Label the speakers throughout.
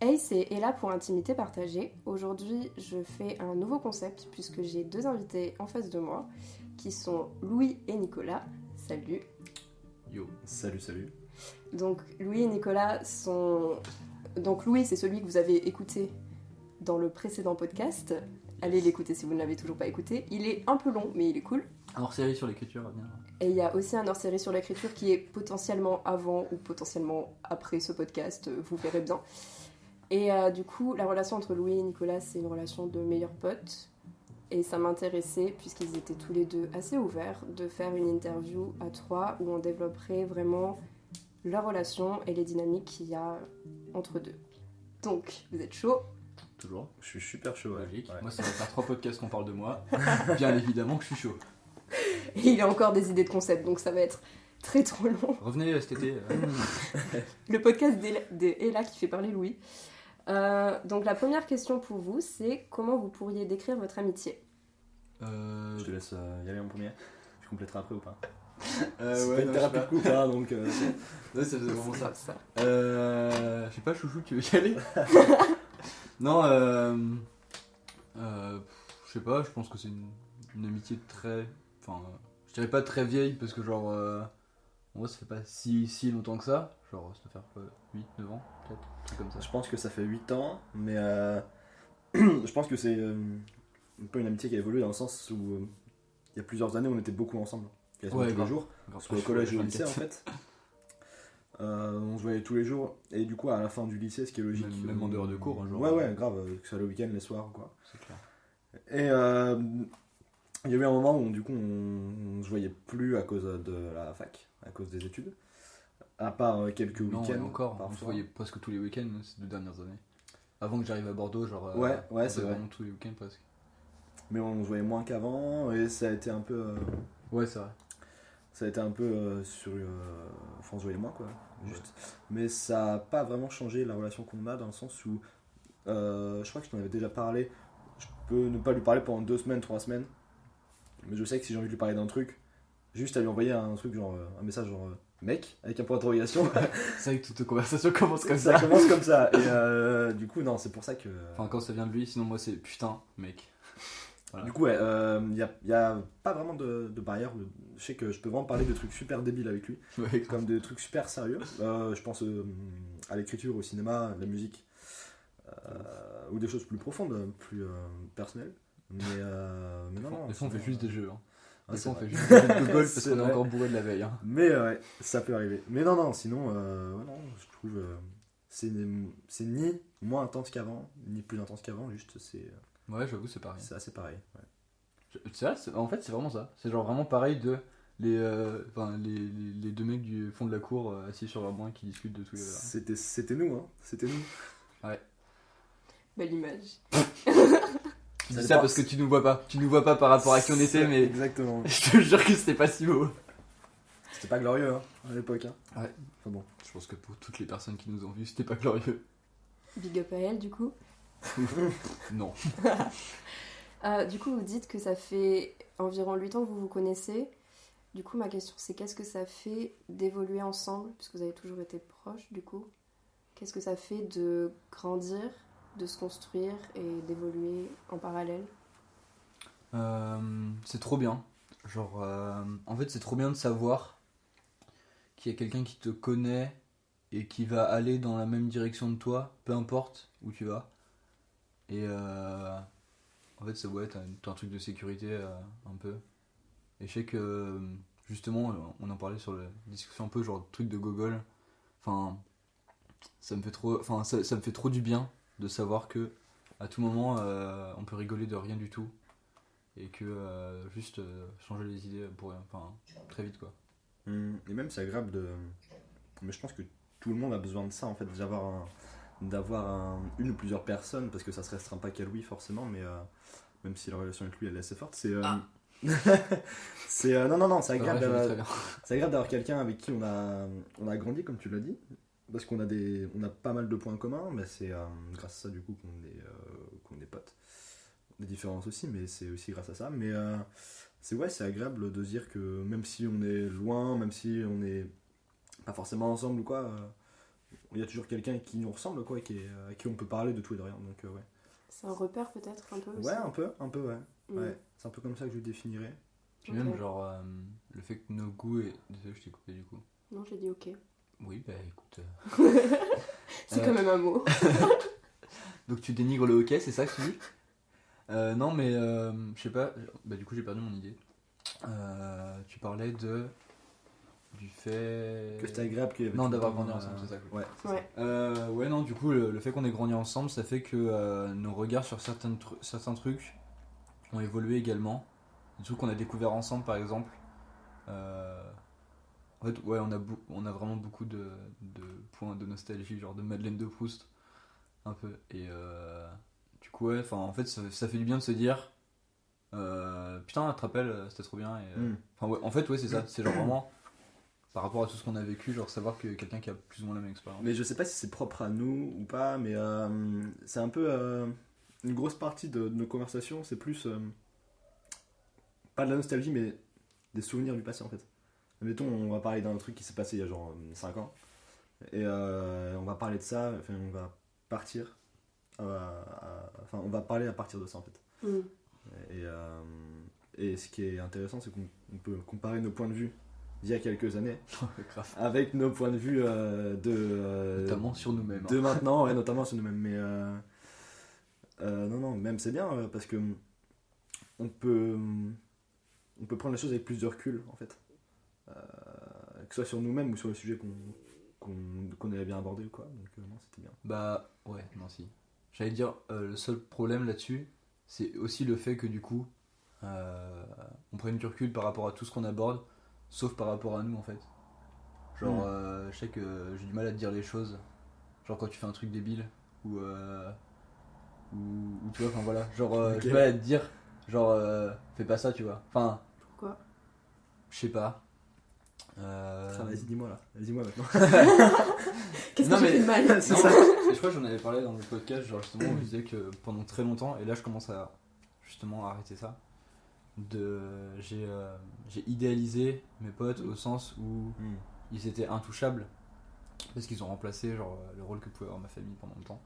Speaker 1: Hey, c'est Ella pour Intimité Partagée. Aujourd'hui, je fais un nouveau concept puisque j'ai deux invités en face de moi qui sont Louis et Nicolas. Salut.
Speaker 2: Yo. Salut.
Speaker 1: Donc, Louis et Nicolas sont... Donc, Louis, c'est celui que vous avez écouté dans le précédent podcast. Allez l'écouter si vous ne l'avez toujours pas écouté. Il est un peu long, mais il est cool.
Speaker 2: Un hors-série sur l'écriture, bien.
Speaker 1: Et il y a aussi un hors-série sur l'écriture qui est potentiellement avant ou potentiellement après ce podcast, vous verrez bien. Et du coup, la relation entre Louis et Nicolas, c'est une relation de meilleurs potes. Et ça m'intéressait, puisqu'ils étaient tous les deux assez ouverts, de faire une interview à trois où on développerait vraiment leur relation et les dynamiques qu'il y a entre deux. Donc, vous êtes chaud?
Speaker 2: Toujours.
Speaker 3: Je suis super chaud,
Speaker 2: Magique.
Speaker 3: ouais.
Speaker 2: Moi, ça va faire 3 podcasts qu'on parle de moi. Bien évidemment que je suis chaud.
Speaker 1: Et il a encore des idées de concept, donc ça va être très trop long.
Speaker 2: Revenez cet été.
Speaker 1: Le podcast d'Ella qui fait parler Louis. Donc la première question pour vous, c'est comment vous pourriez décrire votre amitié?
Speaker 3: Je te laisse y aller en premier. Tu compléteras après ou pas?
Speaker 2: C'est
Speaker 3: pas une thérapie de couple, hein, donc...
Speaker 2: Ouais, ça faisait vraiment ça.
Speaker 1: Ça.
Speaker 2: Je sais pas, chouchou, tu veux y aller? Non, je sais pas, je pense que c'est une amitié très... Enfin, je dirais pas très vieille, parce que genre... En vrai, ça fait pas si longtemps que ça. Genre, ça doit faire 8-9 ans, peut-être, un truc comme ça.
Speaker 3: Je pense que ça fait 8 ans, mais je pense que c'est un peu une amitié qui a évolué dans le sens où il y a plusieurs années on était beaucoup ensemble, quasiment tous les
Speaker 2: grave.
Speaker 3: jours, soit au collège ou au lycée en fait. On se voyait tous les jours, et du coup à la fin du lycée, ce qui est logique.
Speaker 2: Même en dehors de cours, hein, genre.
Speaker 3: Ouais, grave, que ce soit le week-end, les soirs, quoi.
Speaker 2: C'est clair.
Speaker 3: Et il y a eu un moment où du coup on se voyait plus à cause de la fac, à cause des études. À part quelques
Speaker 2: Non,
Speaker 3: week-ends.
Speaker 2: et encore,
Speaker 3: parfois.
Speaker 2: on se voyait presque tous les week-ends ces 2 dernières années. Avant que j'arrive à Bordeaux, genre.
Speaker 3: Ouais,
Speaker 2: on
Speaker 3: c'est
Speaker 2: faisait
Speaker 3: vrai.
Speaker 2: vraiment tous les week-ends presque.
Speaker 3: Mais on se voyait moins qu'avant, et ça a été un peu.
Speaker 2: Ouais, c'est vrai.
Speaker 3: Ça a été un peu sur. Enfin, on se voyait moins quoi. Juste. Mais ça n'a pas vraiment changé la relation qu'on a dans le sens où. Je crois que je t'en avais déjà parlé. Je peux ne pas lui parler pendant 2 semaines, 3 semaines. Mais je sais que si j'ai envie de lui parler d'un truc, juste à lui envoyer un truc genre. Un message genre. Mec, avec un point d'interrogation.
Speaker 2: C'est vrai que toute conversation commence comme ça.
Speaker 3: Ça commence comme ça. Et du coup, non, c'est pour ça que.
Speaker 2: Enfin, quand ça vient de lui, sinon moi c'est putain, mec. Voilà.
Speaker 3: Du coup, ouais, y a pas vraiment de barrière. Je sais que je peux vraiment parler de trucs super débiles avec lui,
Speaker 2: Ouais,
Speaker 3: comme de trucs super sérieux. Je pense à l'écriture, au cinéma, à la musique, ou des choses plus profondes, plus personnelles. Mais non.
Speaker 2: Des fois on fait juste des jeux. Hein.
Speaker 3: Ah,
Speaker 2: Des
Speaker 3: c'est
Speaker 2: fois on
Speaker 3: vrai.
Speaker 2: fait juste des jeux de golf parce
Speaker 3: C'est
Speaker 2: qu'on est
Speaker 3: vrai.
Speaker 2: encore bourré de la veille. Hein.
Speaker 3: Mais ouais, ça peut arriver. Mais non, sinon, non, je trouve c'est ni moins intense qu'avant, ni plus intense qu'avant, juste
Speaker 2: Ouais, j'avoue, c'est pareil.
Speaker 3: c'est assez pareil. Ouais.
Speaker 2: C'est vrai, en fait c'est vraiment ça. C'est genre vraiment pareil de les 2 mecs du fond de la cour assis sur leur banc qui discutent de tout.
Speaker 3: C'était nous, hein. C'était nous.
Speaker 1: Belle image.
Speaker 2: Tu
Speaker 3: Ça
Speaker 2: dis ça
Speaker 3: dépend.
Speaker 2: parce que tu nous vois pas. Tu nous vois pas par rapport à qui on était, mais
Speaker 3: Exactement.
Speaker 2: je te jure que c'était pas si beau.
Speaker 3: C'était pas glorieux hein, à l'époque. Hein.
Speaker 2: Ouais.
Speaker 3: Enfin bon.
Speaker 2: Je pense que pour toutes les personnes qui nous ont vus, c'était pas glorieux.
Speaker 1: Big up à elle, du coup.
Speaker 2: Non.
Speaker 1: Du coup, vous dites que ça fait environ 8 ans que vous vous connaissez. Du coup, ma question, c'est qu'est-ce que ça fait d'évoluer ensemble, puisque vous avez toujours été proches, du coup. Qu'est-ce que ça fait de grandir, de se construire et d'évoluer en parallèle?
Speaker 2: C'est trop bien. Genre, en fait, c'est trop bien de savoir qu'il y a quelqu'un qui te connaît et qui va aller dans la même direction de toi, peu importe où tu vas. Et en fait, t'as un truc de sécurité un peu. Et je sais que, justement, on en parlait sur la discussion un peu, genre, truc de gogol. Enfin, ça me fait trop du bien de savoir que à tout moment, on peut rigoler de rien du tout. Et que juste changer les idées pour rien. Enfin, très vite, quoi.
Speaker 3: Et même c'est agréable de. Mais je pense que tout le monde a besoin de ça en fait, d'avoir une ou plusieurs personnes, parce que ça se restreint pas qu'à Louis forcément, mais même si la relation avec lui elle est assez forte, c'est. C'est non, c'est agréable
Speaker 2: Ouais, je vais très bien.
Speaker 3: c'est agréable d'avoir quelqu'un avec qui on a grandi comme tu l'as dit, parce qu'on a pas mal de points communs, mais c'est grâce à ça du coup qu'on est potes. Des différences aussi, mais c'est aussi grâce à ça. Mais c'est agréable de se dire que même si on est loin, même si on n'est pas forcément ensemble ou quoi, il y a toujours quelqu'un qui nous ressemble, quoi, à qui on peut parler de tout et de rien. Donc, ouais.
Speaker 1: C'est un repère peut-être un peu aussi.
Speaker 3: Ouais, un peu, ouais.
Speaker 1: Mm.
Speaker 3: Ouais, c'est un peu comme ça que je le définirais.
Speaker 2: Puis
Speaker 1: Ok.
Speaker 2: même, genre, le fait que nos goûts et. Désolé, je t'ai coupé du coup.
Speaker 1: Non, j'ai dit ok.
Speaker 2: Oui, bah écoute.
Speaker 1: C'est quand même un mot.
Speaker 2: Donc tu dénigres le hockey, c'est ça que tu dis non, mais je sais pas. Bah, du coup, j'ai perdu mon idée. Tu parlais du fait.
Speaker 3: Que c'était agréable qu'il y avait
Speaker 2: Non,
Speaker 3: tout le
Speaker 2: d'avoir
Speaker 3: temps,
Speaker 2: grandi ensemble, c'est ça. que je
Speaker 3: Ouais.
Speaker 1: Ouais.
Speaker 2: Ouais, non, du coup, le fait qu'on ait grandi ensemble, ça fait que nos regards sur certains trucs ont évolué également. Des trucs qu'on a découvert ensemble, par exemple. En fait, ouais, on a vraiment beaucoup de points de nostalgie, genre de Madeleine de Proust, un peu. Et du coup, ouais, en fait, ça fait du bien de se dire putain, tu te rappelles, c'était trop bien. Et, ouais, en fait, ouais, c'est ça. C'est genre vraiment par rapport à tout ce qu'on a vécu, genre savoir que quelqu'un qui a plus ou moins la même expérience.
Speaker 3: Mais je sais pas si c'est propre à nous ou pas, mais c'est un peu une grosse partie de nos conversations, c'est plus pas de la nostalgie, mais des souvenirs du passé en fait. Admettons, on va parler d'un truc qui s'est passé il y a genre 5 ans, et on va parler de ça, enfin on va partir, enfin on va parler à partir de ça en fait.
Speaker 1: Mm.
Speaker 3: Et ce qui est intéressant, c'est qu'on peut comparer nos points de vue d'il y a quelques années
Speaker 2: Grave.
Speaker 3: avec nos points de vue
Speaker 2: Notamment sur nous-mêmes.
Speaker 3: de maintenant, ouais, notamment sur nous-mêmes. Mais non, même c'est bien parce que on peut prendre les choses avec plus de recul en fait, que ce soit sur nous-mêmes ou sur le sujet qu'on avait bien abordé ou quoi. Donc non, c'était bien.
Speaker 2: Bah, ouais, non, si. J'allais dire, le seul problème là-dessus, c'est aussi le fait que du coup, on prenne du recul par rapport à tout ce qu'on aborde, sauf par rapport à nous en fait. Genre, je sais que j'ai du mal à te dire les choses, genre quand tu fais un truc débile, ou tu vois, enfin voilà, genre, j'ai du mal à te dire, genre, fais pas ça, tu vois. Enfin,
Speaker 1: Pourquoi?
Speaker 2: je sais pas.
Speaker 3: Vas-y, dis-moi là, dis-moi maintenant.
Speaker 1: Qu'est-ce
Speaker 2: Non,
Speaker 1: que j'ai
Speaker 2: mais-
Speaker 1: fait de mal?
Speaker 3: C'est
Speaker 2: Non,
Speaker 3: ça.
Speaker 2: je crois que j'en avais parlé dans le podcast, genre justement, où je disais que pendant très longtemps, et là je commence à justement arrêter ça, j'ai idéalisé mes potes au sens où ils étaient intouchables, parce qu'ils ont remplacé genre le rôle que pouvait avoir ma famille pendant longtemps.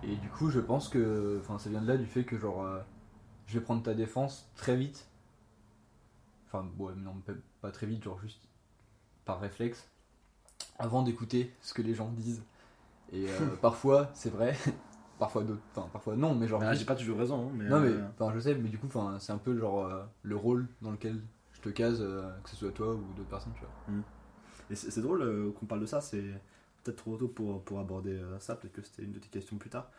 Speaker 2: Et du coup, je pense que ça vient de là, du fait que genre je vais prendre ta défense très vite. Enfin, ouais, non, pas très vite, genre juste par réflexe, avant d'écouter ce que les gens disent. Et parfois, c'est vrai, parfois non, mais genre.
Speaker 3: J'ai pas toujours raison, hein, mais.
Speaker 2: Non, mais je sais, mais du coup, c'est un peu genre le rôle dans lequel je te case, que ce soit toi ou d'autres personnes, tu vois.
Speaker 3: Et c'est drôle qu'on parle de ça, c'est peut-être trop tôt pour aborder ça, peut-être que c'était une de tes questions plus tard.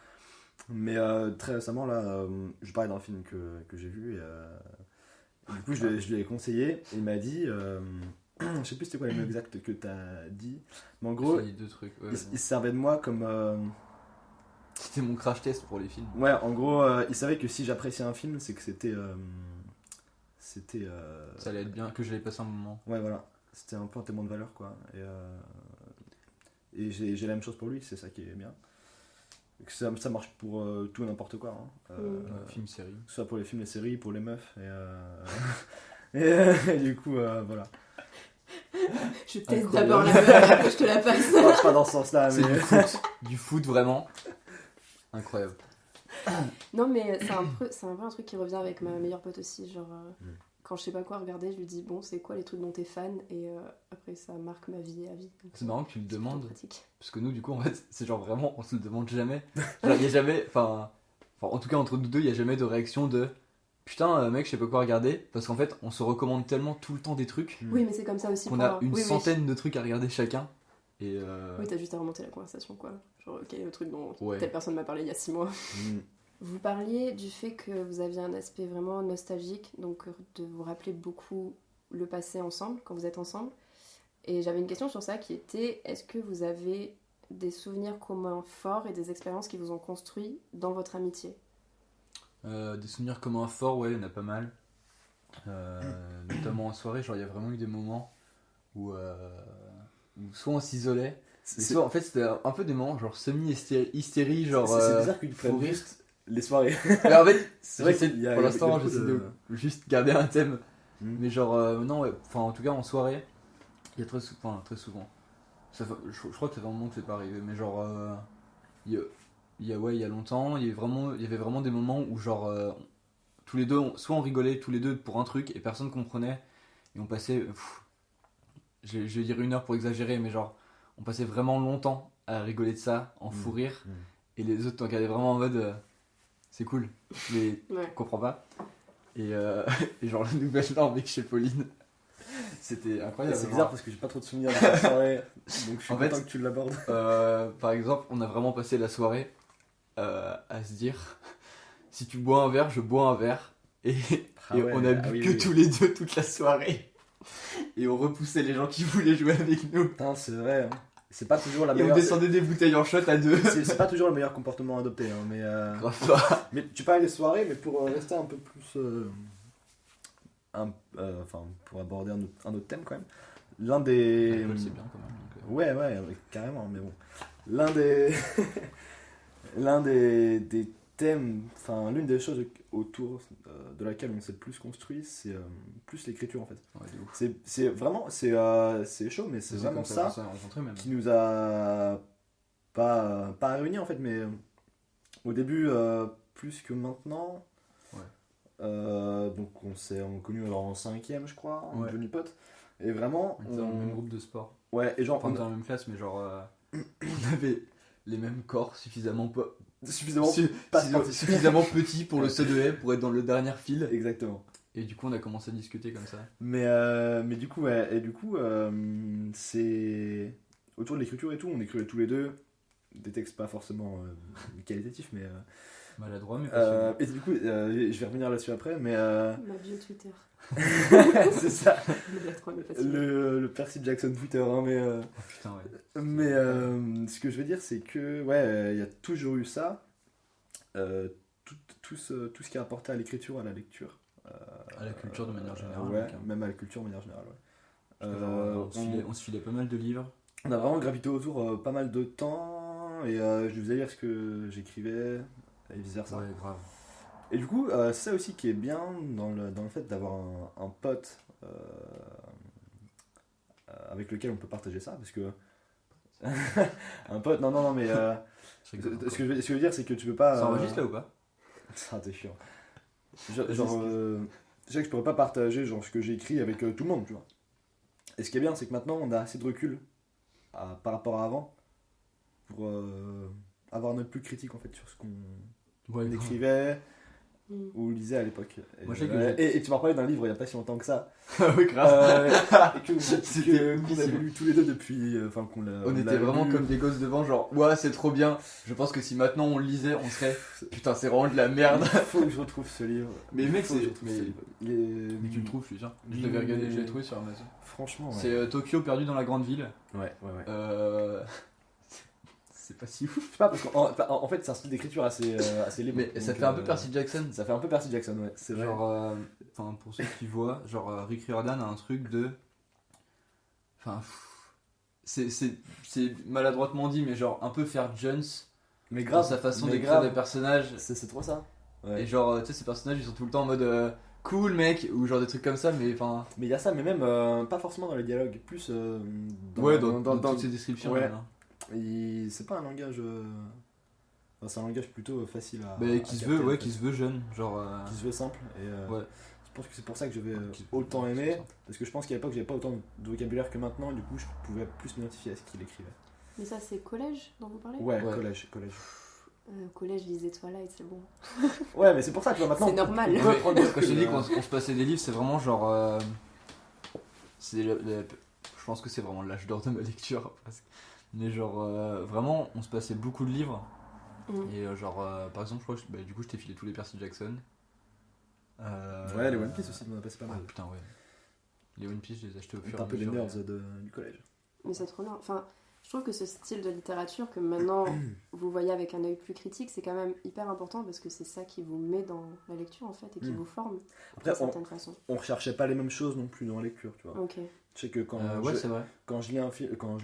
Speaker 3: Mais très récemment, là, je parlais d'un film que j'ai vu, et du coup, je lui ai conseillé, et il m'a dit, je sais plus c'était quoi les mots exacts que t'as dit, mais en gros,
Speaker 2: J'ai dit deux trucs. Ouais,
Speaker 3: il se servait de moi comme.
Speaker 2: C'était mon crash test pour les films.
Speaker 3: Ouais, en gros, il savait que si j'appréciais un film, c'est que c'était.
Speaker 2: Ça allait être bien, que j'allais passer un moment.
Speaker 3: Ouais, voilà. C'était un peu un témoin de valeur, quoi. Et j'ai la même chose pour lui, c'est ça qui est bien. Et que ça marche pour tout et n'importe quoi. Hein.
Speaker 2: Film, série.
Speaker 3: Que ce soit pour les films, les séries, pour les meufs. Et du coup, voilà.
Speaker 1: Je teste
Speaker 2: Incroyable.
Speaker 1: d'abord la meuf, après je te la passe.
Speaker 3: Non, c'est pas dans ce sens-là,
Speaker 2: C'est
Speaker 3: mais.
Speaker 2: du foot. Du foot, vraiment. Incroyable.
Speaker 1: Non, mais c'est un peu un truc qui revient avec ma meilleure pote aussi. Genre, quand je sais pas quoi regarder, je lui dis bon, c'est quoi les trucs dont t'es fan? Et après, ça marque ma vie à vie. Donc,
Speaker 2: C'est marrant que tu le
Speaker 1: plutôt
Speaker 2: demandes.
Speaker 1: pratique.
Speaker 2: Parce que nous, du coup, en fait, c'est genre vraiment, on se le demande jamais. Genre, y a jamais. En tout cas, entre nous deux, il y a jamais de réaction de putain, mec, je sais pas quoi regarder. Parce qu'en fait, on se recommande tellement tout le temps des trucs
Speaker 1: Oui, mais c'est comme ça aussi.
Speaker 2: qu'on
Speaker 1: pour
Speaker 2: a
Speaker 1: moi.
Speaker 2: une
Speaker 1: Oui,
Speaker 2: centaine de trucs à regarder chacun. Et
Speaker 1: Oui, t'as juste à remonter la conversation, quoi. Genre, ok, le truc dont
Speaker 2: Ouais.
Speaker 1: telle personne m'a parlé il y a 6 mois. Vous parliez du fait que vous aviez un aspect vraiment nostalgique, donc de vous rappeler beaucoup le passé ensemble, quand vous êtes ensemble. Et j'avais une question sur ça qui était, est-ce que vous avez des souvenirs communs forts et des expériences qui vous ont construit dans votre amitié?
Speaker 2: des souvenirs communs forts, ouais, il y en a pas mal. Notamment en soirée, genre, il y a vraiment eu des moments où soit on s'isolait, et soit en fait c'était un peu des moments genre semi-hystérie, genre.
Speaker 3: C'est bizarre que tu prennes
Speaker 2: faut
Speaker 3: juste les soirées.
Speaker 2: Mais en fait,
Speaker 3: C'est vrai
Speaker 2: j'essaie-
Speaker 3: qu'il y a-
Speaker 2: pour
Speaker 3: il y a
Speaker 2: l'instant,
Speaker 3: beaucoup
Speaker 2: j'essaie
Speaker 3: de-
Speaker 2: de juste garder un thème.
Speaker 3: Mm.
Speaker 2: Mais genre, non, ouais, en tout cas en soirée, Il y a très souvent. Je crois que ça fait un moment que c'est pas arrivé, mais genre, il y a longtemps, il y avait vraiment des moments où genre, tous les deux, soit on rigolait tous les deux pour un truc et personne comprenait, et on passait, je vais dire 1 heure pour exagérer, mais genre, on passait vraiment longtemps à rigoler de ça, en fou rire, et les autres t'en regardaient vraiment en mode, c'est cool, mais
Speaker 1: Ouais.
Speaker 2: je comprends pas. Et, et genre, la nouvelle norme avec chez Pauline, c'était incroyable.
Speaker 3: C'est bizarre parce que j'ai pas trop de souvenirs de cette soirée, donc je suis
Speaker 2: En fait,
Speaker 3: content que tu l'abordes.
Speaker 2: Par exemple, on a vraiment passé la soirée à se dire si tu bois un verre, je bois un verre. Et,
Speaker 3: Ah
Speaker 2: et
Speaker 3: ouais,
Speaker 2: on a bu
Speaker 3: ah oui,
Speaker 2: que
Speaker 3: oui.
Speaker 2: tous les deux toute la soirée. Et on repoussait les gens qui voulaient jouer avec nous.
Speaker 3: Putain, c'est vrai, hein. C'est pas toujours la
Speaker 2: Et on
Speaker 3: meilleure.
Speaker 2: descendait des bouteilles en shot à deux.
Speaker 3: C'est pas toujours le meilleur comportement à adopter, hein, mais.
Speaker 2: Grave pas.
Speaker 3: Mais tu parles des soirées, mais pour rester un peu plus. Enfin, pour aborder un autre thème quand même. L'un des.
Speaker 2: L'alcool, c'est bien quand même. Donc,
Speaker 3: Ouais, carrément, mais bon. L'un des. L'un des thèmes, enfin, l'une des choses autour de laquelle on s'est le plus construit, c'est plus l'écriture en fait.
Speaker 2: ouais, de ouf.
Speaker 3: C'est vraiment. C'est chaud, mais c'est vraiment
Speaker 2: comme
Speaker 3: ça
Speaker 2: qu'on s'est rencontrés, même.
Speaker 3: qui nous a pas réunis en fait, mais au début, plus que maintenant.
Speaker 2: Ouais.
Speaker 3: Donc on s'est connu alors en 5ème, je crois, en
Speaker 2: Ouais.
Speaker 3: devenu pote. Et vraiment,
Speaker 2: On était dans le même groupe de sport.
Speaker 3: ouais, et genre,
Speaker 2: Enfin, on était dans la même classe, mais genre, on avait les mêmes corps suffisamment
Speaker 3: suffisamment pas sportif.
Speaker 2: suffisamment petits pour le CE2M pour être dans le dernier fil.
Speaker 3: Exactement.
Speaker 2: Et du coup, on a commencé à discuter comme ça.
Speaker 3: Mais du coup, ouais, et du coup, c'est autour de l'écriture et tout, on écrivait tous les deux des textes pas forcément qualitatifs, mais
Speaker 2: Maladroit, mais passionnant.
Speaker 3: et du coup, je vais revenir là-dessus après, mais
Speaker 1: Ma bio Twitter.
Speaker 3: c'est ça,
Speaker 1: Maladroit, mais passionnant.
Speaker 3: le Percy Jackson Twitter, hein, mais
Speaker 2: Oh, putain, ouais.
Speaker 3: mais ce que je veux dire, c'est que ouais, il y a toujours eu ça, tout ce qui est apporté à l'écriture, à la lecture,
Speaker 2: À la culture de manière générale.
Speaker 3: ouais,
Speaker 2: donc,
Speaker 3: même à la culture de manière générale. Ouais.
Speaker 2: parce que, genre, on se filait pas mal de livres.
Speaker 3: On a vraiment gravité autour pas mal de temps et je lui faisais lire ce que j'écrivais et vice versa.
Speaker 2: Ouais, grave.
Speaker 3: Et du coup, c'est ça aussi qui est bien dans le fait d'avoir un pote avec lequel on peut partager ça parce que. Un pote, non, mais
Speaker 2: Je rigole
Speaker 3: ce que je veux dire, c'est que tu peux pas.
Speaker 2: Ça enregistre là ou pas?
Speaker 3: Ah, t'es chiant. Genre, je sais que je pourrais pas partager genre, ce que j'ai écrit avec tout le monde, tu vois. Et ce qui est bien, c'est que maintenant, on a assez de recul par rapport à avant pour avoir un œil plus critique en fait sur ce qu'on
Speaker 2: Ouais, grave.
Speaker 3: écrivait
Speaker 1: Mm.
Speaker 3: ou lisait à l'époque. Et,
Speaker 2: Moi, je sais que
Speaker 3: et tu m'as parlé d'un livre il y a pas si longtemps que ça.
Speaker 2: Oui, grave.
Speaker 3: Et qu'on
Speaker 2: C'était
Speaker 3: avait
Speaker 2: oufissime.
Speaker 3: lu tous les deux depuis. Enfin, qu'on l'a.
Speaker 2: On
Speaker 3: l'a
Speaker 2: était vraiment
Speaker 3: lu.
Speaker 2: comme des gosses devant, genre, ouais, c'est trop bien. Je pense que si maintenant on le lisait, on serait, putain, c'est vraiment de la merde.
Speaker 3: Il faut que je retrouve ce livre.
Speaker 2: Mais
Speaker 3: Il
Speaker 2: mec,
Speaker 3: faut que
Speaker 2: c'est-
Speaker 3: je retrouve
Speaker 2: mais-
Speaker 3: ce livre. Il est.
Speaker 2: Mais tu le trouves, je suis sûr. Je
Speaker 3: Mais-
Speaker 2: l'avais regardé, je l'ai trouvé sur Amazon.
Speaker 3: Franchement, ouais.
Speaker 2: C'est Tokyo perdu dans la grande ville.
Speaker 3: Ouais.
Speaker 2: C'est pas si ouf.
Speaker 3: Je sais pas, parce qu'en fait, c'est un style d'écriture assez libre.
Speaker 2: Mais ça
Speaker 3: Donc,
Speaker 2: fait un peu Percy Jackson.
Speaker 3: Ça fait un peu Percy Jackson, ouais. C'est vrai.
Speaker 2: Genre, enfin, pour ceux qui voient, genre, Rick Riordan a un truc de. Enfin, c'est maladroitement dit, mais genre, un peu faire Jones
Speaker 3: Mais
Speaker 2: dans
Speaker 3: grave.
Speaker 2: sa façon
Speaker 3: mais
Speaker 2: d'écrire
Speaker 3: grave.
Speaker 2: des personnages.
Speaker 3: C'est trop ça. Ouais.
Speaker 2: Et genre, tu sais, ces personnages ils sont tout le temps en mode cool mec, ou genre des trucs comme ça, mais enfin.
Speaker 3: Mais il y a ça, mais même pas forcément dans les dialogues, plus
Speaker 2: Dans toutes ces descriptions.
Speaker 3: ouais.
Speaker 2: même, hein.
Speaker 3: C'est pas un langage. Enfin, c'est un langage plutôt facile à.
Speaker 2: Mais
Speaker 3: à
Speaker 2: qui se
Speaker 3: capter,
Speaker 2: veut,
Speaker 3: en
Speaker 2: ouais,
Speaker 3: fait.
Speaker 2: qui se veut jeune. Genre.
Speaker 3: Qui se veut simple. Et
Speaker 2: Ouais.
Speaker 3: je pense que c'est pour ça que j'avais
Speaker 2: Qui se-
Speaker 3: autant
Speaker 2: ouais,
Speaker 3: aimé.
Speaker 2: c'est ça.
Speaker 3: Parce que je pense qu'à l'époque, j'avais pas autant de vocabulaire que maintenant, et du coup, je pouvais plus m'identifier à ce qu'il écrivait.
Speaker 1: Mais ça, c'est collège dont vous parlez
Speaker 3: Ouais,
Speaker 2: Ouais.
Speaker 3: collège.
Speaker 1: Collège, je lisais Twilight, c'est bon.
Speaker 3: Ouais, mais c'est pour ça que tu vois maintenant.
Speaker 1: C'est normal.
Speaker 3: on peut prendre
Speaker 2: Quand je te dis
Speaker 3: des
Speaker 2: qu'on se passait des livres, c'est vraiment genre. Je pense que c'est vraiment l'âge d'or de ma lecture. Presque. Mais genre, vraiment, on se passait beaucoup de livres.
Speaker 1: Mm.
Speaker 2: Et genre, par exemple, je crois que du coup, je t'ai filé tous les Percy Jackson.
Speaker 3: Ouais, les One Piece aussi, on en a passé pas
Speaker 2: Ah
Speaker 3: mal.
Speaker 2: putain, ouais. Les One Piece, je les ai achetés au
Speaker 3: On
Speaker 2: fur
Speaker 3: est
Speaker 2: et
Speaker 3: un
Speaker 2: à
Speaker 3: peu les
Speaker 2: mesure.
Speaker 3: nerds du collège.
Speaker 1: Mais c'est trop bien. Enfin, je trouve que ce style de littérature que maintenant vous voyez avec un œil plus critique, c'est quand même hyper important parce que c'est ça qui vous met dans la lecture en fait et qui
Speaker 3: Mm.
Speaker 1: vous forme
Speaker 3: Après,
Speaker 1: d'une certaine façon.
Speaker 3: On recherchait pas les mêmes choses non plus dans la lecture, tu vois.
Speaker 1: Ok.
Speaker 3: Je sais que quand,
Speaker 2: Ouais, c'est vrai.
Speaker 3: quand je lis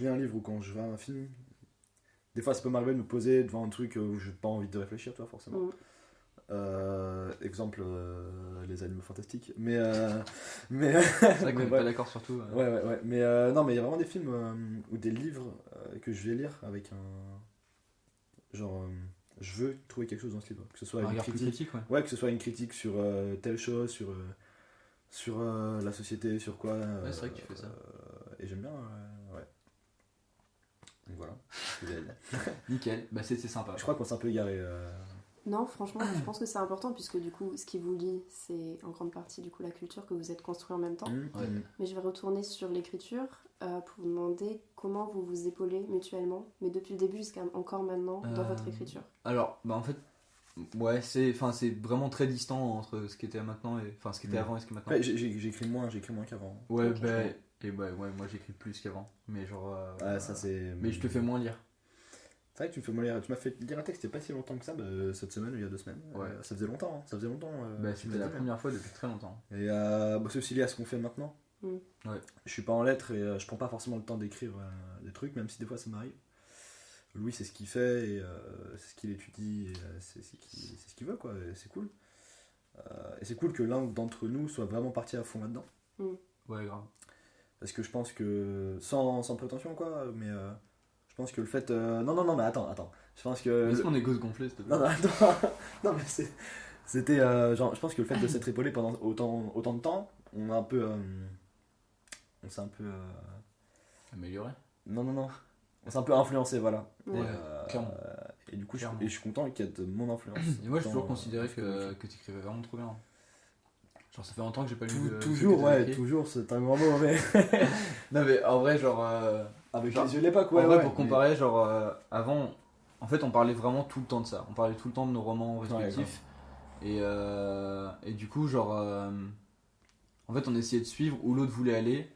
Speaker 3: un livre ou quand je vois un film, des fois ça peut m'arriver de me poser devant un truc où j'ai pas envie de réfléchir, tu vois, forcément.
Speaker 1: Mm.
Speaker 3: Exemple, les animaux fantastiques. Mais
Speaker 2: C'est vrai qu'on
Speaker 3: mais
Speaker 2: est pas d'accord sur tout.
Speaker 3: ouais. Mais non, mais il y a vraiment des films ou des livres que je vais lire avec un genre. Je veux trouver quelque chose dans ce livre, que ce soit
Speaker 2: Un
Speaker 3: une
Speaker 2: regard plus
Speaker 3: critique.
Speaker 2: critique, ouais.
Speaker 3: Ouais, que ce soit une critique sur telle chose, sur la société, sur quoi.
Speaker 2: Ouais, c'est vrai que tu fais ça.
Speaker 3: Et j'aime bien, ouais. Donc voilà. ce que j'allais dire.
Speaker 2: Nickel, bah c'est sympa.
Speaker 3: Je crois qu'on s'est un peu égaré.
Speaker 1: Non, franchement, je pense que c'est important puisque du coup, ce qui vous lie, c'est en grande partie du coup la culture que vous êtes construit en même temps.
Speaker 2: Ouais.
Speaker 1: Mais je vais retourner sur l'écriture pour vous demander comment vous vous épaulez mutuellement, mais depuis le début jusqu'à encore maintenant dans votre écriture.
Speaker 2: Alors, bah en fait, ouais, c'est vraiment très distant entre ce qui était maintenant et enfin ce qui était avant et ce qui est maintenant.
Speaker 3: Ouais, j'écris moins qu'avant.
Speaker 2: Ouais,
Speaker 1: Ok.
Speaker 2: bah, et bah, ouais, moi j'écris plus qu'avant, mais genre.
Speaker 3: Ouais, ça c'est.
Speaker 2: Mais je te fais moins lire.
Speaker 3: C'est vrai que tu me fais moins lire. Tu m'as fait lire un texte il n'y a pas si longtemps que ça, cette semaine ou il y a 2 semaines.
Speaker 2: Ouais.
Speaker 3: Ça faisait longtemps, hein. Ça faisait longtemps.
Speaker 2: Bah,
Speaker 3: tu me
Speaker 2: c'était la
Speaker 3: l'as dit,
Speaker 2: première fois depuis très longtemps.
Speaker 3: Et c'est aussi lié à ce qu'on fait maintenant.
Speaker 1: Mm.
Speaker 2: Ouais.
Speaker 3: Je suis pas en lettres et je prends pas forcément le temps d'écrire des trucs, même si des fois ça m'arrive. Louis, c'est ce qu'il fait et c'est ce qu'il étudie et c'est ce qu'il veut, quoi. Et c'est cool. Et c'est cool que l'un d'entre nous soit vraiment parti à fond là-dedans.
Speaker 2: Ouais, grave.
Speaker 3: Parce que je pense que, sans prétention, quoi, mais je pense que le fait. Non, mais attends. Je pense que.
Speaker 2: Est-ce qu'on est gosse gonflé, s'il te plaît?
Speaker 3: Non, attends. Non, mais c'était. Genre, je pense que le fait de s'être épaulé pendant autant de temps, on a un peu. On s'est un peu.
Speaker 2: Amélioré.
Speaker 3: Non. On s'est un peu influencé, voilà.
Speaker 1: Ouais.
Speaker 2: Clairement.
Speaker 3: Et du coup,
Speaker 2: Clairement.
Speaker 3: je suis content qu'il y ait de mon influence.
Speaker 2: Et moi j'ai toujours
Speaker 3: dans-
Speaker 2: considéré
Speaker 3: dans ce que
Speaker 2: que tu écrivais vraiment trop bien. Genre ça fait longtemps que j'ai pas lu
Speaker 3: je fais.
Speaker 2: de.
Speaker 3: Toujours,
Speaker 2: ce que t'avais
Speaker 3: ouais,
Speaker 2: écrit.
Speaker 3: toujours, c'est un grand mot, mais.
Speaker 2: Non mais en vrai, genre.
Speaker 3: Avec
Speaker 2: Genre,
Speaker 3: les yeux de l'époque, ouais.
Speaker 2: en vrai,
Speaker 3: ouais,
Speaker 2: pour comparer, genre, avant, en fait, on parlait vraiment tout le temps de ça. On parlait tout le temps de nos romans respectifs. Et du coup, genre, en fait, on essayait de suivre où l'autre voulait aller.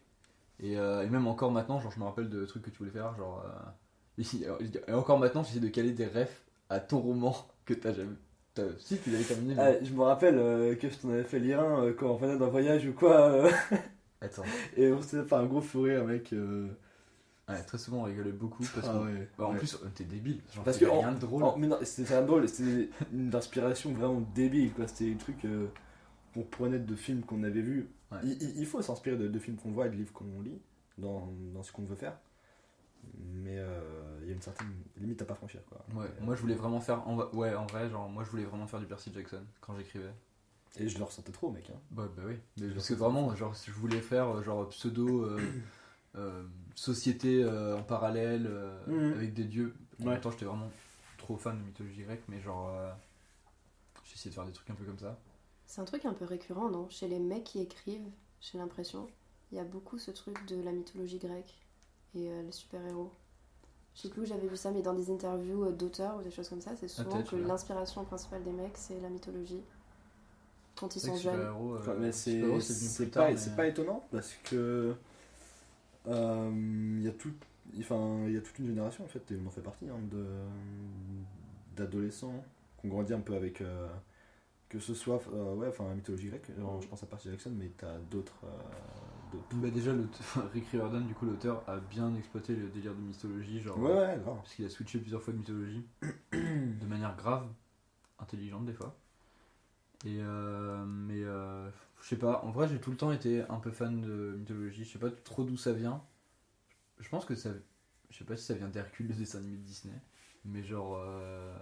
Speaker 2: Et même encore maintenant, genre, je me rappelle de trucs que tu voulais faire. Genre, et encore maintenant, j'essaie de caler des refs à ton roman que t'as jamais. Si, tu l'avais terminé. Mais...
Speaker 3: Je me rappelle que je t'en avais fait lire un quand on venait d'un voyage ou quoi.
Speaker 2: Attends.
Speaker 3: Et on s'était fait un gros fou rire, mec.
Speaker 2: Ouais, très souvent, on rigolait beaucoup. Parce
Speaker 3: Ah
Speaker 2: que,
Speaker 3: ouais.
Speaker 2: bah, en
Speaker 3: Ouais.
Speaker 2: plus, t'es débile. Genre,
Speaker 3: Parce
Speaker 2: c'était
Speaker 3: que
Speaker 2: rien de drôle.
Speaker 3: Mais non, c'était rien de drôle, c'était une inspiration vraiment débile, quoi. C'était des trucs qu'on prenait de films qu'on avait vus.
Speaker 2: Ouais.
Speaker 3: Il faut s'inspirer de films qu'on voit et de livres qu'on lit dans ce qu'on veut faire. Mais il y a une certaine limite à pas franchir, quoi.
Speaker 2: Ouais,
Speaker 3: Et,
Speaker 2: moi je voulais vraiment faire. Ouais, en vrai, genre, moi je voulais vraiment faire du Percy Jackson quand j'écrivais.
Speaker 3: et je le ressentais trop, mec. Hein.
Speaker 2: Bah oui, mais parce que vraiment, genre, je voulais faire genre pseudo société en parallèle
Speaker 3: Mhm.
Speaker 2: avec des dieux. En
Speaker 3: Ouais.
Speaker 2: même temps, j'étais vraiment trop fan de mythologie grecque, mais genre, j'essayais de faire des trucs un peu comme ça.
Speaker 1: C'est un truc un peu récurrent, non? Chez les mecs qui écrivent, j'ai l'impression, il y a beaucoup ce truc de la mythologie grecque et les super-héros. Je sais plus où j'avais vu ça, mais dans des interviews d'auteurs ou des choses comme ça, c'est souvent
Speaker 2: peut-être,
Speaker 1: que
Speaker 2: ouais.
Speaker 1: l'inspiration principale des mecs, c'est la mythologie. Quand ils
Speaker 2: C'est vrai
Speaker 1: sont
Speaker 2: que
Speaker 1: jeunes.
Speaker 2: super-héros,
Speaker 3: Enfin, mais
Speaker 2: super-héros,
Speaker 3: c'est
Speaker 2: venu
Speaker 3: c'est
Speaker 2: plus
Speaker 3: pas,
Speaker 2: tard,
Speaker 3: c'est
Speaker 2: mais-
Speaker 3: pas étonnant parce que il y a il y a toute une génération en fait, et on en fait partie, hein, d'adolescents qu'on grandit un peu avec que ce soit ouais, enfin la mythologie grecque. Genre, je pense à Percy Jackson, mais t'as d'autres.
Speaker 2: Bah déjà, Rick Riordan, du coup, l'auteur, a bien exploité le délire de mythologie, genre,
Speaker 3: Ouais, grave.
Speaker 2: parce qu'il a switché plusieurs fois de mythologie, de manière grave, intelligente des fois. Et je sais pas, en vrai j'ai tout le temps été un peu fan de mythologie, je sais pas trop d'où ça vient. Je pense que ça, je sais pas si ça vient d'Hercule, le dessin animé de Disney, mais genre,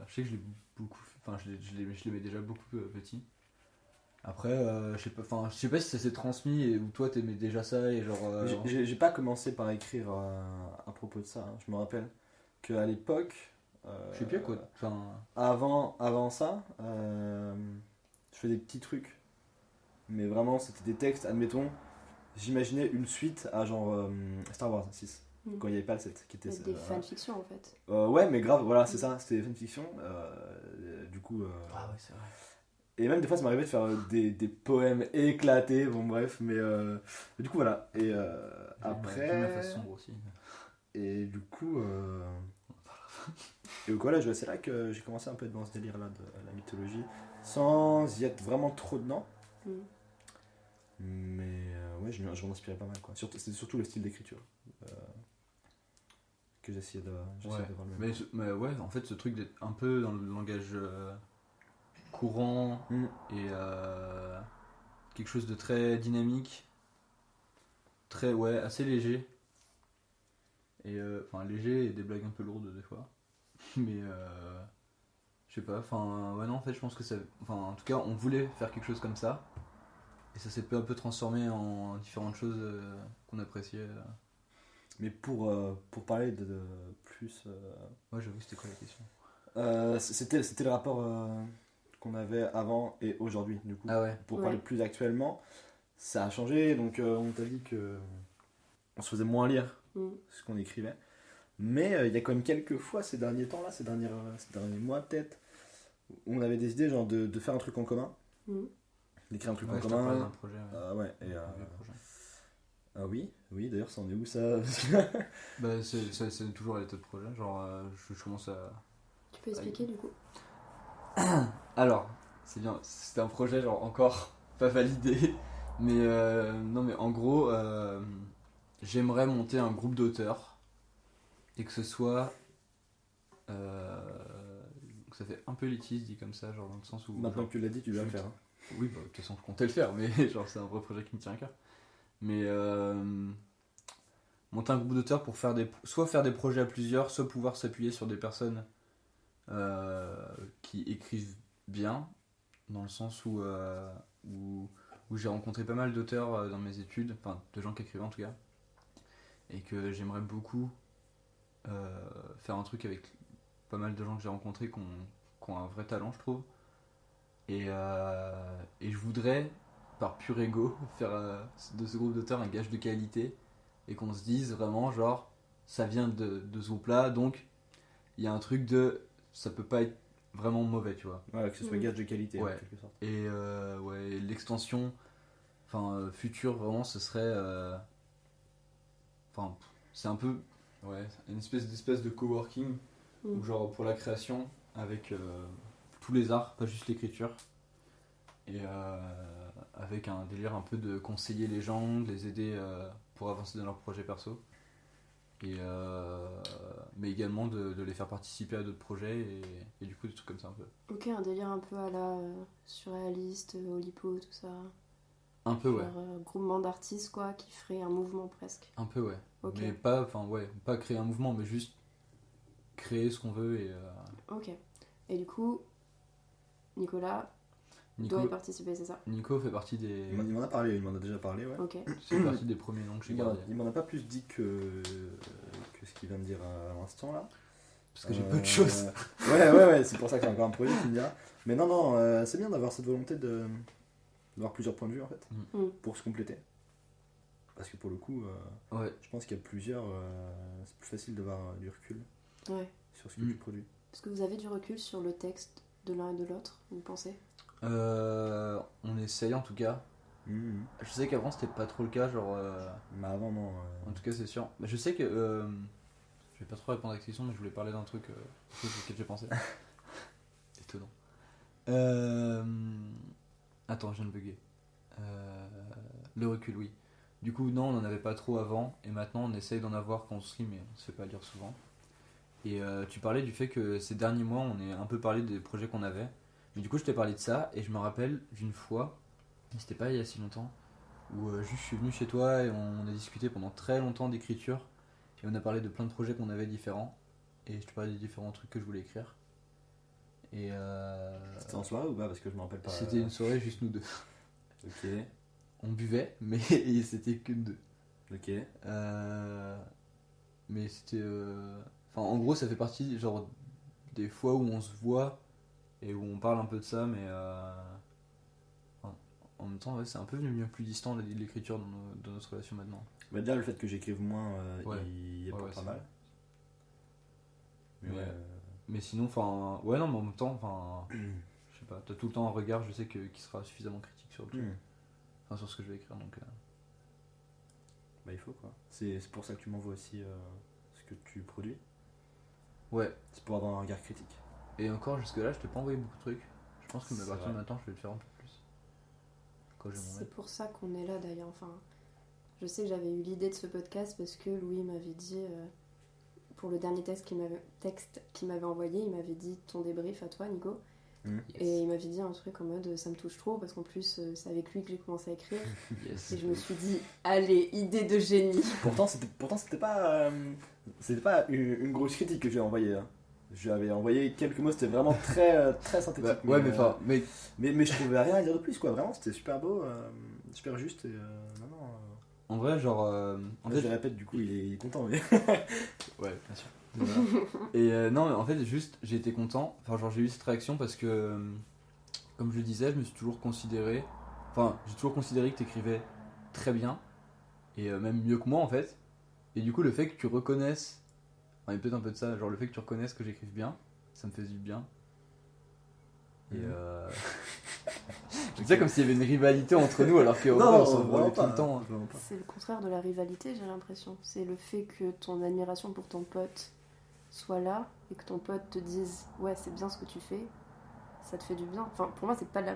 Speaker 2: je sais que je l'ai beaucoup, enfin je l'aimais déjà beaucoup petit. Après, je sais pas si ça s'est transmis ou toi t'aimais déjà ça et genre.
Speaker 3: J'ai pas commencé par écrire à propos de ça. Hein. Je me rappelle qu'à l'époque.
Speaker 2: Je sais plus à quoi. Enfin,
Speaker 3: Avant ça, je faisais des petits trucs. Mais vraiment, c'était des textes. Admettons, j'imaginais une suite à genre Star Wars 6.
Speaker 1: Mm.
Speaker 3: Quand il n'y avait pas le 7. Qui était,
Speaker 1: Mais des fanfictions en fait.
Speaker 3: ouais, mais grave, voilà, c'est ça. C'était des fanfictions. Du coup.
Speaker 2: ah ouais, c'est vrai.
Speaker 3: Et même des fois, ça m'arrivait de faire des poèmes éclatés. Bon, bref, mais du coup, voilà. Et
Speaker 2: J'aime la
Speaker 3: après.
Speaker 2: face sombre aussi.
Speaker 3: Et du coup. Et voilà, c'est là que j'ai commencé un peu dans ce délire-là de la mythologie, sans y être vraiment trop dedans.
Speaker 1: Mm.
Speaker 3: Mais ouais, je m'en inspirais pas mal, quoi. C'était surtout le style d'écriture que j'essayais
Speaker 2: Ouais.
Speaker 3: d'avoir le même.
Speaker 2: Mais ouais, en fait, ce truc d'être un peu dans le langage courant et quelque chose de très dynamique, très assez léger. Et enfin léger et des blagues un peu lourdes des fois. Mais je sais pas, enfin ouais non en fait je pense que ça. Enfin en tout cas on voulait faire quelque chose comme ça. Et ça s'est peu à peu transformé en différentes choses qu'on appréciait.
Speaker 3: Mais pour parler de plus.
Speaker 2: Ouais j'avoue c'était quoi la question?
Speaker 3: C'était le rapport qu'on avait avant et aujourd'hui, du coup.
Speaker 2: Ah ouais.
Speaker 3: Pour parler plus actuellement, ça a changé, donc on t'a dit que on se faisait moins lire ce qu'on écrivait. Mais il y a quand même quelques fois ces derniers temps là, ces derniers mois peut-être, où on avait décidé genre de faire un truc en commun. D'écrire un truc en
Speaker 2: Je te
Speaker 3: commun.
Speaker 2: parlais d'un projet.
Speaker 3: Ouais, et
Speaker 2: Projet.
Speaker 3: ah oui, d'ailleurs, ça en est où ça?
Speaker 2: Bah c'est toujours à l'état de projet, genre je commence à.
Speaker 1: Tu peux expliquer du coup?
Speaker 2: Alors, c'est bien, c'était un projet genre encore pas validé, mais non mais en gros, j'aimerais monter un groupe d'auteurs et que ce soit, ça fait un peu élitiste dit comme ça, genre dans le sens où.
Speaker 3: Maintenant
Speaker 2: genre,
Speaker 3: que tu l'as dit, tu dois le faire. Hein.
Speaker 2: Oui, bah, de toute façon je comptais le faire, mais genre c'est un vrai projet qui me tient à cœur. Mais monter un groupe d'auteurs pour soit faire des projets à plusieurs, soit pouvoir s'appuyer sur des personnes qui écrivent bien, dans le sens où j'ai rencontré pas mal d'auteurs dans mes études, enfin de gens qui écrivaient en tout cas, et que j'aimerais beaucoup faire un truc avec pas mal de gens que j'ai rencontrés qui ont un vrai talent je trouve, et je voudrais par pur ego faire de ce groupe d'auteurs un gage de qualité et qu'on se dise vraiment genre ça vient de ce groupe là, donc il y a un truc de ça peut pas être vraiment mauvais tu vois.
Speaker 3: Ouais, que ce soit gage de qualité
Speaker 2: Ouais.
Speaker 3: en quelque sorte.
Speaker 2: Et ouais, l'extension future vraiment ce serait enfin c'est un peu ouais une espèce de coworking où genre pour la création avec tous les arts, pas juste l'écriture, et avec un délire un peu de conseiller les gens, de les aider pour avancer dans leurs projets perso, et mais également de les faire participer à d'autres projets et du coup des trucs comme ça un peu.
Speaker 1: Ok, un délire un peu à la surréaliste, Oulipo, tout ça.
Speaker 2: Un peu ouais.
Speaker 1: Genre, groupement d'artistes quoi, qui ferait un mouvement presque.
Speaker 2: Un peu ouais.
Speaker 1: Ok.
Speaker 2: Mais pas créer un mouvement, mais juste créer ce qu'on veut et.
Speaker 1: Ok. Et du coup, Nicolas doit y participer, c'est ça?
Speaker 2: Nico fait partie des.
Speaker 3: Il m'en a parlé, il m'en a déjà parlé, ouais.
Speaker 1: Ok.
Speaker 2: C'est partie des premiers noms que j'ai gardés.
Speaker 3: Il m'en a pas plus dit que ce qu'il vient de dire à l'instant là.
Speaker 2: Parce que j'ai peu de choses.
Speaker 3: Ouais, c'est pour ça que j'ai encore un projet qui me dira. Mais non, c'est bien d'avoir cette volonté d'avoir plusieurs points de vue en fait, pour se compléter. Parce que pour le coup, je pense qu'il y a plusieurs. C'est plus facile d'avoir du recul sur ce que tu produis.
Speaker 1: Est-ce que vous avez du recul sur le texte de l'un et de l'autre, vous pensez?
Speaker 2: On essaye en tout cas. Je sais qu'avant c'était pas trop le cas, genre.
Speaker 3: Mais avant, non.
Speaker 2: En tout cas, c'est sûr. Je sais que. Je vais pas trop répondre à la question, mais je voulais parler d'un truc auquel j'ai pensé. Étonnant. Attends, je viens de bugger. Le recul, oui. Du coup, non, on en avait pas trop avant, et maintenant on essaye d'en avoir quand on se lit, mais on se fait pas lire souvent. Et tu parlais du fait que ces derniers mois, on est un peu parlé des projets qu'on avait. Mais du coup, je t'ai parlé de ça, et je me rappelle d'une fois, c'était pas il y a si longtemps, où juste je suis venu chez toi et on a discuté pendant très longtemps d'écriture, et on a parlé de plein de projets qu'on avait différents, et je te parlais des différents trucs que je voulais écrire. Et
Speaker 3: c'était en soirée ou pas? Parce que je me rappelle pas.
Speaker 2: C'était une soirée juste nous deux.
Speaker 3: Ok.
Speaker 2: On buvait, mais c'était que deux.
Speaker 3: Ok.
Speaker 2: Mais c'était. Enfin, en gros, ça fait partie genre des fois où on se voit et où on parle un peu de ça, mais en même temps, ouais, c'est un peu devenu plus distant l'écriture dans notre relation maintenant.
Speaker 3: Bah déjà, le fait que j'écrive moins, il est pas mal.
Speaker 2: Mais sinon, enfin. Ouais, non, mais en même temps, enfin. Je sais pas, t'as tout le temps un regard, je sais qui sera suffisamment critique sur le truc. Enfin, sur ce que je vais écrire, donc.
Speaker 3: Bah, il faut quoi. C'est pour ça que tu m'envoies aussi ce que tu produis.
Speaker 2: Ouais.
Speaker 3: C'est pour avoir un regard critique.
Speaker 2: Et encore, jusque-là, je t'ai pas envoyé beaucoup de trucs. Je pense que à partir de maintenant, je vais le faire un peu plus.
Speaker 1: C'est pour ça qu'on est là d'ailleurs. Enfin, je sais que j'avais eu l'idée de ce podcast parce que Louis m'avait dit, pour le dernier texte qu'il m'avait envoyé, il m'avait dit ton débrief à toi, Nico. Et il m'avait dit un truc en mode ça me touche trop parce qu'en plus c'est avec lui que j'ai commencé à écrire.
Speaker 2: Yes.
Speaker 1: Et je me suis dit, allez, idée de génie.
Speaker 3: Pourtant, c'était pas une grosse critique que j'ai envoyée. Hein. Je lui avais envoyé quelques mots, c'était vraiment très synthétique.
Speaker 2: Bah, ouais,
Speaker 3: mais je trouvais rien à dire de plus, quoi. Vraiment, c'était super beau, super juste. Et, non, non,
Speaker 2: en vrai, genre. En
Speaker 3: je
Speaker 2: fait,
Speaker 3: le répète, du coup, il est content. Mais...
Speaker 2: ouais, bien sûr. Voilà. Et non, en fait, juste, j'ai été content. Enfin, genre, j'ai eu cette réaction parce que, comme je le disais, je me suis toujours considéré. Enfin, j'ai toujours considéré que t'écrivais très bien. Et même mieux que moi, en fait. Et du coup, le fait que tu reconnaisses. Enfin, il y a peut-être un peu de ça. Genre, le fait que tu reconnaisses que j'écrive bien, ça me fait du bien. Et c'est ça comme s'il y avait une rivalité entre nous, alors qu'en vrai, on s'en
Speaker 3: vraiment
Speaker 2: voit tout
Speaker 3: pas,
Speaker 2: le temps. Hein.
Speaker 3: vraiment pas.
Speaker 1: C'est le contraire de la rivalité, j'ai l'impression. C'est le fait que ton admiration pour ton pote soit là et que ton pote te dise ouais, c'est bien ce que tu fais, ça te fait du bien. Enfin, pour moi, c'est pas de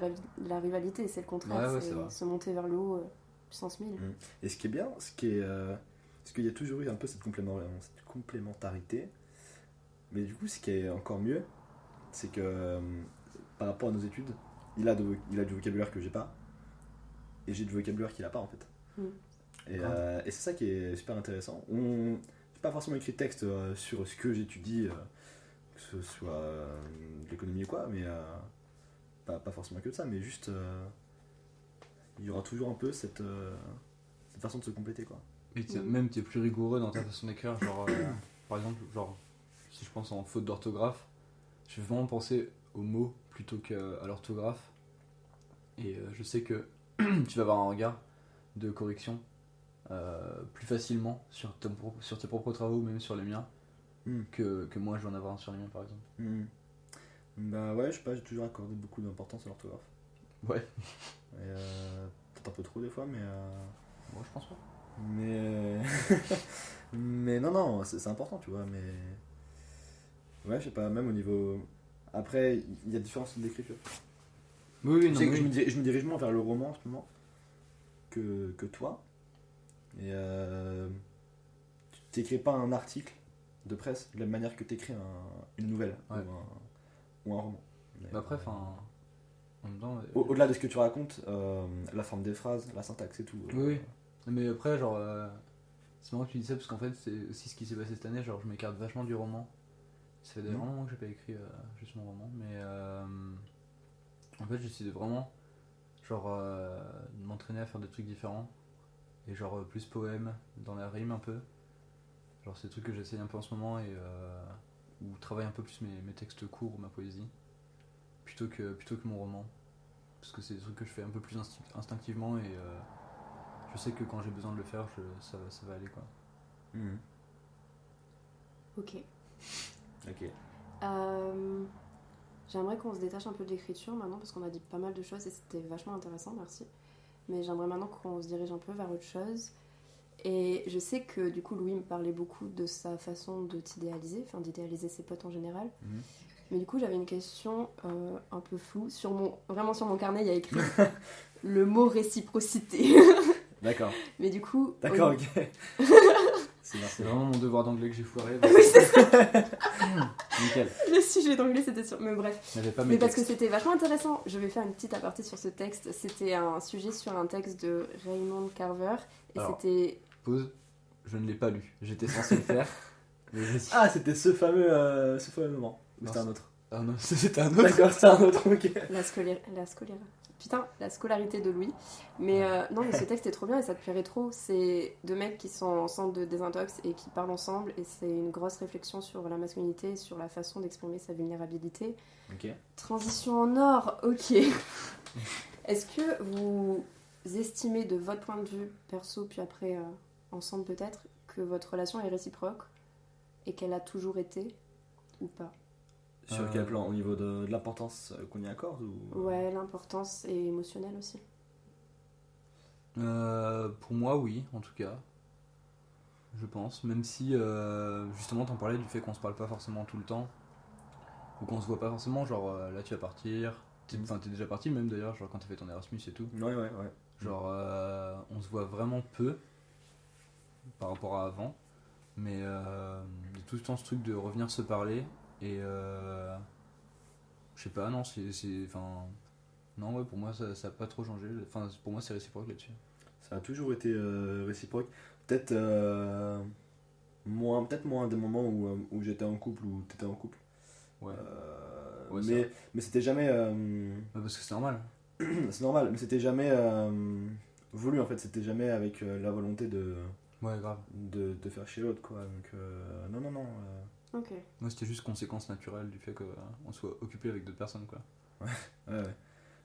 Speaker 1: la rivalité, c'est le contraire.
Speaker 2: Ouais,
Speaker 1: c'est
Speaker 2: c'est vrai.
Speaker 1: se monter vers le haut, puissance 1000.
Speaker 3: Et ce qui est bien, c'est qu'il y a toujours eu un peu cette complémentarité. Mais du coup, ce qui est encore mieux, c'est que par rapport à nos études, il a du vocabulaire que j'ai pas, et j'ai du vocabulaire qu'il a pas en fait. Et c'est ça qui est super intéressant. J'ai pas forcément écrit de texte sur ce que j'étudie, que ce soit de l'économie ou quoi, mais pas forcément que de ça, mais juste il y aura toujours un peu cette façon de se compléter, quoi.
Speaker 2: Et même t'es plus rigoureux dans ta façon d'écrire, genre par exemple, genre si je pense en faute d'orthographe, je vais vraiment penser aux mots plutôt qu'à l'orthographe. Et je sais que tu vas avoir un regard de correction plus facilement sur tes propres travaux, même sur les miens, que moi je vais en avoir un sur les miens par exemple.
Speaker 3: Bah ouais, je sais pas, j'ai toujours accordé beaucoup d'importance à l'orthographe.
Speaker 2: Ouais.
Speaker 3: Et, peut-être un peu trop des fois, mais
Speaker 2: Moi je pense pas.
Speaker 3: mais non, c'est important, tu vois, mais ouais, je sais pas, même au niveau. Après, il y a différents styles d'écriture.
Speaker 2: Oui,
Speaker 3: Tu sais que
Speaker 2: oui.
Speaker 3: je me dirige moins vers le roman en ce moment que toi. Et tu n'écris pas un article de presse de la même manière que tu écris une nouvelle,
Speaker 2: Ouais.
Speaker 3: ou un roman. Mais,
Speaker 2: Bah après, enfin. En même temps.
Speaker 3: au-delà de ce que tu racontes, la forme des phrases, la syntaxe et tout.
Speaker 2: Oui. Mais après, genre. C'est marrant que tu dis ça parce qu'en fait, c'est aussi ce qui s'est passé cette année. Genre, je m'écarte vachement du roman. Ça fait des moments que j'ai pas écrit juste mon roman. Mais. En fait, j'essaie de vraiment. Genre. De m'entraîner à faire des trucs différents. Et genre, plus poème, dans la rime un peu. Genre, c'est des trucs que j'essaye un peu en ce moment. Et. Ou travailler un peu plus mes textes courts ou ma poésie. Plutôt que mon roman. Parce que c'est des trucs que je fais un peu plus instinctivement. Et. Je sais que quand j'ai besoin de le faire, ça va aller quoi.
Speaker 1: Ok.
Speaker 3: Ok.
Speaker 1: J'aimerais qu'on se détache un peu de l'écriture maintenant parce qu'on a dit pas mal de choses et c'était vachement intéressant, merci. Mais j'aimerais maintenant qu'on se dirige un peu vers autre chose. Et je sais que du coup Louis me parlait beaucoup de sa façon de t'idéaliser, enfin d'idéaliser ses potes en général. Mais du coup j'avais une question un peu floue. Vraiment sur mon carnet il y a écrit le mot réciprocité.
Speaker 3: D'accord.
Speaker 1: Mais du coup...
Speaker 3: D'accord,
Speaker 1: oui.
Speaker 3: ok.
Speaker 2: C'est vraiment mon devoir d'anglais que j'ai foiré.
Speaker 1: Oui, c'est ça.
Speaker 2: Nickel.
Speaker 1: Le sujet d'anglais c'était sûr. Mais bref.
Speaker 2: J'avais pas
Speaker 1: Mais
Speaker 2: mes
Speaker 1: parce que
Speaker 2: textes.
Speaker 1: c'était vachement intéressant. Je vais faire une petite aparté sur ce texte. C'était un sujet sur un texte de Raymond Carver. Et
Speaker 2: Alors.
Speaker 1: c'était...
Speaker 2: Pause. Je ne l'ai pas lu. J'étais censé le faire. Mais
Speaker 3: Ah, c'était ce fameux moment. Ou
Speaker 2: Non,
Speaker 3: c'était un autre.
Speaker 2: Ah non, c'était un autre.
Speaker 3: D'accord, c'est un autre, ok.
Speaker 1: La scolarité de Louis. Mais non, mais ce texte est trop bien et ça te plairait trop. C'est deux mecs qui sont en centre de désintox et qui parlent ensemble. Et c'est une grosse réflexion sur la masculinité, sur la façon d'exprimer sa vulnérabilité.
Speaker 3: Ok.
Speaker 1: Transition en or, ok. Est-ce que vous estimez de votre point de vue, perso, puis après ensemble peut-être, que votre relation est réciproque et qu'elle a toujours été ou pas?
Speaker 3: Sur quel plan? Au niveau de l'importance qu'on y accorde ou...
Speaker 1: Ouais, l'importance et émotionnelle aussi.
Speaker 2: Pour moi, oui, en tout cas. Je pense. Même si, justement, t'en parlais du fait qu'on se parle pas forcément tout le temps. Ou qu'on se voit pas forcément. Genre, là, tu vas partir. T'es déjà parti, même d'ailleurs, genre quand t'as fait ton Erasmus et tout.
Speaker 3: Ouais.
Speaker 2: Genre, on se voit vraiment peu. Par rapport à avant. Mais il y a tout le temps ce truc de revenir se parler. Et Je sais pas, non, enfin... Non, ouais, pour moi, ça a pas trop changé. Enfin, pour moi, c'est réciproque là-dessus.
Speaker 3: Ça a toujours été réciproque. Peut-être moins des moments où j'étais en couple ou t'étais en couple.
Speaker 2: Ouais. Ouais, c'est vrai.
Speaker 3: Mais c'était jamais.
Speaker 2: Ouais, parce que c'est normal.
Speaker 3: C'est normal, mais c'était jamais voulu en fait. C'était jamais avec la volonté
Speaker 2: Ouais, grave.
Speaker 3: de faire chier l'autre quoi. Donc non.
Speaker 1: Ok.
Speaker 2: Moi, c'était juste conséquence naturelle du fait qu'on soit occupé avec d'autres personnes, quoi.
Speaker 3: Ouais.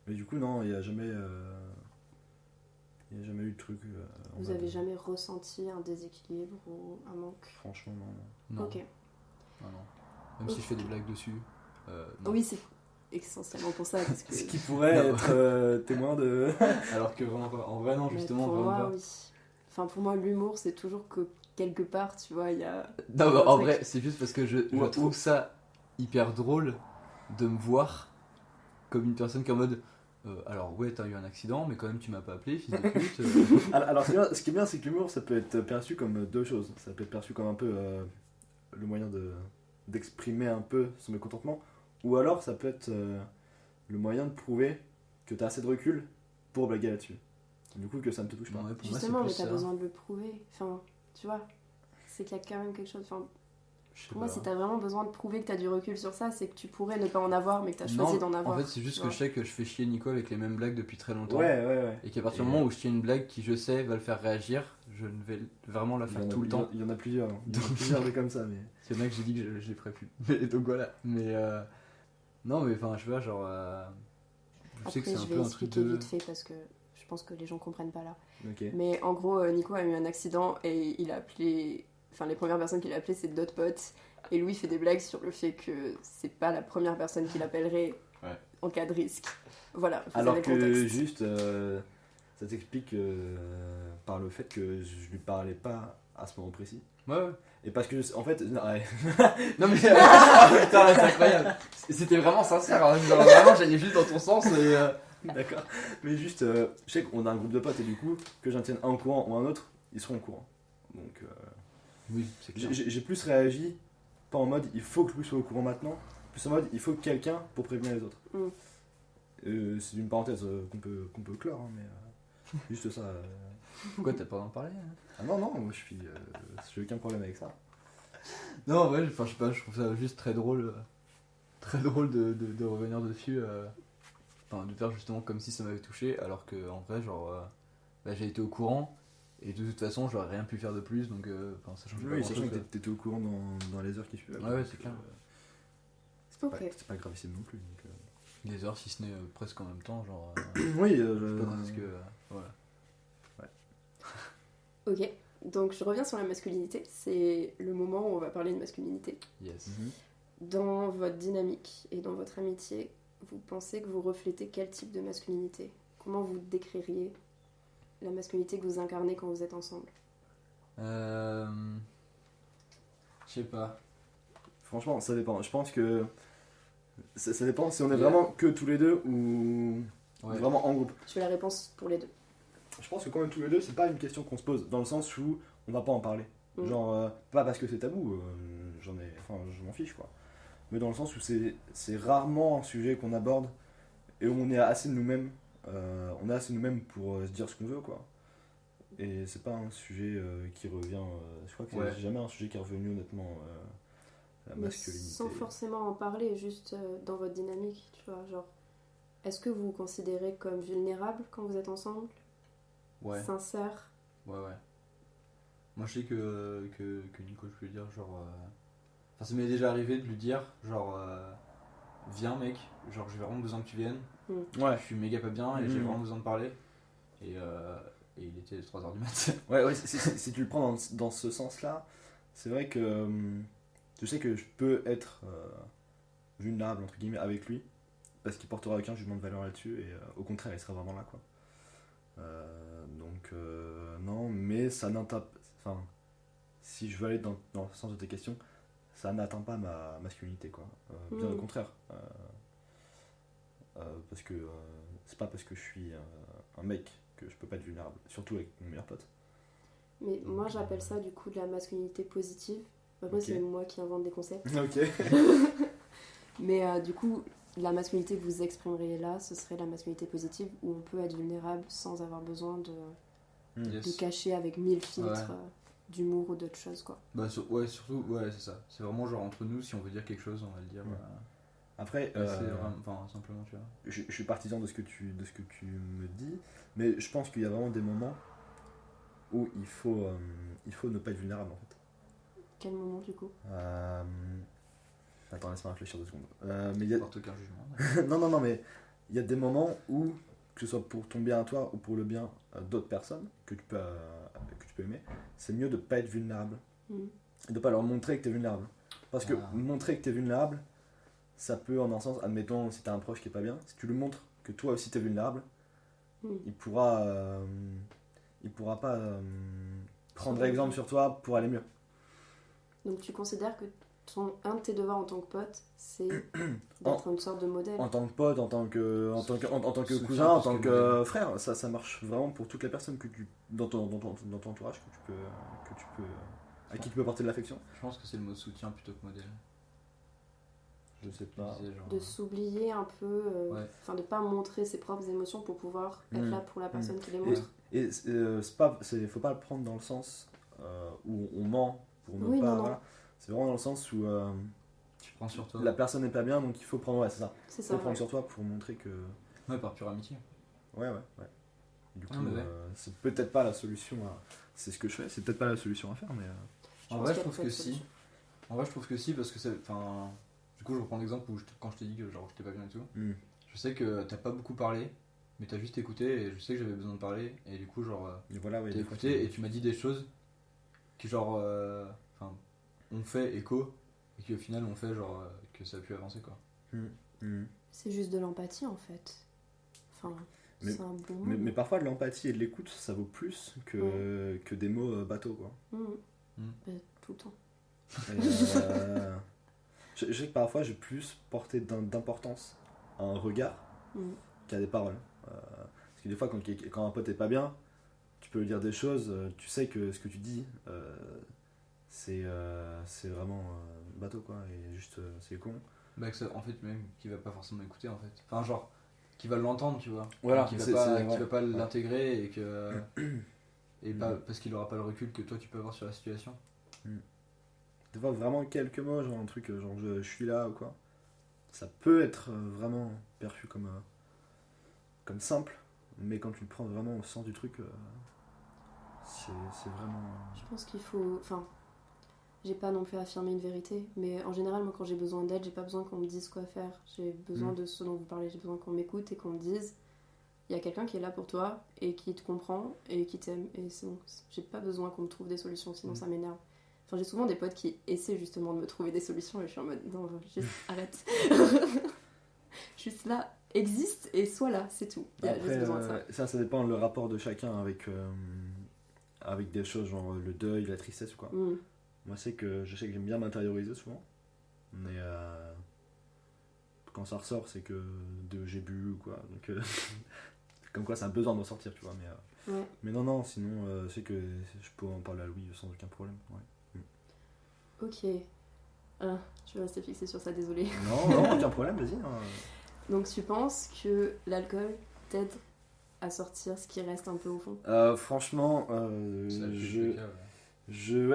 Speaker 3: Mais du coup, non, il n'y a jamais. Il n'y a jamais eu de truc. en
Speaker 1: Vous
Speaker 3: mode-
Speaker 1: avez jamais ressenti un déséquilibre ou un manque?
Speaker 3: Franchement, non.
Speaker 2: Non.
Speaker 1: Ok.
Speaker 2: Non. Même si je fais des blagues dessus. Non.
Speaker 1: Oui, c'est essentiellement pour ça. Parce que...
Speaker 3: Ce qui pourrait
Speaker 2: Non.
Speaker 3: être témoin de.
Speaker 2: Alors que vraiment pas. En vrai, non,
Speaker 1: Mais
Speaker 2: justement,
Speaker 1: pour
Speaker 2: vraiment
Speaker 1: moi,
Speaker 2: pas.
Speaker 1: oui. Enfin, pour moi, l'humour, c'est toujours que quelque part, tu vois, il y a.
Speaker 2: Non, bah, en
Speaker 1: truc.
Speaker 2: vrai, c'est juste parce que je trouve ça hyper drôle de me voir comme une personne qui est en mode. Alors, ouais, t'as eu un accident, mais quand même, tu m'as pas appelé, fils de pute.
Speaker 3: Alors, ce qui est bien, c'est que l'humour, ça peut être perçu comme deux choses. Ça peut être perçu comme un peu le moyen d'exprimer un peu son mécontentement, ou alors ça peut être le moyen de prouver que t'as assez de recul pour blaguer là-dessus. Du coup, que ça ne te touche pas.
Speaker 2: Ouais, pour moi, c'est
Speaker 1: Justement,
Speaker 2: plus
Speaker 1: mais t'as
Speaker 2: ça.
Speaker 1: besoin de le prouver. Enfin, tu vois, c'est qu'il y a quand même quelque chose. Enfin,
Speaker 2: Je sais
Speaker 1: pour moi,
Speaker 2: pas.
Speaker 1: si t'as vraiment besoin de prouver que t'as du recul sur ça, c'est que tu pourrais ne pas en avoir, mais que t'as choisi
Speaker 2: Non,
Speaker 1: d'en avoir.
Speaker 2: en fait, c'est juste
Speaker 1: tu
Speaker 2: que
Speaker 1: vois.
Speaker 2: je sais que je fais chier Nico avec les mêmes blagues depuis très longtemps.
Speaker 3: Ouais.
Speaker 2: Et qu'à partir
Speaker 3: Et-
Speaker 2: du moment où je tiens une blague qui, je sais, va le faire réagir, je ne vais vraiment la faire tout le temps.
Speaker 3: Il y en a plusieurs. Il y en a plusieurs des comme ça, mais.
Speaker 2: Il y en a que j'ai dit que je les ferais plus. Mais, donc voilà. Mais non, mais enfin, je sais pas, genre. Je sais que
Speaker 1: Après,
Speaker 2: c'est un
Speaker 1: je vais
Speaker 2: peu un truc
Speaker 1: expliquer
Speaker 2: de.
Speaker 1: vite fait parce que je pense que les gens comprennent pas là.
Speaker 3: Ok.
Speaker 1: Mais en gros, Nico a eu un accident et il a appelé. Enfin, les premières personnes qu'il a appelées, c'est d'autres potes. Et Louis fait des blagues sur le fait que c'est pas la première personne qu'il appellerait
Speaker 2: Ouais.
Speaker 1: en cas de risque. Voilà, vous
Speaker 3: Alors
Speaker 1: avez
Speaker 3: que
Speaker 1: le contexte.
Speaker 3: juste, ça s'explique par le fait que je lui parlais pas à ce moment précis.
Speaker 2: Ouais.
Speaker 3: Et parce que, en fait, ouais.
Speaker 2: Non mais. Putain, c'est incroyable. C'était vraiment sincère. Hein. Genre, vraiment, j'allais juste dans ton sens et.
Speaker 3: D'accord. Mais juste, je sais qu'on a un groupe de potes et du coup, que j'en tienne un au courant ou un autre, ils seront au courant. Donc,
Speaker 2: Oui, c'est clair.
Speaker 3: j'ai plus réagi, pas en mode il faut que Louis soit au courant maintenant, plus en mode il faut quelqu'un pour prévenir les autres. C'est une parenthèse qu'on peut clore, hein, mais juste ça.
Speaker 2: Pourquoi t'as pas d'en parler hein?
Speaker 3: Ah non, moi j'ai aucun problème avec ça.
Speaker 2: Non, ouais, enfin, je sais pas, je trouve ça juste très drôle. Très drôle de revenir dessus. Enfin, de faire justement comme si ça m'avait touché, alors que en vrai, genre. Bah, j'ai été au courant. Et de toute façon, j'aurais rien pu faire de plus, donc enfin, ça change pas
Speaker 3: Oui,
Speaker 2: grand
Speaker 3: sachant
Speaker 2: chose.
Speaker 3: que t'étais au courant dans les heures qui suivaient.
Speaker 2: Ouais, c'est clair.
Speaker 1: Ok.
Speaker 3: C'est pas gravissime non plus. Donc,
Speaker 2: Des heures, si ce n'est presque en même temps, genre.
Speaker 3: oui,
Speaker 2: Je sais pas quand est-ce que. Voilà.
Speaker 1: Ok, donc je reviens sur la masculinité. C'est le moment où on va parler de masculinité.
Speaker 2: Yes.
Speaker 1: Dans votre dynamique et dans votre amitié, vous pensez que vous reflétez quel type de masculinité? Comment vous décririez la masculinité que vous incarnez quand vous êtes ensemble?
Speaker 2: Je sais pas.
Speaker 3: Franchement, ça dépend. Je pense que ça dépend si on est
Speaker 2: Yeah.
Speaker 3: vraiment que tous les deux ou
Speaker 2: Ouais.
Speaker 3: vraiment en groupe.
Speaker 1: Je fais la réponse pour les deux.
Speaker 3: Je pense que quand même tous les deux, c'est pas une question qu'on se pose, dans le sens où on va pas en parler.
Speaker 1: Mm.
Speaker 3: Genre, pas parce que c'est tabou, je m'en fiche quoi. Mais dans le sens où c'est rarement un sujet qu'on aborde et où on est assez de nous-mêmes. On est assez nous-mêmes pour se dire ce qu'on veut quoi. Et c'est pas un sujet qui revient. Je crois que
Speaker 2: Ouais.
Speaker 3: c'est jamais un sujet qui est revenu honnêtement. La
Speaker 1: Mais
Speaker 3: masculinité.
Speaker 1: sans forcément en parler, juste dans votre dynamique, tu vois, genre, est-ce que vous vous considérez comme vulnérable quand vous êtes ensemble?
Speaker 2: Ouais.
Speaker 1: Sincère?
Speaker 2: Ouais. Moi, je sais que Nico, je peux lui dire, genre. Enfin, ça m'est déjà arrivé de lui dire, genre. Viens, mec, genre, j'ai vraiment besoin que tu viennes.
Speaker 3: Ouais.
Speaker 2: Je suis méga pas bien et
Speaker 3: Mhm.
Speaker 2: j'ai vraiment besoin de parler. Et il était 3h du matin.
Speaker 3: Ouais, si tu le prends dans ce sens-là, c'est vrai que je sais que je peux être vulnérable entre guillemets avec lui parce qu'il portera aucun jugement de valeur là-dessus et au contraire il sera vraiment là quoi. Donc non, mais ça n'atteint, enfin, si je veux aller dans le sens de tes questions, ça n'atteint pas ma masculinité quoi. Bien au contraire, parce que c'est pas parce que je suis un mec que je peux pas être vulnérable, surtout avec mon meilleur pote.
Speaker 1: Mais moi j'appelle ça du coup de la masculinité positive. Après
Speaker 3: Ok.
Speaker 1: c'est moi qui invente des concepts.
Speaker 3: Ok.
Speaker 1: Mais du coup, la masculinité que vous exprimeriez là, ce serait la masculinité positive où on peut être vulnérable sans avoir besoin de cacher avec 1000 filtres d'humour ou d'autres choses, quoi.
Speaker 2: Bah, surtout, c'est ça. C'est vraiment genre entre nous, si on veut dire quelque chose, on va le dire.
Speaker 3: Après,
Speaker 2: c'est vraiment, simplement, tu vois.
Speaker 3: Je suis partisan de ce que tu me dis, mais je pense qu'il y a vraiment des moments où il faut ne pas être vulnérable, en fait.
Speaker 1: Quel moment, du coup?
Speaker 3: Attends, laisse-moi réfléchir 2 secondes. Mais il y a...
Speaker 2: Porte aucun jugement.
Speaker 3: non, mais il y a des moments où, que ce soit pour ton bien à toi ou pour le bien d'autres personnes que tu peux aimer, c'est mieux de pas être vulnérable. Et de pas leur montrer que tu es vulnérable. Parce que montrer que tu es vulnérable, ça peut, en un sens, admettons, si tu as un proche qui est pas bien, si tu lui montres que toi aussi tu es vulnérable, il pourra pas prendre exemple sur toi pour aller mieux.
Speaker 1: Donc tu considères que un de tes devoirs en tant que pote, c'est d'être une sorte de modèle.
Speaker 3: En tant que pote, en tant que cousin, en tant que frère, ça marche vraiment pour toutes les personnes que tu dans ton entourage à qui tu peux porter de l'affection.
Speaker 2: Je pense que c'est le mot soutien plutôt que modèle.
Speaker 3: Je sais pas.
Speaker 1: De s'oublier un peu, de pas montrer ses propres émotions pour pouvoir être là pour la personne qui les montre.
Speaker 3: Et faut pas le prendre dans le sens où on ment pour ne pas.
Speaker 1: Non.
Speaker 3: Voilà. C'est vraiment dans le sens où
Speaker 2: tu prends sur toi.
Speaker 3: La personne n'est pas bien, donc il faut prendre. Ouais, c'est ça.
Speaker 1: C'est
Speaker 3: faut prendre sur toi pour montrer que.
Speaker 2: Ouais, par pure amitié.
Speaker 3: Ouais. Du coup, c'est peut-être pas la solution à. C'est ce que je fais. C'est peut-être pas la solution à faire, mais.
Speaker 2: En vrai, je trouve que si. Parce que c'est. Enfin. Du coup, je reprends l'exemple où quand je t'ai dit que genre j'étais pas bien et tout. Je sais que t'as pas beaucoup parlé, mais t'as juste écouté et je sais que j'avais besoin de parler et du coup genre t'as écouté et tu m'as dit des choses qui genre ont fait écho et qui au final ont fait genre que ça a pu avancer, quoi.
Speaker 1: C'est juste de l'empathie en fait. C'est un bon mot.
Speaker 3: Mais parfois de l'empathie et de l'écoute ça vaut plus que des mots bateaux, quoi.
Speaker 1: Tout le temps.
Speaker 3: Je sais que parfois j'ai plus porté d'importance à un regard qu'à des paroles. Parce que des fois quand un pote est pas bien, tu peux lui dire des choses, tu sais que ce que tu dis c'est vraiment bateau, quoi, et juste c'est con.
Speaker 2: Bah que ça, en fait, même qui va pas forcément écouter, en fait. Enfin genre qui va l'entendre, tu vois.
Speaker 3: Voilà,
Speaker 2: qui va pas l'intégrer et que et pas parce qu'il aura pas le recul que toi tu peux avoir sur la situation.
Speaker 3: Des fois vraiment quelques mots, genre un truc genre je suis là ou quoi, ça peut être vraiment perçu comme simple, mais quand tu le prends vraiment au sens du truc, c'est vraiment.
Speaker 1: Je pense qu'il faut. J'ai pas non plus affirmé une vérité, mais en général, moi quand j'ai besoin d'aide, j'ai pas besoin qu'on me dise quoi faire. J'ai besoin de ce dont vous parlez, j'ai besoin qu'on m'écoute et qu'on me dise il y a quelqu'un qui est là pour toi et qui te comprend et qui t'aime, et c'est bon. J'ai pas besoin qu'on me trouve des solutions, sinon ça m'énerve. J'ai souvent des potes qui essaient justement de me trouver des solutions et je suis en mode non, juste arrête. Juste là, existe et sois là, c'est tout. Il y a juste besoin de ça.
Speaker 3: Ça dépend le rapport de chacun avec des choses genre le deuil, la tristesse ou quoi. Moi je sais que j'aime bien m'intérioriser souvent, mais quand ça ressort c'est que j'ai bu ou quoi, donc comme quoi ça a besoin d'en sortir, tu vois, mais non, sinon je sais que je peux en parler à Louis sans aucun problème.
Speaker 1: Ok. Je vais rester fixée sur ça, désolé.
Speaker 3: Non, aucun problème, vas-y.
Speaker 1: Donc tu penses que l'alcool t'aide à sortir ce qui reste un peu au fond?
Speaker 3: Franchement,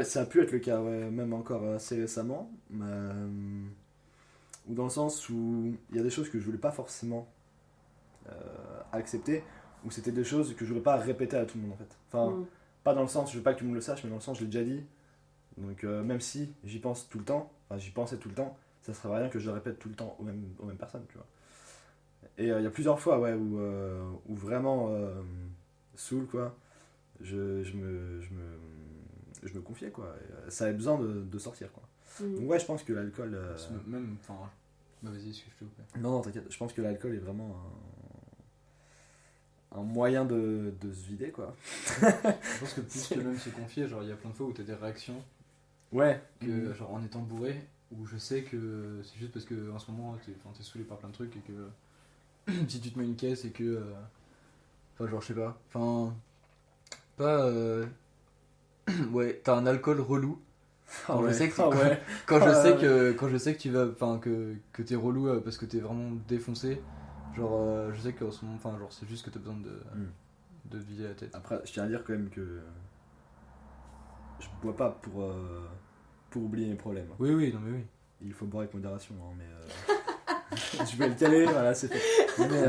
Speaker 3: ça a pu être le cas, même encore assez récemment. Ou dans le sens où il y a des choses que je voulais pas forcément accepter, ou c'était des choses que je voulais pas répéter à tout le monde, en fait. Pas dans le sens, je veux pas que tout le monde le sache, mais dans le sens, je l'ai déjà dit. Donc même si j'y pense tout le temps, j'y pensais tout le temps, ça serait rien que je le répète tout le temps aux mêmes personnes, tu vois. Et il y a plusieurs fois où vraiment saoul, quoi, je me confiais, quoi. Et, ça avait besoin de sortir, quoi. Donc je pense que l'alcool
Speaker 2: même vas-y, est-ce que je te plaît.
Speaker 3: Non, t'inquiète, je pense que l'alcool est vraiment un moyen de se vider, quoi.
Speaker 2: Je pense que plus que même se confier, genre il y a plein de fois où t'as des réactions que genre en étant bourré, où je sais que c'est juste parce que en ce moment t'es saoulé par plein de trucs et que si tu te mets une caisse et que genre je sais pas t'as un alcool relou Quand je sais que
Speaker 3: ouais.
Speaker 2: quand je sais que tu vas, enfin que t'es relou parce que t'es vraiment défoncé, genre je sais qu'en ce moment, enfin genre c'est juste que t'as besoin de vider la tête.
Speaker 3: Après, je tiens à dire quand même que je bois pas pour oublier mes problèmes.
Speaker 2: Oui, non mais oui.
Speaker 3: Il faut boire avec modération, hein, mais je vais le caler, voilà, c'est fait. Mais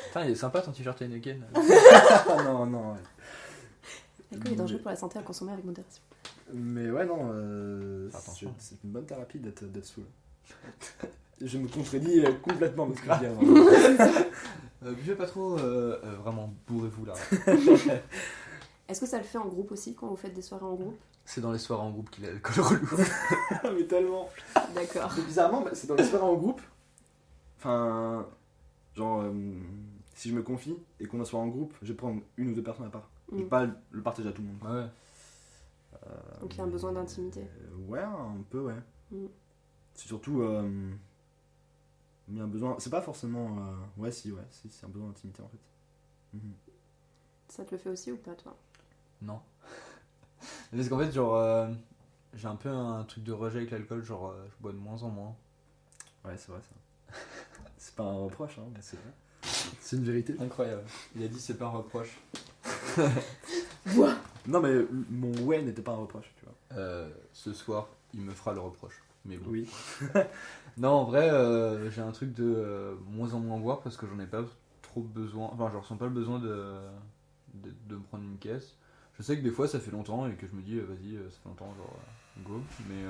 Speaker 2: Putain, il est sympa ton t-shirt Heineken.
Speaker 3: non, ouais.
Speaker 1: L'alcool est dangereux pour la santé à consommer avec modération.
Speaker 3: Mais ouais, non,
Speaker 2: Attention.
Speaker 3: c'est une bonne thérapie d'être saoul. Je me contredis complètement de ce que je dis avant.
Speaker 2: Buvez pas trop, vraiment, bourrez-vous là.
Speaker 1: Est-ce que ça le fait en groupe aussi quand vous faites des soirées en groupe?
Speaker 2: C'est dans les soirées en groupe qu'il a l'alcool relou.
Speaker 3: Mais tellement.
Speaker 1: D'accord.
Speaker 3: Mais bizarrement, c'est dans les soirées en groupe. Enfin, genre, si je me confie et qu'on a soirée en groupe, je vais prendre une ou deux personnes à part. Je vais pas le partager à tout le monde.
Speaker 2: Ouais.
Speaker 1: Donc il y a un besoin d'intimité.
Speaker 3: Ouais, un peu, ouais.
Speaker 1: Mm.
Speaker 3: C'est surtout. Il y a un besoin. C'est pas forcément. Ouais, si, c'est un besoin d'intimité en fait. Mhm.
Speaker 1: Ça te le fait aussi ou pas, toi?
Speaker 2: Non. Parce qu'en fait, genre, j'ai un peu un truc de rejet avec l'alcool, genre, je bois de moins en moins.
Speaker 3: Ouais, c'est vrai ça. C'est pas un reproche, hein, mais c'est vrai. C'est une vérité.
Speaker 2: Incroyable. Il a dit c'est pas un reproche.
Speaker 1: Bois.
Speaker 3: Non, mais mon ouais n'était pas un reproche, tu vois.
Speaker 2: Ce soir, il me fera le reproche. Mais bon.
Speaker 3: Oui.
Speaker 2: Non, en vrai, j'ai un truc de moins en moins boire parce que j'en ai pas trop besoin. Enfin, je ressens pas le besoin de me prendre une caisse. Je sais que des fois ça fait longtemps et que je me dis vas-y, ça fait longtemps, genre go. Mais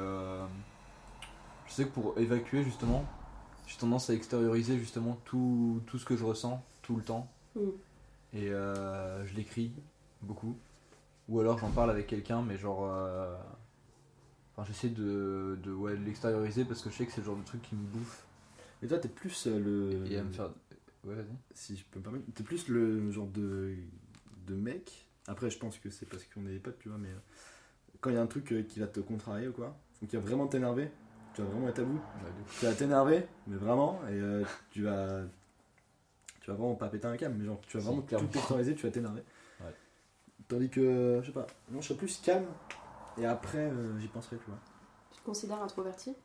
Speaker 2: je sais que pour évacuer justement, j'ai tendance à extérioriser justement tout ce que je ressens tout le temps. Et je l'écris beaucoup. Ou alors j'en parle avec quelqu'un, mais genre. Enfin, j'essaie de l'extérioriser parce que je sais que c'est le genre de truc qui me bouffe.
Speaker 3: Mais toi, t'es plus
Speaker 2: Et à me faire. Ouais, vas-y.
Speaker 3: Si je peux me permettre, t'es plus le genre de mec. Après, je pense que c'est parce qu'on est des potes, tu vois, mais quand il y a un truc qui va te contrarier ou quoi, ou qui va vraiment t'énerver, tu vas vraiment être à bout.
Speaker 2: Ouais, du coup.
Speaker 3: Tu vas t'énerver, mais vraiment, et tu vas vraiment pas péter un câble, mais genre tu vas
Speaker 2: Si,
Speaker 3: vraiment
Speaker 2: clairement.
Speaker 3: tout extérioriser, tu vas t'énerver.
Speaker 2: Ouais.
Speaker 3: Tandis que, je sais pas, non, je serais plus calme, et après, j'y penserai, tu vois.
Speaker 1: Tu te considères introverti?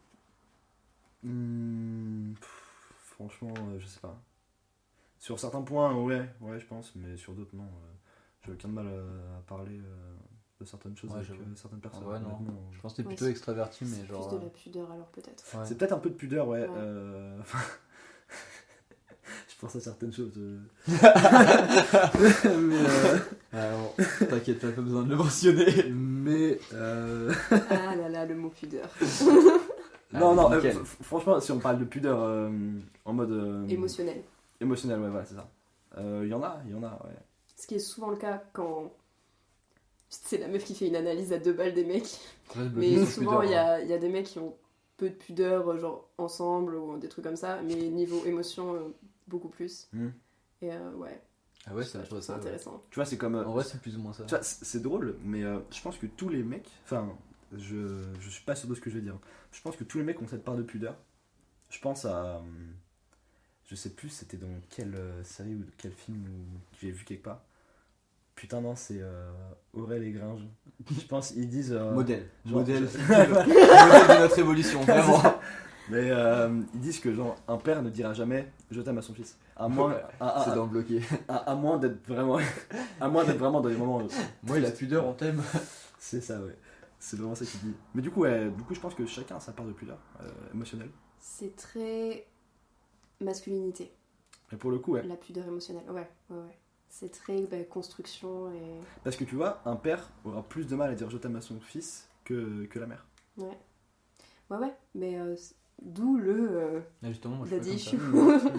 Speaker 3: Franchement, je sais pas. Sur certains points, ouais, je pense, mais sur d'autres, non. J'ai aucun mal à parler de certaines choses
Speaker 2: Ouais,
Speaker 3: avec
Speaker 2: j'avoue.
Speaker 3: certaines personnes.
Speaker 2: Ouais, non.
Speaker 3: honnêtement.
Speaker 2: Je pense que t'es
Speaker 1: Ouais,
Speaker 2: plutôt extraverti, mais
Speaker 1: C'est
Speaker 2: genre.
Speaker 1: plus de la pudeur alors peut-être.
Speaker 2: Ouais.
Speaker 3: C'est peut-être un peu de pudeur, ouais.
Speaker 1: Ouais.
Speaker 3: Je pense à certaines choses.
Speaker 2: Alors, t'inquiète, t'as pas besoin de le mentionner.
Speaker 3: Mais.
Speaker 1: Ah là là, le mot pudeur.
Speaker 3: Non,
Speaker 2: nickel.
Speaker 3: franchement, si on parle de pudeur en mode.
Speaker 1: Émotionnel.
Speaker 3: Émotionnel, ouais, voilà, c'est ça. Il y en a, ouais.
Speaker 1: Ce qui est souvent le cas quand c'est la meuf qui fait une analyse à 2 balles des mecs. Mais souvent, il y a des mecs qui ont peu de pudeur, genre ensemble ou des trucs comme ça, mais niveau émotion, beaucoup plus. Et ouais,
Speaker 2: Ah ouais,
Speaker 1: je
Speaker 2: c'est
Speaker 1: trouve ça
Speaker 2: ça. Ouais.
Speaker 1: intéressant.
Speaker 3: Tu vois, c'est comme.
Speaker 2: En vrai, c'est plus ou moins ça.
Speaker 3: Tu vois, c'est drôle, mais je pense que tous les mecs. Enfin, je suis pas sûr de ce que je vais dire. Je pense que tous les mecs ont cette part de pudeur. Je pense à. Je sais plus c'était dans quelle série ou quel film que j'ai vu quelque part. Putain, non, c'est Aurel et Gringe. Je pense ils disent.
Speaker 2: Modèle.
Speaker 3: genre,
Speaker 2: Modèle.
Speaker 3: je-
Speaker 2: Modèle de notre évolution, vraiment.
Speaker 3: Mais ils disent que genre un père ne dira jamais je t'aime à son fils. À moins,
Speaker 2: C'est dans le bloqué.
Speaker 3: à moins d'être vraiment, à moins d'être vraiment dans les moments.
Speaker 2: Moi, il a pudeur, on t'aime.
Speaker 3: C'est ça, ouais. C'est vraiment ça qu'il dit. Mais du coup, ouais, je pense que chacun a sa part de pudeur émotionnelle.
Speaker 1: C'est très masculinité,
Speaker 3: Et pour le coup, ouais.
Speaker 1: la pudeur émotionnelle. Ouais. C'est très construction et.
Speaker 3: Parce que tu vois, un père aura plus de mal à dire je t'aime à son fils que la mère.
Speaker 1: Ouais, mais d'où le
Speaker 2: Ah, justement, moi, je
Speaker 1: daddy
Speaker 2: suis
Speaker 1: issue.
Speaker 2: pas comme ça.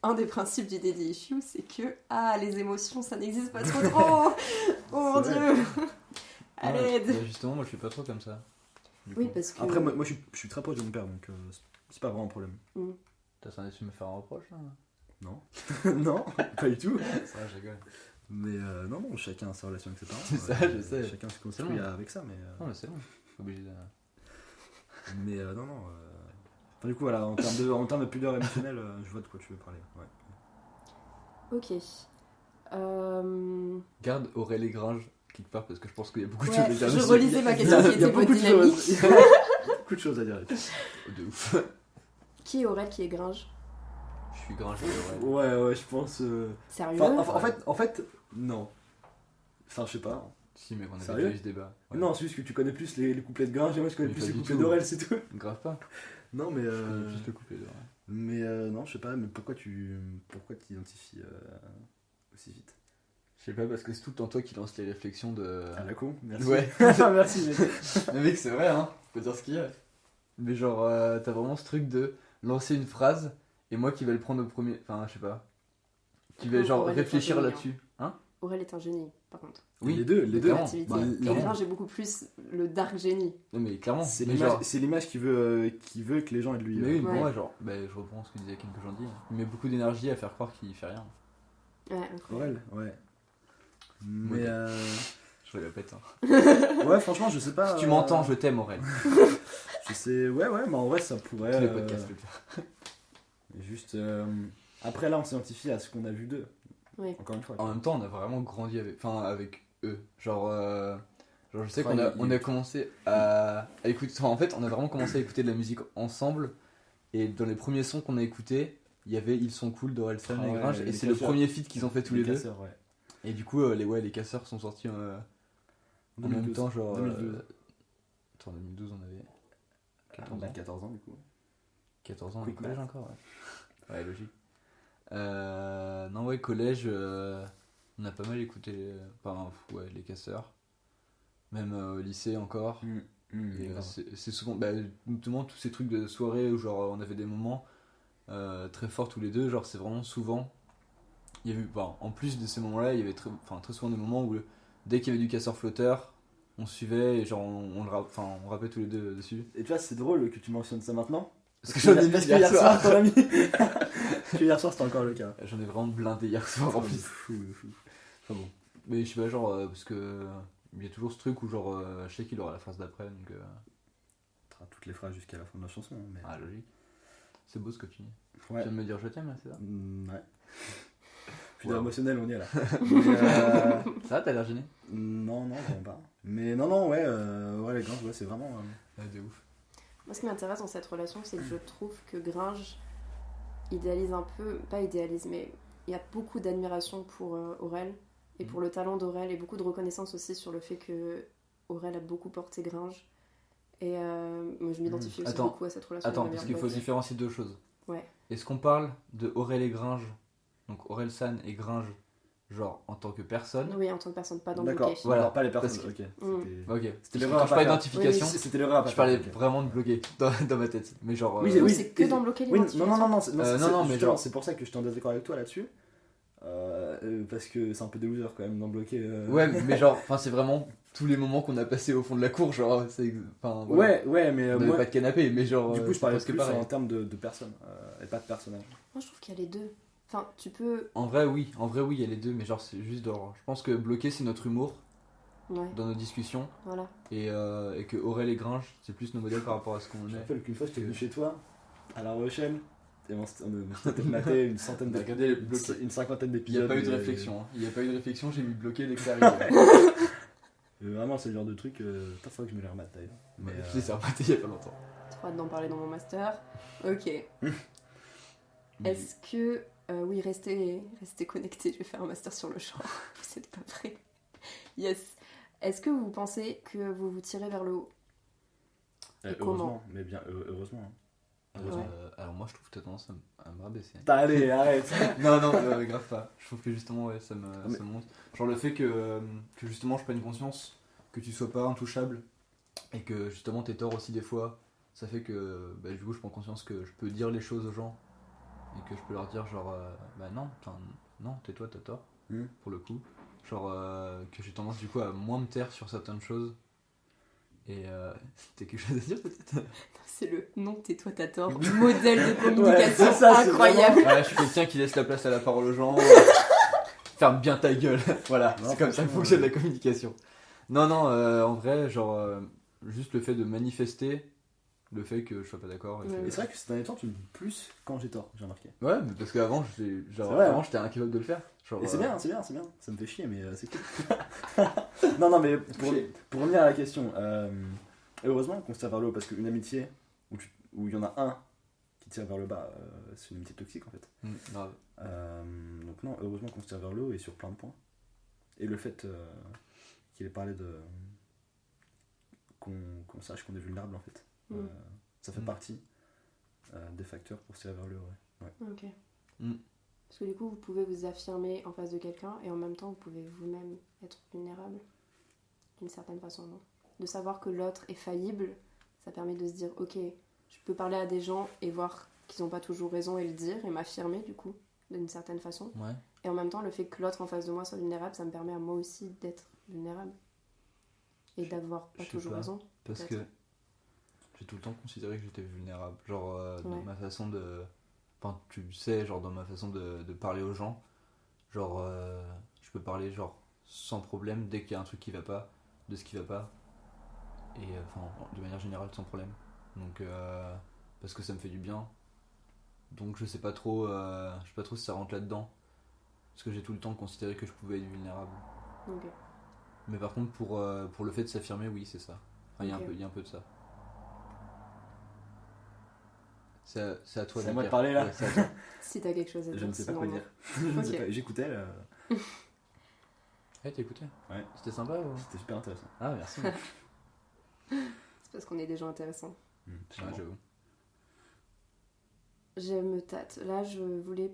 Speaker 1: Un des principes du daddy issue, c'est que les émotions, ça n'existe pas trop trop. Oh mon
Speaker 3: C'est
Speaker 1: dieu. À
Speaker 2: Ouais,
Speaker 1: l'aide.
Speaker 2: bah, justement, moi, je suis pas trop comme ça. Du
Speaker 1: Oui,
Speaker 2: coup.
Speaker 1: parce que.
Speaker 3: Après, moi je suis très proche de mon père, donc c'est pas vraiment un problème.
Speaker 2: T'as censé me faire un reproche, là?
Speaker 3: Non, non, pas du tout.
Speaker 2: Ça, je rigole.
Speaker 3: Mais non, chacun a sa relation avec ses parents.
Speaker 2: C'est ça, je sais.
Speaker 3: Chacun se
Speaker 2: C'est
Speaker 3: construit
Speaker 2: bon.
Speaker 3: avec ça, mais.
Speaker 2: Non, mais c'est bon. Faut obligé de.
Speaker 3: Mais non. Enfin, du coup, voilà, en termes de pudeur émotionnelle, je vois de quoi tu veux parler. Ouais.
Speaker 1: Ok.
Speaker 2: Garde Aurel et Gringe quelque part parce que je pense qu'il y a beaucoup de
Speaker 1: Ouais,
Speaker 2: choses à dire
Speaker 1: je
Speaker 2: dessus.
Speaker 1: relisais ma question qui
Speaker 3: Il y a
Speaker 1: était votre
Speaker 3: beaucoup de
Speaker 1: dynamique.
Speaker 3: choses. Il y a beaucoup de choses à dire.
Speaker 2: De ouf.
Speaker 1: Qui est Aurel, qui est Gringe?
Speaker 2: Je suis gringe de Aurel.
Speaker 3: Ouais, je pense.
Speaker 1: Sérieux?
Speaker 3: En fait, non. Enfin, je sais pas.
Speaker 2: Si, mais on avait
Speaker 3: Sérieux
Speaker 2: déjà eu ce débat. Ouais.
Speaker 3: Non, c'est juste que tu connais plus les couplets de Gringe et moi je connais
Speaker 2: Mais
Speaker 3: plus
Speaker 2: pas
Speaker 3: les
Speaker 2: du
Speaker 3: couplets
Speaker 2: tout.
Speaker 3: d'Aurel, c'est tout.
Speaker 2: Grave pas.
Speaker 3: Non, mais.
Speaker 2: Je connais plus le couplet d'Aurel.
Speaker 3: Mais non, je sais pas, mais pourquoi t'identifies aussi vite?
Speaker 2: Je sais pas, parce que c'est tout le temps toi qui lance les réflexions de.
Speaker 3: À la con, merci.
Speaker 2: Ouais.
Speaker 3: Merci, mec.
Speaker 2: Mais mec, c'est vrai, hein. Faut dire ce qu'il y a. Mais genre, t'as vraiment ce truc de lancer une phrase et moi qui vais le prendre au premier. Enfin, je sais pas. Qui vais genre
Speaker 1: Aurel est
Speaker 2: réfléchir
Speaker 1: un génie,
Speaker 2: là-dessus. Hein?
Speaker 1: Aurel est un génie, par contre.
Speaker 2: Oui,
Speaker 3: les deux.
Speaker 1: De
Speaker 2: clairement.
Speaker 1: créativité.
Speaker 2: Bah,
Speaker 1: Et
Speaker 2: clairement.
Speaker 1: Gringe est beaucoup plus le dark génie.
Speaker 2: Non, mais clairement.
Speaker 3: C'est
Speaker 2: Mais
Speaker 3: l'image,
Speaker 2: genre-
Speaker 3: c'est l'image qui veut que les gens aient de lui.
Speaker 2: Mais oui, pour
Speaker 1: Ouais.
Speaker 2: moi, genre, bah, je reprends ce que disait Ken que j'en dis. Il met beaucoup d'énergie à faire croire qu'il fait rien.
Speaker 1: Ouais, incroyable.
Speaker 3: Aurel, ouais. Mais
Speaker 2: Ouais. Je le répète. Hein.
Speaker 3: ouais, franchement, je sais pas.
Speaker 2: Si tu m'entends, je t'aime, Aurel.
Speaker 3: Je sais, ouais, mais en vrai, ça pourrait.
Speaker 2: Tous les podcasts, le faire.
Speaker 3: Juste. Après, là, on s'identifie à ce qu'on a vu d'eux.
Speaker 1: Oui.
Speaker 3: Encore une fois.
Speaker 2: En même temps, on a vraiment grandi avec eux. Genre, je sais
Speaker 3: Ouais,
Speaker 2: qu'on a,
Speaker 3: il-
Speaker 2: on a commencé à écouter. Enfin, en fait, on a vraiment commencé à écouter de la musique ensemble. Et dans les premiers sons qu'on a écoutés, il y avait Ils sont cool d'Orelsan
Speaker 3: Ah
Speaker 2: et
Speaker 3: ouais,
Speaker 2: Gringe.
Speaker 3: les
Speaker 2: Et c'est le
Speaker 3: casseurs.
Speaker 2: premier feat qu'ils ont fait tous les deux.
Speaker 3: Casseurs, ouais.
Speaker 2: Et du coup, les casseurs sont sortis en même
Speaker 3: 2012.
Speaker 2: temps, genre.
Speaker 3: 2012.
Speaker 2: Attends, 2012, on avait 14
Speaker 3: On a
Speaker 2: ans.
Speaker 3: 14 ans, du coup.
Speaker 2: 14 ans,
Speaker 3: Quick
Speaker 2: collège
Speaker 3: math.
Speaker 2: encore, ouais. Ouais, logique. Non, ouais, collège, on a pas mal écouté les casseurs. Même au lycée encore. Et, c'est souvent, notamment tous ces trucs de soirée où genre on avait des moments très forts tous les deux. Genre, c'est vraiment souvent. Il y avait, en plus de ces moments-là, il y avait très souvent des moments où dès qu'il y avait du casseur flotteur, on suivait et genre on rappait tous les deux dessus.
Speaker 3: Et tu vois, c'est drôle que tu mentionnes ça maintenant.
Speaker 2: Parce que j'en ai
Speaker 3: Parce
Speaker 2: mis
Speaker 3: que hier soir,
Speaker 2: soir.
Speaker 3: t'en as mis. Parce que hier soir, c'était encore le cas.
Speaker 2: J'en ai vraiment blindé hier soir en plus.
Speaker 3: Fou. Enfin bon.
Speaker 2: Mais je sais pas, genre, parce que il y a toujours ce truc où genre, je sais qu'il aura la phrase d'après, donc.
Speaker 3: On fera toutes les phrases jusqu'à la fin de la chanson. Mais...
Speaker 2: Ah, logique. C'est beau ce que tu dis.
Speaker 3: ouais.
Speaker 2: Tu viens de me dire je t'aime là, c'est ça?
Speaker 3: Ouais. Puis
Speaker 2: Wow.
Speaker 3: émotionnel, on y est là. Mais,
Speaker 2: Ça va, t'as l'air gêné?
Speaker 3: non, vraiment pas. Mais non, ouais, les Gringe, ouais, c'est vraiment.
Speaker 2: Ouais, de ouf.
Speaker 1: Moi, ce qui m'intéresse dans cette relation, c'est que je trouve que Gringe idéalise un peu, pas idéalise, mais il y a beaucoup d'admiration pour Aurel et pour le talent d'Aurel et beaucoup de reconnaissance aussi sur le fait que Aurel a beaucoup porté Gringe. Et moi, je m'identifie aussi
Speaker 2: Attends,
Speaker 1: beaucoup à cette relation.
Speaker 2: Attends,
Speaker 1: avec ma
Speaker 2: parce qu'il
Speaker 1: meilleure
Speaker 2: faut
Speaker 1: pote.
Speaker 2: différencier deux choses.
Speaker 1: Ouais.
Speaker 2: Est-ce qu'on parle de Aurel et Gringe, donc Orelsan et Gringe, genre en tant que personne?
Speaker 1: Oui, en tant que personne, pas dans
Speaker 3: D'accord,
Speaker 1: le bloqué.
Speaker 2: Voilà,
Speaker 3: alors pas les personnes.
Speaker 2: parce
Speaker 3: Ok.
Speaker 1: Mm.
Speaker 3: C'était-
Speaker 2: Ok.
Speaker 3: C'était
Speaker 2: Quand
Speaker 3: l'erreur
Speaker 2: je
Speaker 3: à pas
Speaker 2: parlais
Speaker 3: faire.
Speaker 2: d'identification,
Speaker 1: Oui,
Speaker 3: C'était l'erreur à pas
Speaker 2: je parlais
Speaker 3: faire, ok.
Speaker 2: vraiment de bloquer dans ma tête. Mais genre.
Speaker 3: Oui,
Speaker 1: Oui,
Speaker 3: oui.
Speaker 1: c'est que dans bloquer
Speaker 3: Oui,
Speaker 1: l'identification.
Speaker 3: non,
Speaker 2: non, mais
Speaker 3: justement,
Speaker 2: genre-
Speaker 3: c'est pour ça que je suis en désaccord avec toi là-dessus. Parce que c'est un peu des losers quand même d'en bloquer.
Speaker 2: Ouais, mais genre, c'est vraiment tous les moments qu'on a passés au fond de la cour, genre, c'est. Enfin, voilà.
Speaker 3: Ouais, mais
Speaker 2: On n'avait
Speaker 3: moi,
Speaker 2: pas de canapé, mais genre.
Speaker 3: du coup, je parlais
Speaker 2: c'est
Speaker 3: plus
Speaker 2: presque pareil.
Speaker 3: en termes de personnes et pas de personnages.
Speaker 1: Moi, je trouve qu'il y a les deux. Enfin, tu peux.
Speaker 2: En vrai, oui, il y a les deux, mais genre, c'est juste genre. Je pense que bloquer, c'est notre humour
Speaker 1: Ouais,
Speaker 2: dans nos discussions,
Speaker 1: voilà.
Speaker 2: et que Aurel et Gringe, c'est plus nos modèles par rapport à ce qu'on
Speaker 3: Je me
Speaker 2: est.
Speaker 3: rappelle qu'une fois, j'étais venu chez toi à La Rochelle et on s'était maté une centaine
Speaker 2: Regardez,
Speaker 3: d'épisodes.
Speaker 2: bloqué.
Speaker 3: Une cinquantaine
Speaker 2: Il n'y
Speaker 3: d'épisodes.
Speaker 2: a pas eu de
Speaker 3: et-
Speaker 2: réflexion, hein. Il n'y a pas eu de réflexion, j'ai mis bloquer dès que ça arrive.
Speaker 3: Vraiment, c'est le genre de truc. Pas fois que je me les remate d'ailleurs.
Speaker 2: Mais
Speaker 3: Mais,
Speaker 2: je les ai rematés il n'y a pas longtemps.
Speaker 1: Trop hâte d'en parler dans mon master. Ok. Est-ce que. Oui, restez connectés, je vais faire un master sur le genre. Vous êtes pas prêts. Yes. Est-ce que vous pensez que vous vous tirez vers le haut?
Speaker 3: heureusement, mais bien heureusement. Hein. Heureusement.
Speaker 2: Alors moi je trouve que t'as tendance à me rabaisser.
Speaker 3: Allez, arrête.
Speaker 2: Non, grave pas. Je trouve que justement, ouais, ça
Speaker 3: mais-
Speaker 2: me monte. Genre le fait que justement je prenne conscience que tu sois pas intouchable et que justement t'es tort aussi des fois, ça fait que du coup je prends conscience que je peux dire les choses aux gens et que je peux leur dire genre non, tais-toi, t'as tort, pour le coup. Genre que j'ai tendance du coup à moins me taire sur certaines choses. Et t'as quelque chose à dire peut-être?
Speaker 1: C'est le non, tais-toi, t'as tort. Modèle de communication
Speaker 3: Ouais, c'est ça, c'est
Speaker 1: incroyable.
Speaker 2: Voilà, je suis quelqu'un qui laisse la place à la parole aux gens. Ferme bien ta gueule. Voilà,
Speaker 3: Non,
Speaker 2: c'est comme ça que
Speaker 3: franchement,
Speaker 2: fonctionne la communication. Non, en vrai, genre, juste le fait de manifester, le fait que je sois pas d'accord.
Speaker 1: Ouais.
Speaker 3: Et c'est vrai que ces derniers temps, tu me dis plus quand j'ai tort, j'ai remarqué.
Speaker 2: Ouais, mais parce qu'avant,
Speaker 3: C'est vrai,
Speaker 2: avant
Speaker 3: hein.
Speaker 2: j'étais incapable de le faire. Genre,
Speaker 3: Et c'est bien, c'est bien, c'est bien. Ça me fait chier, mais c'est cool. Non, mais pour revenir à la question, heureusement qu'on se tire vers le haut, parce qu'une amitié où il y en a un qui tire vers le bas, c'est une amitié toxique en fait.
Speaker 2: grave.
Speaker 3: Donc non, heureusement qu'on se tire vers le haut et sur plein de points. Et le fait qu'il ait parlé de... qu'on sache qu'on est vulnérable en fait. Ça fait partie des facteurs pour se tirer vers le haut. Ouais.
Speaker 1: Ok.
Speaker 2: Mm.
Speaker 1: Parce que du coup, vous pouvez vous affirmer en face de quelqu'un et en même temps, vous pouvez vous-même être vulnérable d'une certaine façon, non? De savoir que l'autre est faillible, ça permet de se dire, ok, je peux parler à des gens et voir qu'ils n'ont pas toujours raison et le dire et m'affirmer du coup, d'une certaine façon.
Speaker 2: Ouais.
Speaker 1: Et en même temps, le fait que l'autre en face de moi soit vulnérable, ça me permet à moi aussi d'être vulnérable. Et d'avoir pas
Speaker 2: je sais
Speaker 1: toujours
Speaker 2: pas.
Speaker 1: raison.
Speaker 2: Parce
Speaker 1: peut-être.
Speaker 2: que j'ai tout le temps considéré que j'étais vulnérable. Genre, dans
Speaker 1: Ouais.
Speaker 2: ma façon de. Enfin, tu sais, genre, dans ma façon de parler aux gens, genre, je peux parler, genre, sans problème dès qu'il y a un truc qui va pas, de ce qui va pas. Et, enfin, de manière générale, sans problème. Donc, parce que ça me fait du bien. Donc, je sais pas trop si ça rentre là-dedans. Parce que j'ai tout le temps considéré que je pouvais être vulnérable.
Speaker 1: Ok.
Speaker 2: Mais par contre, pour le fait de s'affirmer, oui, c'est ça. Enfin,
Speaker 1: Ok.
Speaker 2: il y a un peu de ça. C'est à toi
Speaker 3: C'est à moi de
Speaker 2: dire.
Speaker 3: parler, là.
Speaker 2: Ouais, c'est à toi.
Speaker 1: Si t'as quelque chose à dire,
Speaker 3: Je ne sais pas
Speaker 1: sinon
Speaker 3: quoi
Speaker 1: non.
Speaker 3: dire. Je ne sais
Speaker 1: Ok.
Speaker 3: pas. J'écoutais là.
Speaker 2: T'as écouté?
Speaker 3: Ouais.
Speaker 2: C'était sympa ou...
Speaker 3: C'était super intéressant.
Speaker 2: Ah, merci.
Speaker 1: C'est parce qu'on est des gens intéressants.
Speaker 2: Ouais,
Speaker 3: Sûrement.
Speaker 2: j'avoue.
Speaker 1: Je me tâte. Là, je voulais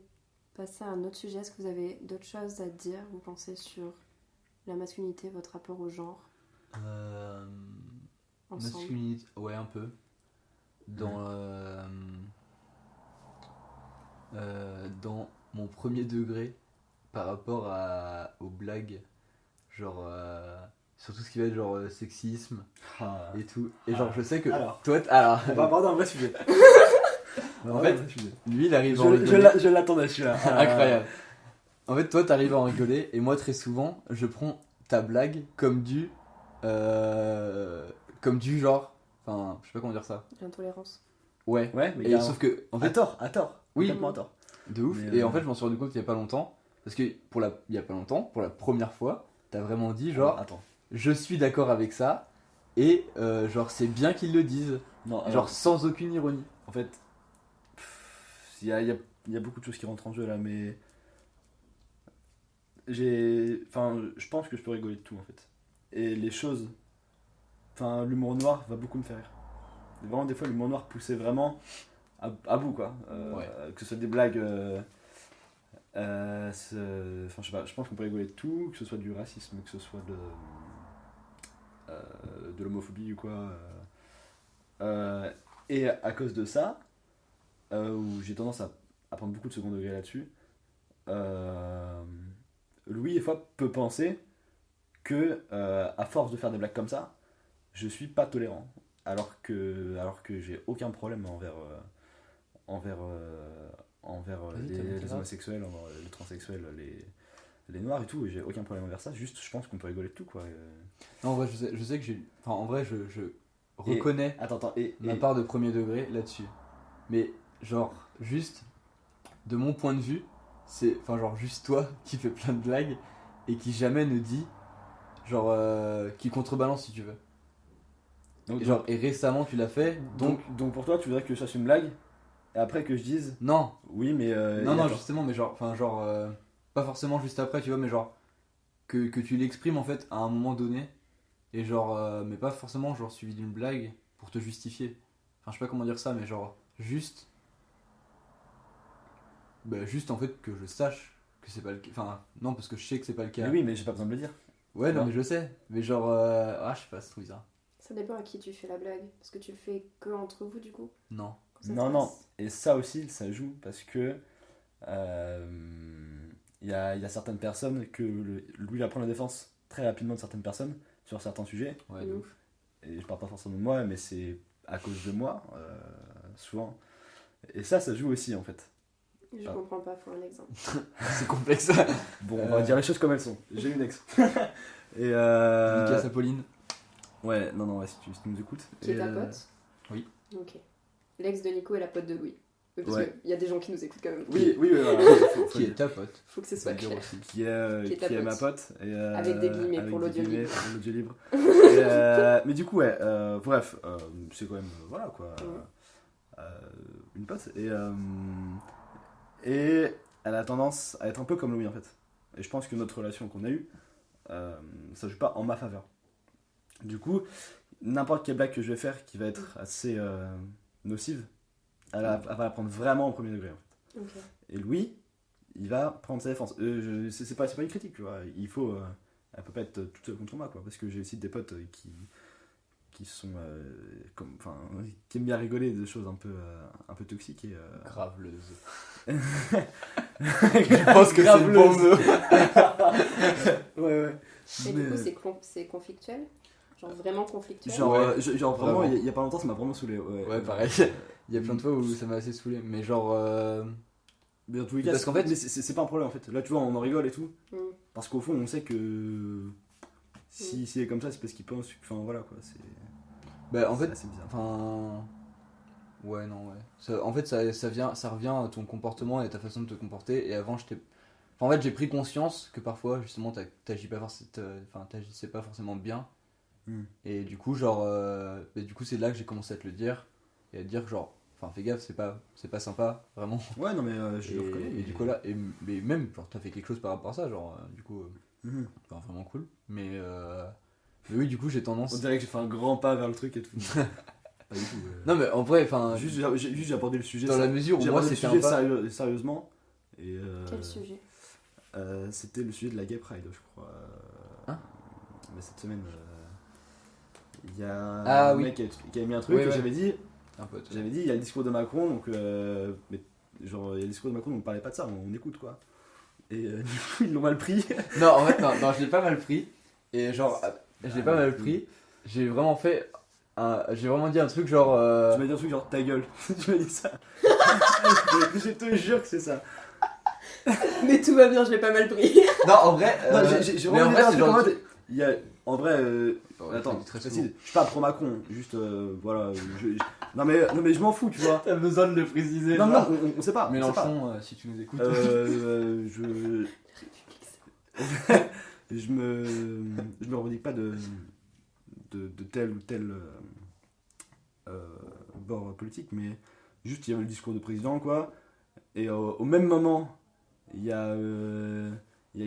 Speaker 1: passer à un autre sujet. Est-ce que vous avez d'autres choses à dire, vous pensez, sur la masculinité, votre rapport au genre, ensemble?
Speaker 2: Masculinité, ouais, un peu. Dans mon premier degré, par rapport aux blagues, genre, sur tout ce qui va être genre sexisme
Speaker 3: Ah.
Speaker 2: et tout. Et genre, je sais que
Speaker 3: Alors.
Speaker 2: toi, alors,
Speaker 3: On va aborder un vrai sujet.
Speaker 2: en fait, lui, il arrive à en
Speaker 3: je
Speaker 2: rigoler.
Speaker 3: je l'attendais celui-là.
Speaker 2: Incroyable. En fait, toi, t'arrives à en rigoler, et moi, très souvent, je prends ta blague comme du genre, enfin, je sais pas comment dire ça.
Speaker 1: L'intolérance.
Speaker 2: Ouais.
Speaker 3: Ouais, mais
Speaker 2: Et sauf que, en
Speaker 3: à
Speaker 2: fait,
Speaker 3: tort.
Speaker 2: Oui.
Speaker 3: Complètement à tort.
Speaker 2: de ouf.
Speaker 3: Mais,
Speaker 2: Et en fait, je m'en suis rendu compte il y a pas longtemps, parce que il y a pas longtemps, pour la première fois, t'as vraiment dit genre,
Speaker 3: Attends.
Speaker 2: je suis d'accord avec ça, et genre, c'est bien qu'ils le disent,
Speaker 3: Non, alors,
Speaker 2: genre sans aucune ironie.
Speaker 3: en fait, il y a beaucoup de choses qui rentrent en jeu là, mais je pense que je peux rigoler de tout en fait. Et les choses, enfin, l'humour noir va beaucoup me faire rire. Et vraiment, des fois, l'humour noir poussait vraiment à bout quoi.
Speaker 2: Ouais.
Speaker 3: Que ce soit des blagues, enfin, je sais pas, je pense qu'on peut rigoler de tout, que ce soit du racisme, que ce soit de l'homophobie ou quoi. Et à cause de ça, où j'ai tendance à prendre beaucoup de second degré là-dessus, Louis, des fois, peut penser que, à force de faire des blagues comme ça, je suis pas tolérant. Alors que j'ai aucun problème envers
Speaker 2: Vas-y, t'as
Speaker 3: les
Speaker 2: grave.
Speaker 3: homosexuels, envers les transsexuels, les noirs et tout, et j'ai aucun problème envers ça. Juste, je pense qu'on peut rigoler de tout, quoi.
Speaker 2: Non, en vrai, je sais que j'ai. Enfin, en vrai, je reconnais
Speaker 3: Attends,
Speaker 2: ma part de premier degré là-dessus. Mais, genre, juste, de mon point de vue, c'est. Enfin, genre, juste toi qui fais plein de blagues et qui jamais ne dit. Genre, qui contrebalance si tu veux.
Speaker 3: donc,
Speaker 2: Et, genre, et récemment, tu l'as fait, donc.
Speaker 3: donc pour toi, tu voudrais que je fasse une blague, et après que je dise,
Speaker 2: Non,
Speaker 3: oui, mais...
Speaker 2: non,
Speaker 3: et
Speaker 2: non,
Speaker 3: attends.
Speaker 2: justement, mais genre. Enfin, genre. Pas forcément juste après, tu vois, mais genre. Que tu l'exprimes en fait à un moment donné. Et genre. Mais pas forcément, genre, suivi d'une blague pour te justifier. Enfin, je sais pas comment dire ça, mais genre. Juste. Bah, juste en fait que je sache que c'est pas le cas. Enfin, non, parce que je sais que c'est pas le cas.
Speaker 3: Mais oui, mais j'ai pas besoin de le dire.
Speaker 2: Ouais, non,
Speaker 3: Ouais.
Speaker 2: mais je sais. Mais genre. Ah, je sais pas, c'est trop bizarre.
Speaker 1: Ça dépend à qui tu fais la blague. Parce que tu le fais que entre vous, du coup.
Speaker 2: Non.
Speaker 1: Quand ça se
Speaker 3: Non, non.
Speaker 1: passe.
Speaker 3: Et ça aussi, ça joue parce que il y a certaines personnes que Louis va prendre la défense très rapidement de certaines personnes sur certains sujets.
Speaker 2: Ouais, de
Speaker 1: Mm.
Speaker 2: ouf.
Speaker 3: Et je parle pas forcément de moi, mais c'est à cause de moi, souvent. Et ça joue aussi en fait.
Speaker 1: Je
Speaker 3: Ah.
Speaker 1: comprends pas, faut un exemple.
Speaker 2: C'est complexe.
Speaker 3: Bon, on va dire les choses comme elles sont. J'ai une ex. Et
Speaker 2: Dédicace à Pauline.
Speaker 3: ouais, non, ouais, si tu nous écoutes.
Speaker 1: Qui est
Speaker 3: Et,
Speaker 1: ta pote.
Speaker 2: Oui.
Speaker 1: Ok. L'ex de Nico et la pote de Louis. Parce
Speaker 3: Ouais.
Speaker 1: qu'il y a des gens qui nous écoutent quand même.
Speaker 3: Oui, voilà.
Speaker 2: Qui est ta pote.
Speaker 1: Faut que ce
Speaker 2: faut
Speaker 1: soit
Speaker 2: le dire
Speaker 1: clair.
Speaker 2: aussi.
Speaker 3: Qui est
Speaker 1: ta
Speaker 3: ma
Speaker 1: pote.
Speaker 3: pote. Et,
Speaker 1: Avec des guillemets
Speaker 3: avec
Speaker 1: pour
Speaker 3: des
Speaker 1: l'audio
Speaker 3: guillemets
Speaker 1: libre.
Speaker 3: pour l'audio libre. Et, mais du coup, ouais, bref, c'est quand même, voilà quoi, une pote. Et elle a tendance à être un peu comme Louis en fait. Et je pense que notre relation qu'on a eue, ça joue pas en ma faveur. Du coup, n'importe quelle blague que je vais faire qui va être assez nocive, elle va la prendre vraiment au premier degré en fait.
Speaker 1: Ok.
Speaker 3: Et Louis, il va prendre sa défense. C'est pas une critique, tu vois. Il faut, elle peut pas être toute seule contre moi, quoi. Parce que j'ai aussi des potes qui sont qui aiment bien rigoler des choses un peu toxiques et
Speaker 2: Graveleuse. Je pense que c'est le bon mot.
Speaker 3: ouais.
Speaker 1: Et du coup, c'est conflictuel? Genre vraiment conflictuel?
Speaker 3: Genre,
Speaker 2: Ouais,
Speaker 3: genre vraiment,
Speaker 2: vraiment.
Speaker 3: il y a pas longtemps, ça m'a vraiment saoulé.
Speaker 2: Ouais, pareil. Il y a plein de fois où ça m'a assez saoulé. Mais genre.
Speaker 3: Mais dans tous les cas,
Speaker 2: Parce qu'en fait-
Speaker 3: mais c'est pas un problème en fait. Là, tu vois, on en rigole et tout.
Speaker 1: Mm.
Speaker 3: Parce qu'au fond, on sait que s'il est comme ça, c'est parce qu'il pense. Enfin voilà quoi.
Speaker 2: Bah, en
Speaker 3: C'est
Speaker 2: fait.
Speaker 3: assez bizarre.
Speaker 2: Enfin. Ouais, non, ouais. En fait, ça revient à ton comportement et à ta façon de te comporter. Et avant, en fait, j'ai pris conscience que parfois, justement, t'agissais pas forcément bien.
Speaker 3: Mm.
Speaker 2: Et du coup, genre. Du coup, c'est là que j'ai commencé à te le dire. Et à te dire que, genre. Enfin, fais gaffe, c'est pas sympa, vraiment.
Speaker 3: Ouais, non, mais je le reconnais.
Speaker 2: Et du coup, là. Mais même, genre, t'as fait quelque chose par rapport à ça, genre. Du coup.
Speaker 3: Mhm.
Speaker 2: Enfin, vraiment cool. Mais oui, du coup, j'ai tendance.
Speaker 3: On dirait que j'ai fait un grand pas vers le truc et tout. Pas du tout.
Speaker 2: Non, mais en vrai, enfin.
Speaker 3: Juste, j'ai abordé le sujet.
Speaker 2: Dans la mesure où
Speaker 3: j'ai
Speaker 2: moi,
Speaker 3: abordé le
Speaker 2: c'était un
Speaker 3: sujet
Speaker 2: pas.
Speaker 3: sérieusement. Et,
Speaker 1: Quel sujet?
Speaker 3: c'était le sujet de la Gay Pride, je crois.
Speaker 2: Hein
Speaker 3: Mais cette semaine, il y a
Speaker 2: Ah,
Speaker 3: un
Speaker 2: oui.
Speaker 3: mec qui avait mis un truc
Speaker 2: Ouais,
Speaker 3: et
Speaker 2: ouais.
Speaker 3: j'avais dit,
Speaker 2: Un pote.
Speaker 3: il y a le discours de Macron, donc mais genre il y a le discours de Macron, donc on parlait pas de ça, on écoute quoi. Et du coup ils l'ont mal pris.
Speaker 2: Non, en fait, non, je l'ai pas mal pris. Et genre, je l'ai pas mal pris. J'ai vraiment fait. J'ai vraiment dit un truc genre.
Speaker 3: Tu m'as dit un truc genre ta gueule. Tu m'as dit ça. Je te jure que c'est ça.
Speaker 1: Mais tout va bien, je l'ai pas mal pris.
Speaker 2: Non, en vrai.
Speaker 3: Non, j'ai
Speaker 2: mais en
Speaker 3: vraiment
Speaker 2: vrai,
Speaker 3: dit un
Speaker 2: c'est
Speaker 3: truc en
Speaker 2: genre.
Speaker 3: mode, il y a, en vrai, attends,
Speaker 2: très
Speaker 3: je
Speaker 2: souvent.
Speaker 3: suis pas pro Macron, juste voilà. Non mais je m'en fous, tu vois.
Speaker 2: T'as besoin de le préciser.
Speaker 3: Non, on sait pas. on sait pas.
Speaker 2: Mélenchon, si tu nous écoutes.
Speaker 3: Je me revendique pas de tel ou tel bord politique, mais juste il y avait le discours du président quoi, et au même moment il y a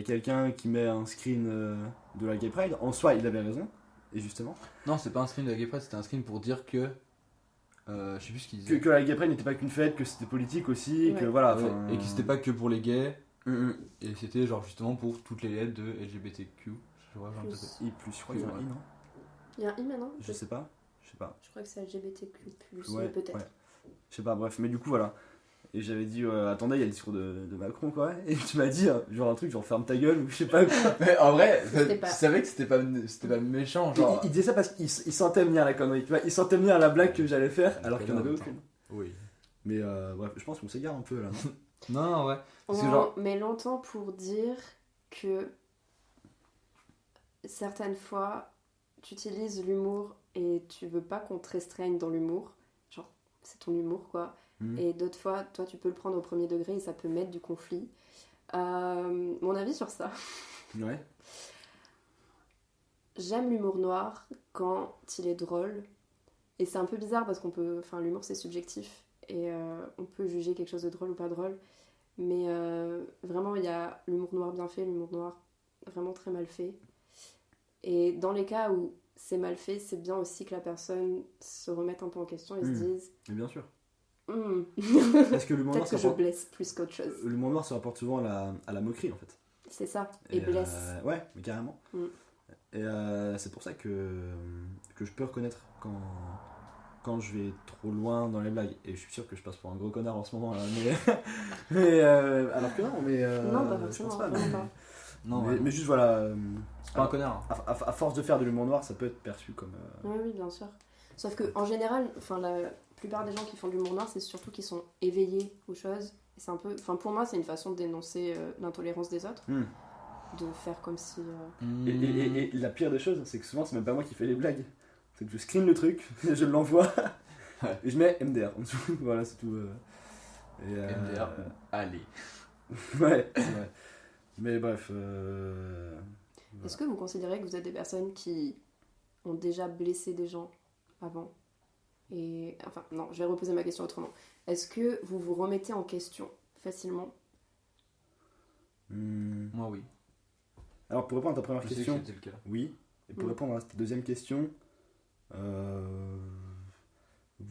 Speaker 3: quelqu'un qui met un screen de la Gay Pride. En soi il avait raison, et justement
Speaker 2: Non, c'est pas un screen de la Gay Pride, c'était un screen pour dire que. Je sais plus ce qu'il disait.
Speaker 3: que la Gay Pride n'était pas qu'une fête, que c'était politique aussi,
Speaker 1: Ouais.
Speaker 3: que voilà.
Speaker 2: Ouais,
Speaker 3: enfin,
Speaker 2: et que c'était pas que pour les gays,
Speaker 3: Mm,
Speaker 2: et c'était genre justement pour toutes les lettres de LGBTQ. Je crois, genre,
Speaker 1: Plus.
Speaker 3: I+, je crois qu'il y a un I, non?
Speaker 1: Il y a un I maintenant?
Speaker 3: Je sais pas.
Speaker 1: Je crois que c'est LGBTQ+,
Speaker 3: Ouais,
Speaker 1: mais peut-être.
Speaker 3: ouais. Je sais pas, bref, mais du coup voilà. Et j'avais dit, attendez, il y a le discours de Macron quoi. Et tu m'as dit, genre un truc, genre ferme ta gueule ou je sais pas quoi.
Speaker 2: Mais en vrai,
Speaker 1: C'était
Speaker 2: tu
Speaker 1: pas-
Speaker 2: savais que c'était pas méchant, genre.
Speaker 3: Il disait ça parce qu'il sentait venir la connerie, tu vois. Il sentait venir la blague que j'allais faire alors qu'il n'y en avait aucune.
Speaker 2: Oui.
Speaker 3: Mais bref, je pense qu'on s'égare un peu là. Non
Speaker 2: Non, ouais. Parce que
Speaker 1: On
Speaker 2: genre.
Speaker 1: met longtemps pour dire que certaines fois, tu utilises l'humour et tu veux pas qu'on te restreigne dans l'humour. Genre, c'est ton humour, quoi.
Speaker 3: Mhm.
Speaker 1: Et d'autres fois, toi, tu peux le prendre au premier degré et ça peut mettre du conflit. Mon avis sur ça.
Speaker 3: Ouais.
Speaker 1: J'aime l'humour noir quand il est drôle. Et c'est un peu bizarre parce qu'on peut... Enfin, l'humour, c'est subjectif. Et on peut juger quelque chose de drôle ou pas drôle. Mais vraiment, il y a l'humour noir bien fait, l'humour noir vraiment très mal fait. Et dans les cas où c'est mal fait, c'est bien aussi que la personne se remette un peu en question et se dise
Speaker 3: Mais bien sûr.
Speaker 1: Hmm,
Speaker 3: Parce que l'humour noir,
Speaker 1: peut-être que je blesse plus qu'autre chose.
Speaker 3: l'humour noir se rapporte souvent à la moquerie en fait.
Speaker 1: C'est ça. Et blesse.
Speaker 3: Ouais, mais carrément.
Speaker 1: Mm.
Speaker 3: Et c'est pour ça que je peux reconnaître quand je vais trop loin dans les blagues. Et je suis sûr que je passe pour un gros connard en ce moment là. Mais alors que non, mais.
Speaker 1: Non, pas
Speaker 3: je
Speaker 1: forcément,
Speaker 3: pense pas.
Speaker 1: vraiment
Speaker 3: Mais,
Speaker 1: pas.
Speaker 2: Non,
Speaker 3: mais,
Speaker 2: ouais.
Speaker 3: mais juste voilà.
Speaker 2: C'est pas un connard.
Speaker 3: À force de faire de l'humour noir, ça peut être perçu comme.
Speaker 1: Oui, oui, bien sûr. Sauf que en général, enfin, la plupart des gens qui font de l'humour noir, c'est surtout qu'ils sont éveillés aux choses. Et c'est un peu, enfin, pour moi, c'est une façon de dénoncer l'intolérance des autres,
Speaker 3: Hmm.
Speaker 1: de faire comme si.
Speaker 3: Et la pire des choses, c'est que souvent, c'est même pas moi qui fais les blagues. C'est que je screen le truc, je l'envoie.
Speaker 2: Ouais.
Speaker 3: Et je mets MDR en dessous. Voilà, c'est tout. Et,
Speaker 2: MDR, allez.
Speaker 3: Ouais, c'est vrai. Mais bref.
Speaker 1: Est-ce que vous considérez que vous êtes des personnes qui ont déjà blessé des gens avant? Et enfin, non, je vais reposer ma question autrement. Est-ce que vous vous remettez en question facilement?
Speaker 2: Moi, oui.
Speaker 3: Alors, pour répondre à ta première
Speaker 2: Je sais que
Speaker 3: question,
Speaker 2: c'était le cas.
Speaker 3: oui. Et pour
Speaker 1: Mm.
Speaker 3: répondre à ta deuxième question,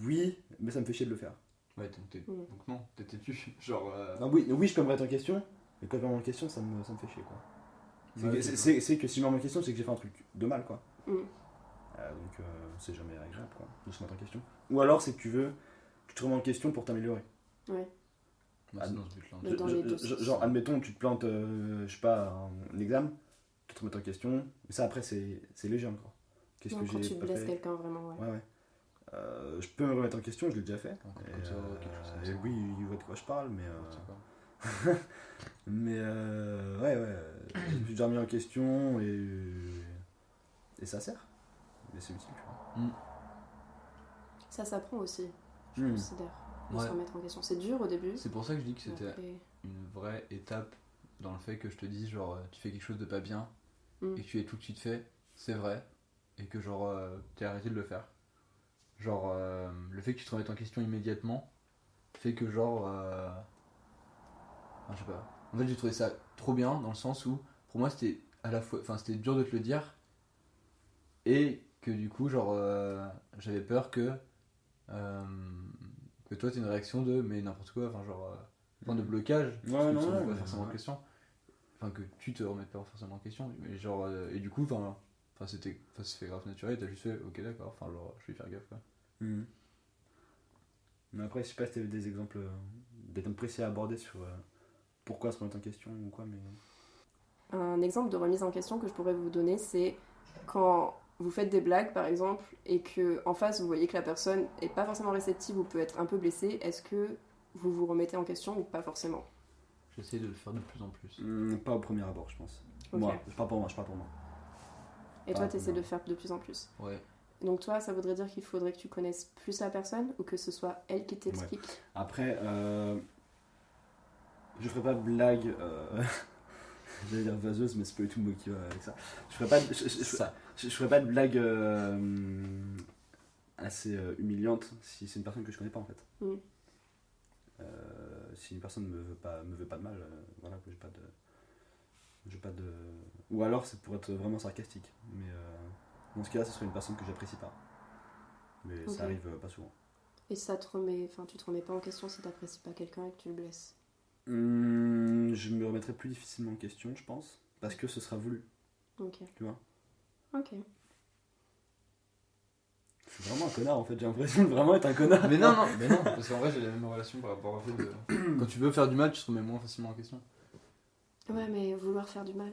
Speaker 3: oui, mais ça me fait chier de le faire.
Speaker 2: Ouais, donc non, t'es têtu. Genre.
Speaker 3: Ah oui, oui, je peux me remettre en question, mais quand je me remets en question, ça me fait chier, quoi.
Speaker 2: Ouais,
Speaker 3: C'est que si je me remets en question, c'est que j'ai fait un truc de mal, quoi.
Speaker 1: Mm.
Speaker 3: Donc, c'est jamais agréable, quoi, de se remettre en question. Ou alors, c'est que tu te remets en question pour t'améliorer.
Speaker 1: Ouais.
Speaker 2: Moi, c'est dans ce but-là.
Speaker 1: Mais dans les deux sens.
Speaker 3: Genre, admettons, tu te plantes, je sais pas, un examen, tu te remets en question, mais ça, après, c'est léger encore. Qu'est-ce
Speaker 1: Non,
Speaker 3: que
Speaker 1: quand
Speaker 3: j'ai
Speaker 1: tu
Speaker 3: pas
Speaker 1: blesses
Speaker 3: fait?
Speaker 1: quelqu'un vraiment, ouais.
Speaker 3: Ouais, ouais. Je peux me remettre en question, je l'ai déjà fait.
Speaker 2: Quand
Speaker 3: Et,
Speaker 2: tu vois quelque chose comme
Speaker 3: et
Speaker 2: ça.
Speaker 3: oui, il voit de quoi je parle, mais.
Speaker 2: N'importe quoi.
Speaker 3: Mais ouais, je me suis déjà remis en question et ça sert. Mais c'est utile, tu vois.
Speaker 1: Ça s'apprend aussi, je
Speaker 3: Mm.
Speaker 1: considère, de se
Speaker 2: Ouais.
Speaker 1: remettre en question. C'est dur au début.
Speaker 2: C'est pour ça que je dis que
Speaker 1: mais
Speaker 2: c'était
Speaker 1: après-
Speaker 2: une vraie étape dans le fait que je te dise, genre, tu fais quelque chose de pas bien
Speaker 1: Mm.
Speaker 2: et que tu es tout de suite fait, c'est vrai, et que, genre, t'es arrêté de le faire. Genre, le fait que tu te remettes en question immédiatement fait que, genre. Enfin, je sais pas. En fait, j'ai trouvé ça trop bien dans le sens où, pour moi, c'était à la fois. Enfin, c'était dur de te le dire, et que du coup, genre, j'avais peur que toi, t'aies une réaction de mais n'importe quoi, enfin, genre. Enfin, de blocage,
Speaker 3: Ouais,
Speaker 2: parce que
Speaker 3: non,
Speaker 2: tu te remets
Speaker 3: non,
Speaker 2: pas
Speaker 3: mais-
Speaker 2: forcément en question. Enfin, que tu te remettes pas forcément en question. Mais genre, et du coup, enfin, c'est fait grave naturel, t'as juste fait, ok, d'accord, enfin, genre, je vais faire gaffe, quoi.
Speaker 3: Mhm. Mais après, je sais pas si t'avais des exemples précis à aborder sur pourquoi se remettre en question ou quoi, mais.
Speaker 1: Un exemple de remise en question que je pourrais vous donner, c'est quand vous faites des blagues, par exemple, et que en face, vous voyez que la personne est pas forcément réceptive ou peut être un peu blessée. Est-ce que vous vous remettez en question ou pas forcément?
Speaker 2: J'essaie de le faire de plus en plus.
Speaker 3: Pas au premier abord, je pense.
Speaker 1: Ok.
Speaker 3: Moi, je parle pour moi, je parle pour moi.
Speaker 1: Et toi,
Speaker 3: Ah,
Speaker 1: t'essaies
Speaker 3: non.
Speaker 1: de faire de plus en plus.
Speaker 2: Ouais.
Speaker 1: Donc toi, ça voudrait dire qu'il faudrait que tu connaisses plus la personne ou que ce soit elle qui t'explique.
Speaker 3: Après, je ferai pas de blague. J'allais dire vaseuse, mais c'est pas du tout le mot qui va avec ça. Je ferai pas de,
Speaker 2: Ça.
Speaker 3: je ferai pas de blague assez humiliante si c'est une personne que je connais pas en fait.
Speaker 1: Mm.
Speaker 3: Si une personne me veut pas de mal, voilà, que j'ai pas de. Ou alors c'est pour être vraiment sarcastique. Mais dans ce cas-là, ce serait une personne que j'apprécie pas. Mais
Speaker 1: Ok.
Speaker 3: ça arrive pas souvent.
Speaker 1: Et ça te remet, enfin, tu te remets pas en question si t'apprécies pas quelqu'un et que tu le blesses.
Speaker 3: Je me remettrai plus difficilement en question, je pense, parce que ce sera voulu,
Speaker 1: Ok.
Speaker 3: tu vois.
Speaker 1: Ok.
Speaker 3: Je suis vraiment un connard en fait, j'ai l'impression de vraiment être un connard.
Speaker 2: Mais non, parce qu'en vrai, j'ai la même relation par rapport au fait de. Quand tu veux faire du mal, tu te remets moins facilement en question.
Speaker 1: Ouais, mais vouloir faire du mal.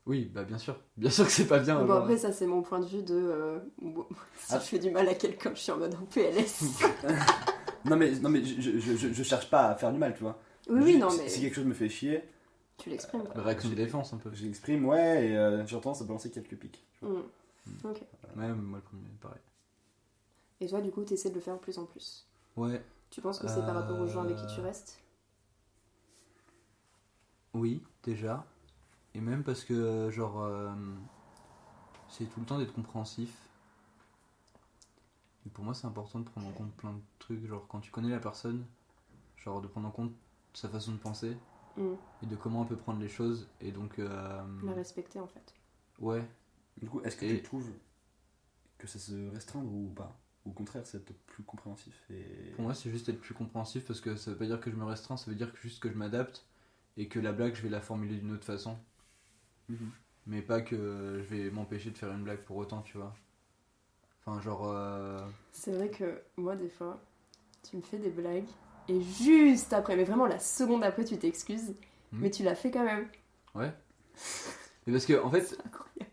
Speaker 2: Oui, bah bien sûr. Bien sûr que c'est pas bien.
Speaker 1: Bon,
Speaker 2: genre.
Speaker 1: après, ça, c'est mon point de vue de. Bon, si
Speaker 3: Ah.
Speaker 1: je fais du mal à quelqu'un, je suis en mode en PLS.
Speaker 3: Non mais je cherche pas à faire du mal, tu vois.
Speaker 1: Oui, oui,
Speaker 3: Juste,
Speaker 1: non, mais
Speaker 3: Si quelque chose me fait chier,
Speaker 1: tu l'exprimes, quoi.
Speaker 2: Réaction de défense un peu.
Speaker 3: je l'exprime, ouais, et j'ai tendance à balancer quelques pics. Tu vois.
Speaker 1: Mm. Ok.
Speaker 2: Ouais, mais moi le premier, pareil.
Speaker 1: Et toi, du coup, t'essaies de le faire de plus en plus.
Speaker 2: Ouais,
Speaker 1: Tu penses que c'est par rapport aux gens avec qui tu restes?
Speaker 2: oui, déjà. Et même parce que, genre, c'est tout le temps d'être compréhensif. Et pour moi, c'est important de prendre en compte plein de trucs. Genre, quand tu connais la personne, genre, de prendre en compte sa façon de penser
Speaker 1: Mm.
Speaker 2: et de comment elle peut prendre les choses. Et donc,
Speaker 1: La respecter, en fait.
Speaker 2: ouais,
Speaker 3: Du coup, est-ce que
Speaker 2: Et-
Speaker 3: tu trouves que ça se restreindre ou pas? Ou au contraire, c'est être plus compréhensif et.
Speaker 2: pour moi, c'est juste être plus compréhensif parce que ça veut pas dire que je me restreins, ça veut dire que juste que je m'adapte et que la blague, je vais la formuler d'une autre façon.
Speaker 3: Mhm.
Speaker 2: Mais pas que je vais m'empêcher de faire une blague pour autant, tu vois. Enfin, genre.
Speaker 1: C'est vrai que moi, des fois, tu me fais des blagues et juste après, mais vraiment la seconde après, tu t'excuses, mais tu l'as fait quand même.
Speaker 2: Ouais. Mais parce que, en fait.
Speaker 1: C'est incroyable.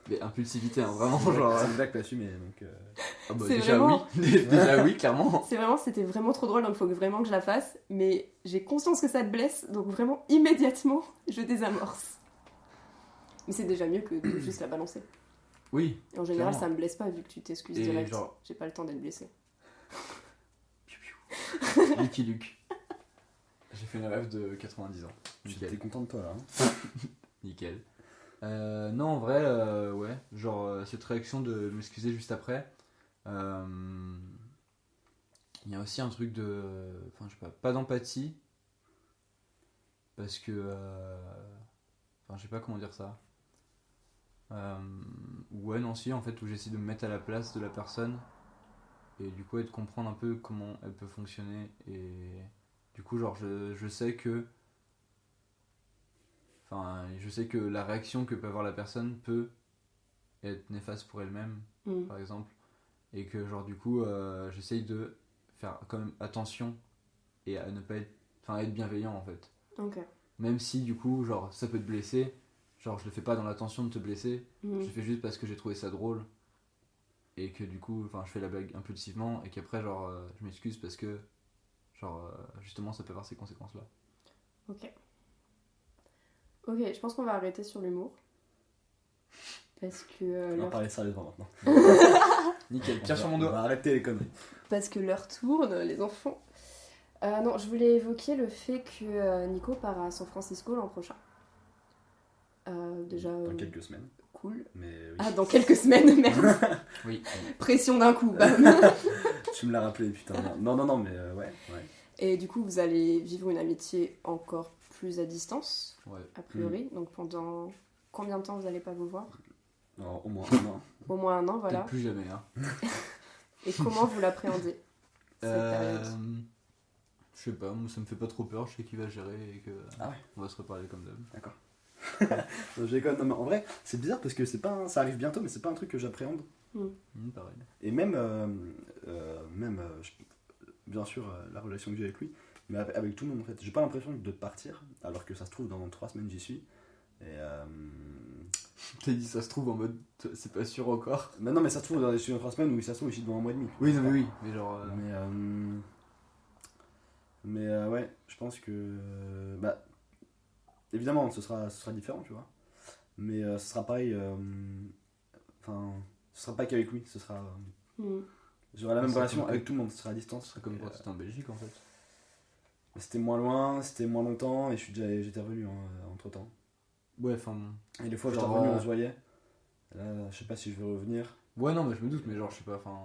Speaker 2: Mais impulsivité, hein, vraiment, genre.
Speaker 3: C'est une blague pas assumée, donc.
Speaker 2: Ah bah,
Speaker 1: C'est
Speaker 2: déjà
Speaker 1: vraiment-
Speaker 2: oui, déjà oui, clairement.
Speaker 1: C'est vraiment, c'était vraiment trop drôle, donc il faut vraiment que je la fasse, mais j'ai conscience que ça te blesse, donc vraiment immédiatement, je désamorce. Mais c'est déjà mieux que de juste la balancer.
Speaker 2: Oui.
Speaker 1: Et en général,
Speaker 2: Clairement.
Speaker 1: ça me blesse pas vu que tu t'excuses
Speaker 2: Et
Speaker 1: direct.
Speaker 2: genre-
Speaker 1: J'ai pas le temps d'être blessée.
Speaker 2: Lucky Luke. J'ai fait une rêve de 90 ans.
Speaker 3: J'étais
Speaker 2: Nickel.
Speaker 3: content de toi là. Hein.
Speaker 2: Nickel. Non, en vrai, ouais. Genre, cette réaction de m'excuser juste après. Il y a aussi un truc de. Enfin, je sais pas d'empathie. Parce que. Enfin, je sais pas comment dire ça. Ouais, non, si, en fait, où j'essaie de me mettre à la place de la personne. Et du coup, et de comprendre un peu comment elle peut fonctionner. Et du coup, genre, je sais que. Enfin, je sais que la réaction que peut avoir la personne peut être néfaste pour elle-même, par exemple. Et que, genre, du coup, j'essaye de faire quand même attention et à ne pas être. Enfin, à être bienveillant, en fait.
Speaker 1: Ok.
Speaker 2: Même si, du coup, genre, ça peut te blesser. Genre, je le fais pas dans l'intention de te blesser. Je le fais juste parce que j'ai trouvé ça drôle. Et que, du coup, enfin, je fais la blague impulsivement. Et qu'après, genre, je m'excuse parce que. Genre, justement, ça peut avoir ces conséquences-là.
Speaker 1: Ok. Ok, je pense qu'on va arrêter sur l'humour. Parce que
Speaker 3: On va
Speaker 1: l'heure...
Speaker 3: parler sérieusement maintenant.
Speaker 2: Nickel, tire sur mon dos.
Speaker 3: On va arrêter les conneries.
Speaker 1: Parce que l'heure tourne, les enfants. Non, je voulais évoquer le fait que Nico part à San Francisco l'an prochain. Déjà,
Speaker 3: Dans quelques semaines.
Speaker 1: cool.
Speaker 3: Mais oui.
Speaker 1: Ah, dans quelques semaines, merde.
Speaker 2: Oui.
Speaker 1: Pression d'un coup, bam.
Speaker 3: Tu me l'as rappelé, putain. Non, mais ouais.
Speaker 1: Et du coup, vous allez vivre une amitié encore plus à distance,
Speaker 2: Ouais.
Speaker 1: a priori. Donc pendant combien de temps vous n'allez pas vous voir?
Speaker 3: Non, au moins un an.
Speaker 1: Au moins un an, voilà.
Speaker 2: Peut-être plus jamais, hein.
Speaker 1: Et comment vous l'appréhendez, cette période?
Speaker 2: Je sais pas, moi ça me fait pas trop peur, je sais qu'il va gérer et que
Speaker 3: Ah ouais.
Speaker 2: on va se reparler comme d'hab.
Speaker 3: D'accord. Non, je déconne. Non, mais en vrai, c'est bizarre parce que c'est pas ça arrive bientôt, mais c'est pas un truc que j'appréhende.
Speaker 2: Pareil.
Speaker 3: Et même, bien sûr, la relation que j'ai avec lui, mais avec tout le monde en fait. J'ai pas l'impression de partir, alors que ça se trouve dans 3 semaines j'y suis. Et
Speaker 2: T'as dit ça se trouve en mode c'est pas sûr encore.
Speaker 3: mais non, mais ça se trouve dans 3 semaines ou ça se trouve ici dans 1 mois et demi.
Speaker 2: Oui, non, mais oui, mais genre.
Speaker 3: Mais ouais, je pense que bah évidemment ce sera différent, tu vois. Mais ce sera pareil. Enfin, ce sera pas qu'avec lui, ce sera. J'aurai la même
Speaker 2: C'est
Speaker 3: relation
Speaker 2: comme-
Speaker 3: avec tout le monde, ce sera à distance.
Speaker 2: Ce serait comme
Speaker 3: Et,
Speaker 2: quand t'étais en Belgique en fait.
Speaker 3: c'était moins loin, c'était moins longtemps et j'étais revenu entre temps.
Speaker 2: Ouais, enfin. Bon.
Speaker 3: Et les fois que j'étais
Speaker 2: Genre,
Speaker 3: revenu, on se voyait. Là, je sais pas si je vais revenir.
Speaker 2: Ouais, non, mais je me doute, mais genre, je sais pas, enfin.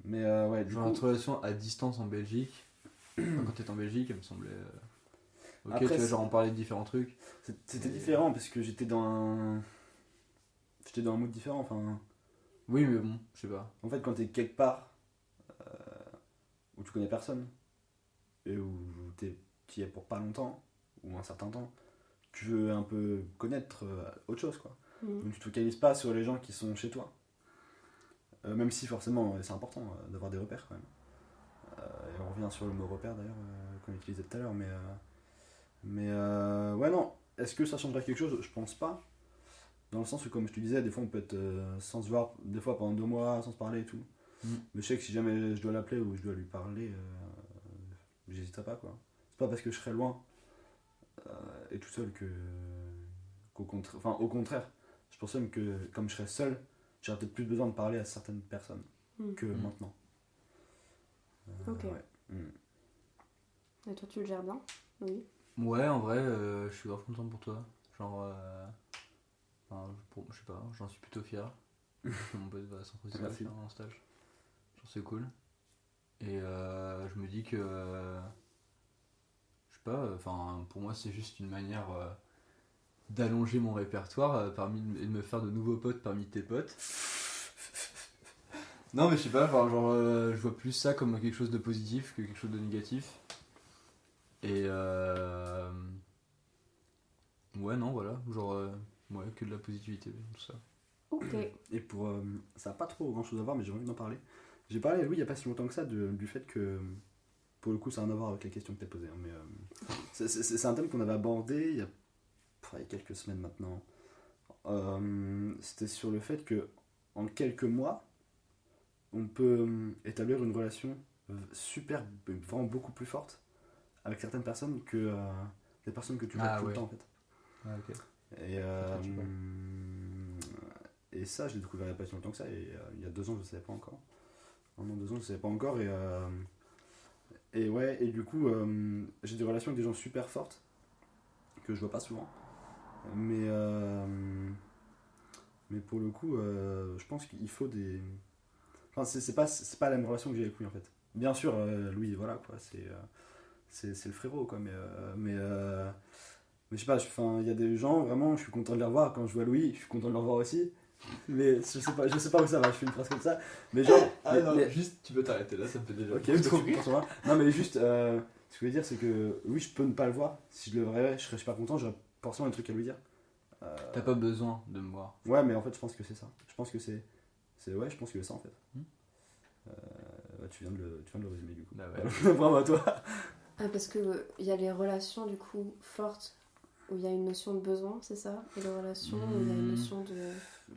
Speaker 3: Mais ouais, du
Speaker 2: Genre,
Speaker 3: coup.
Speaker 2: notre relation à distance en Belgique, enfin, quand t'étais en Belgique, elle me semblait. Ok,
Speaker 3: Après,
Speaker 2: tu vois, genre, on parlait de différents trucs.
Speaker 3: C'était différent parce que j'étais dans un mood différent. Enfin,
Speaker 2: Oui, mais bon, je sais pas.
Speaker 3: en fait, quand t'es quelque part où tu connais personne et où t'y es pour pas longtemps ou un certain temps, tu veux un peu connaître autre chose, quoi. Donc tu te focalises pas sur les gens qui sont chez toi. Même si forcément c'est important d'avoir des repères quand même. Et on revient sur le mot repère d'ailleurs qu'on utilisait tout à l'heure, mais ouais, non, est-ce que ça changerait quelque chose? Je pense pas. Dans le sens où, comme je te disais, des fois on peut être sans se voir, des fois pendant 2 mois, sans se parler et tout. Mais je sais que si jamais je dois l'appeler ou je dois lui parler, j'hésiterai pas, quoi. C'est pas parce que je serai loin et tout seul au contraire, je pense même que comme je serai seul, j'aurais peut-être plus besoin de parler à certaines personnes que maintenant.
Speaker 1: Ok.
Speaker 3: Ouais.
Speaker 1: Et toi, tu le gères bien? Oui.
Speaker 2: Ouais, en vrai, je suis grave content pour toi. Genre. Je sais pas, j'en suis plutôt fier. Que mon pote va à San Francisco
Speaker 3: Merci.
Speaker 2: faire un stage. Genre, c'est cool. Et je me dis que. Je sais pas, enfin, pour moi, c'est juste une manière d'allonger mon répertoire et de me faire de nouveaux potes parmi tes potes. Non, mais je sais pas, enfin, genre, je vois plus ça comme quelque chose de positif que quelque chose de négatif. Et. Ouais, non, voilà, genre. Ouais, que de la positivité, tout ça.
Speaker 1: Ok.
Speaker 3: Et pour. Ça n'a pas trop grand chose à voir, mais j'ai envie d'en parler. J'ai parlé à Louis il n'y a pas si longtemps que ça du fait que. Pour le coup, ça n'a rien à voir avec la question que tu as posée. Hein, mais c'est un thème qu'on avait abordé il y a quelques semaines maintenant. C'était sur le fait que en quelques mois, on peut établir une relation super, vraiment beaucoup plus forte avec certaines personnes que des personnes que tu vois tout le temps en fait.
Speaker 2: Ah, ok.
Speaker 3: Et ça, je l'ai découvert il n'y a pas si longtemps que ça. Et il y a 2 ans, je ne savais pas encore. 1 an, 2 ans, je ne savais pas encore. Et Et ouais, et du coup, j'ai des relations avec des gens super fortes que je vois pas souvent. Mais, mais pour le coup, je pense qu'il faut des. Enfin, c'est pas la même relation que j'ai avec lui en fait. Bien sûr, Louis, voilà quoi, c'est le frérot quoi, mais je sais pas, enfin, il y a des gens vraiment, je suis content de les revoir. Quand je vois Louis, je suis content de le revoir aussi. Mais je sais pas où ça va, je fais une phrase comme ça. Mais genre,
Speaker 2: juste tu peux t'arrêter là, ça me fait déjà.
Speaker 3: ok, parce que je suis content de le voir. Non, mais juste, ce que je veux dire, c'est que oui, je peux ne pas le voir. Si je le verrais, je serais super content, j'aurais forcément un truc à lui dire.
Speaker 2: T'as pas besoin de me voir.
Speaker 3: Ouais, mais en fait, je pense que c'est ça. Je pense que ouais, je pense que c'est ça en fait. Tu viens de le résumer du coup.
Speaker 2: Bah ouais.
Speaker 3: Bravo à toi.
Speaker 1: Ah, parce que il y a les relations du coup fortes où il y a une notion de besoin, c'est ça? Et les relations où il y a une notion de.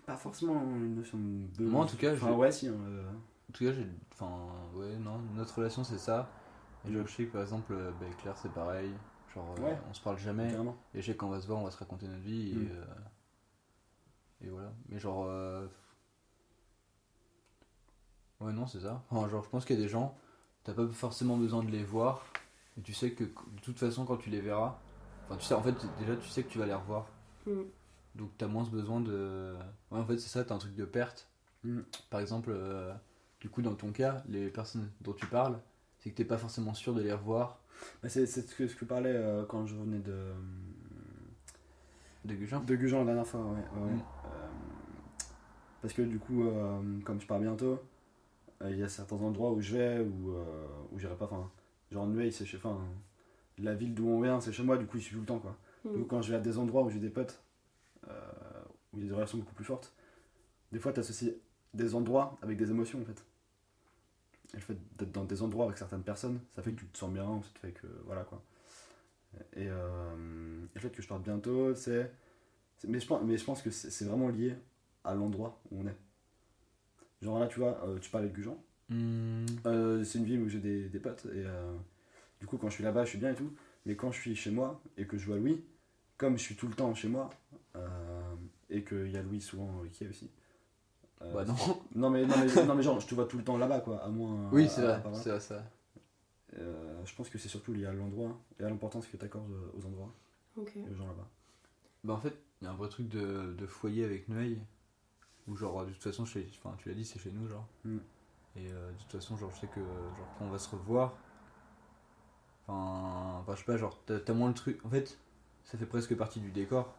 Speaker 3: Pas forcément une notion de.
Speaker 2: Moi, en tout cas,
Speaker 3: enfin, ouais, si.
Speaker 2: En tout cas, ouais, non, notre relation c'est ça. Et genre, je sais que par exemple, avec Claire c'est pareil. Genre,
Speaker 3: Ouais.
Speaker 2: on se parle jamais.
Speaker 3: Carrément.
Speaker 2: Et je sais que quand on va se voir, on va se raconter notre vie. Et voilà. Mais genre. Ouais, non, c'est ça. Enfin, genre, je pense qu'il y a des gens, t'as pas forcément besoin de les voir. Et tu sais que de toute façon, quand tu les verras. Enfin, tu sais, en fait, déjà, tu sais que tu vas les revoir.
Speaker 1: Mm.
Speaker 2: Donc, t'as moins ce besoin de. Ouais, en fait, c'est ça, t'as un truc de perte.
Speaker 3: Mm.
Speaker 2: Par exemple, du coup, dans ton cas, les personnes dont tu parles, c'est que t'es pas forcément sûr de les revoir.
Speaker 3: Bah, c'est ce que je parlais quand je revenais
Speaker 2: De Gujan.
Speaker 3: de Gujan la dernière fois, ouais. Ouais.
Speaker 2: Mm.
Speaker 3: Parce que du coup, comme je pars bientôt, il y a certains endroits où je vais où j'irai pas. Enfin, genre Nueil, c'est chez. Enfin, la ville d'où on vient, c'est chez moi, du coup, je suis tout le temps quoi.
Speaker 1: Mm.
Speaker 3: Donc quand je vais à des endroits où j'ai des potes, où il y a des relations beaucoup plus fortes, des fois t'associes des endroits avec des émotions en fait. Et le fait d'être dans des endroits avec certaines personnes, ça fait que tu te sens bien, ça te fait que. Voilà quoi. Et le fait que je parte bientôt, mais je pense que c'est vraiment lié à l'endroit où on est. Genre là, tu vois, tu parlais de Gujan. C'est une ville où j'ai des potes et du coup, quand je suis là-bas, je suis bien et tout. Mais quand je suis chez moi et que je vois Louis, comme je suis tout le temps chez moi et qu'il y a Louis souvent qui est aussi.
Speaker 2: Bah non.
Speaker 3: non mais genre, je te vois tout le temps là-bas quoi, à moins.
Speaker 2: Oui, c'est
Speaker 3: à-
Speaker 2: vrai,
Speaker 3: à- par là.
Speaker 2: c'est vrai, ça.
Speaker 3: Je pense que c'est surtout lié à l'endroit et à l'importance que tu accordes aux endroits
Speaker 1: Ok.
Speaker 3: et aux gens là-bas.
Speaker 2: Bah en fait, il y a un vrai truc de foyer avec Neuil. Où genre, de toute façon, enfin, tu l'as dit, c'est chez nous, genre.
Speaker 3: Mm.
Speaker 2: Et de toute façon, genre, je sais que genre, quand on va se revoir, enfin je sais pas, genre, t'as moins le truc. En fait, ça fait presque partie du décor.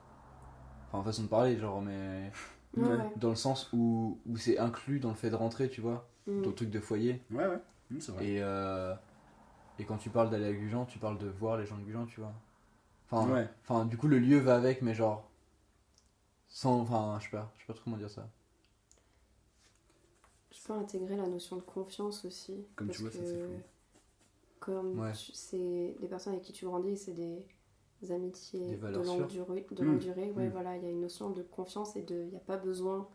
Speaker 2: Enfin, façon de parler, genre, mais
Speaker 1: Ouais,
Speaker 3: Ouais.
Speaker 1: ouais.
Speaker 2: dans le sens où c'est inclus dans le fait de rentrer, tu vois,
Speaker 1: Mm.
Speaker 2: ton truc de foyer.
Speaker 3: Ouais, c'est vrai.
Speaker 2: Et quand tu parles d'aller à Gujan, tu parles de voir les gens de Gujan, tu vois. Enfin,
Speaker 3: Ouais.
Speaker 2: enfin, du coup, le lieu va avec, mais genre, sans. Enfin, je sais pas trop comment dire ça.
Speaker 1: Je peux intégrer la notion de confiance aussi.
Speaker 3: Comme
Speaker 1: parce
Speaker 3: tu vois, ça,
Speaker 1: que
Speaker 3: c'est fou.
Speaker 2: Ouais.
Speaker 1: c'est les personnes avec qui tu grandis, c'est des amitiés
Speaker 2: Des
Speaker 1: de
Speaker 2: valeurs
Speaker 1: longue
Speaker 2: sûres.
Speaker 1: durée. De longue
Speaker 3: Mm.
Speaker 1: durée. Ouais,
Speaker 3: Mm.
Speaker 1: voilà, il y a une notion de confiance et il n'y a pas besoin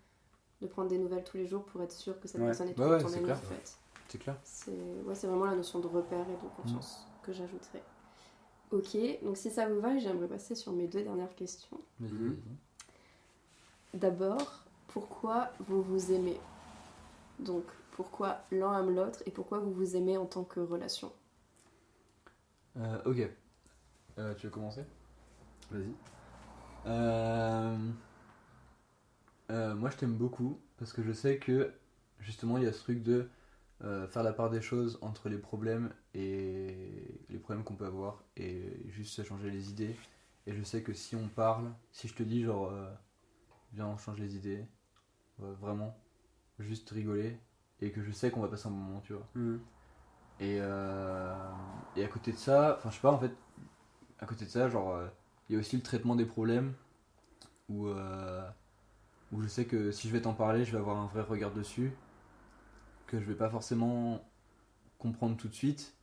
Speaker 1: de prendre des nouvelles tous les jours pour être sûr que cette
Speaker 3: Ouais.
Speaker 1: personne est
Speaker 2: Ouais,
Speaker 1: toujours
Speaker 2: ouais,
Speaker 1: ton
Speaker 2: c'est
Speaker 1: amie
Speaker 2: clair.
Speaker 1: en fait.
Speaker 2: C'est clair.
Speaker 1: C'est vraiment la notion de repère et de confiance que j'ajouterais. Ok, donc si ça vous va, j'aimerais passer sur mes 2 dernières questions.
Speaker 2: Vas-y,
Speaker 3: Mhm.
Speaker 2: vas-y.
Speaker 1: D'abord, pourquoi vous vous aimez? Donc, pourquoi l'un aime l'autre et pourquoi vous vous aimez en tant que relation?
Speaker 2: Ok. Tu veux commencer?
Speaker 3: Vas-y.
Speaker 2: Moi je t'aime beaucoup parce que je sais que justement il y a ce truc de faire la part des choses entre les problèmes et les problèmes qu'on peut avoir et juste se changer les idées. Et je sais que si on parle, si je te dis genre viens on change les idées, vraiment, juste rigoler et que je sais qu'on va passer un bon moment, tu vois.
Speaker 3: Mm.
Speaker 2: Et à côté de ça, enfin je sais pas en fait, à côté de ça, genre il y a aussi le traitement des problèmes où je sais que si je vais t'en parler, je vais avoir un vrai regard dessus, que je vais pas forcément comprendre tout de suite,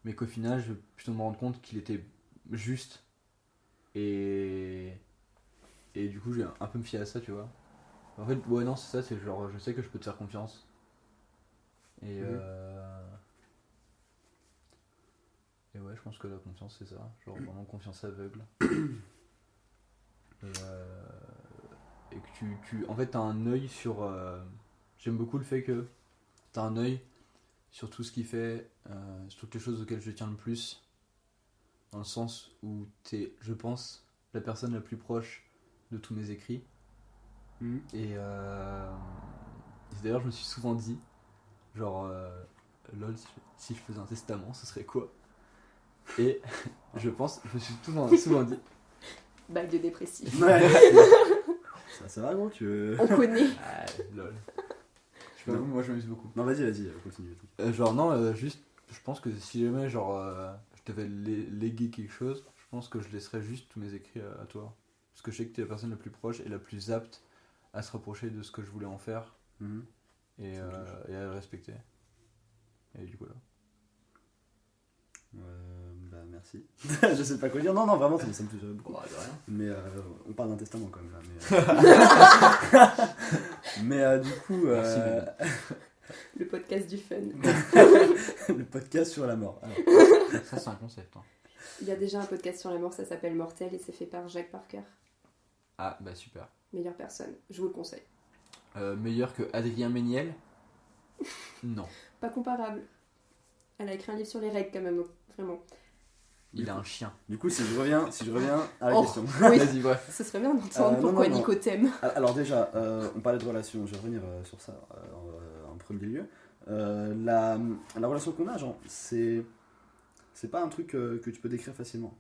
Speaker 2: mais qu'au final je vais plutôt me rendre compte qu'il était juste et du coup je vais un peu me fier à ça, tu vois. En fait, ouais, non, c'est ça, c'est genre je sais que je peux te faire confiance. Et et ouais, je pense que la confiance c'est ça, genre vraiment confiance aveugle. Et que en fait t'as un œil sur j'aime beaucoup le fait que t'as un œil sur tout ce qu'il fait, sur toutes les choses auxquelles je tiens le plus, dans le sens où t'es, je pense, la personne la plus proche de tous mes écrits. Et d'ailleurs, je me suis souvent dit, genre, lol, si je faisais un testament, ce serait quoi? Et je me suis souvent dit.
Speaker 1: Bague de dépressif.
Speaker 3: Ouais. Ça va, gros, tu veux.
Speaker 1: On connaît.
Speaker 2: Ah, lol. Je sais pas, moi je m'amuse beaucoup.
Speaker 3: Non, vas-y, continue.
Speaker 2: Juste, je pense que si jamais, je devais léguer quelque chose, je pense que je laisserais juste tous mes écrits à toi. Parce que je sais que tu es la personne la plus proche et la plus apte à se rapprocher de ce que je voulais en faire et à le respecter. Et du coup, là.
Speaker 3: Bah, merci. Je sais pas quoi dire. Non, vraiment, ça me touche beaucoup.
Speaker 2: Oh, de rien.
Speaker 3: Mais on parle d'un testament quand même là. Mais du coup.
Speaker 2: Merci,
Speaker 1: Le podcast du fun.
Speaker 3: Le podcast sur la mort. Alors.
Speaker 2: Ça, c'est un concept. Hein.
Speaker 1: Il y a déjà un podcast sur la mort, ça s'appelle Mortel et c'est fait par Jacques Parker.
Speaker 2: Ah, bah super.
Speaker 1: Meilleure personne, je vous le conseille.
Speaker 2: Meilleur que Adrien Méniel? Non.
Speaker 1: Pas comparable. Elle a écrit un livre sur les règles quand même, vraiment.
Speaker 2: Il a un chien.
Speaker 3: Du coup, si je reviens à la question.
Speaker 1: Oui,
Speaker 2: Vas-y, bref.
Speaker 1: ce serait bien d'entendre
Speaker 3: non,
Speaker 1: pourquoi
Speaker 3: non.
Speaker 1: Nico t'aime.
Speaker 3: Alors déjà, on parlait de relations, je vais revenir sur ça en premier lieu. La relation qu'on a, genre, c'est pas un truc que tu peux décrire facilement.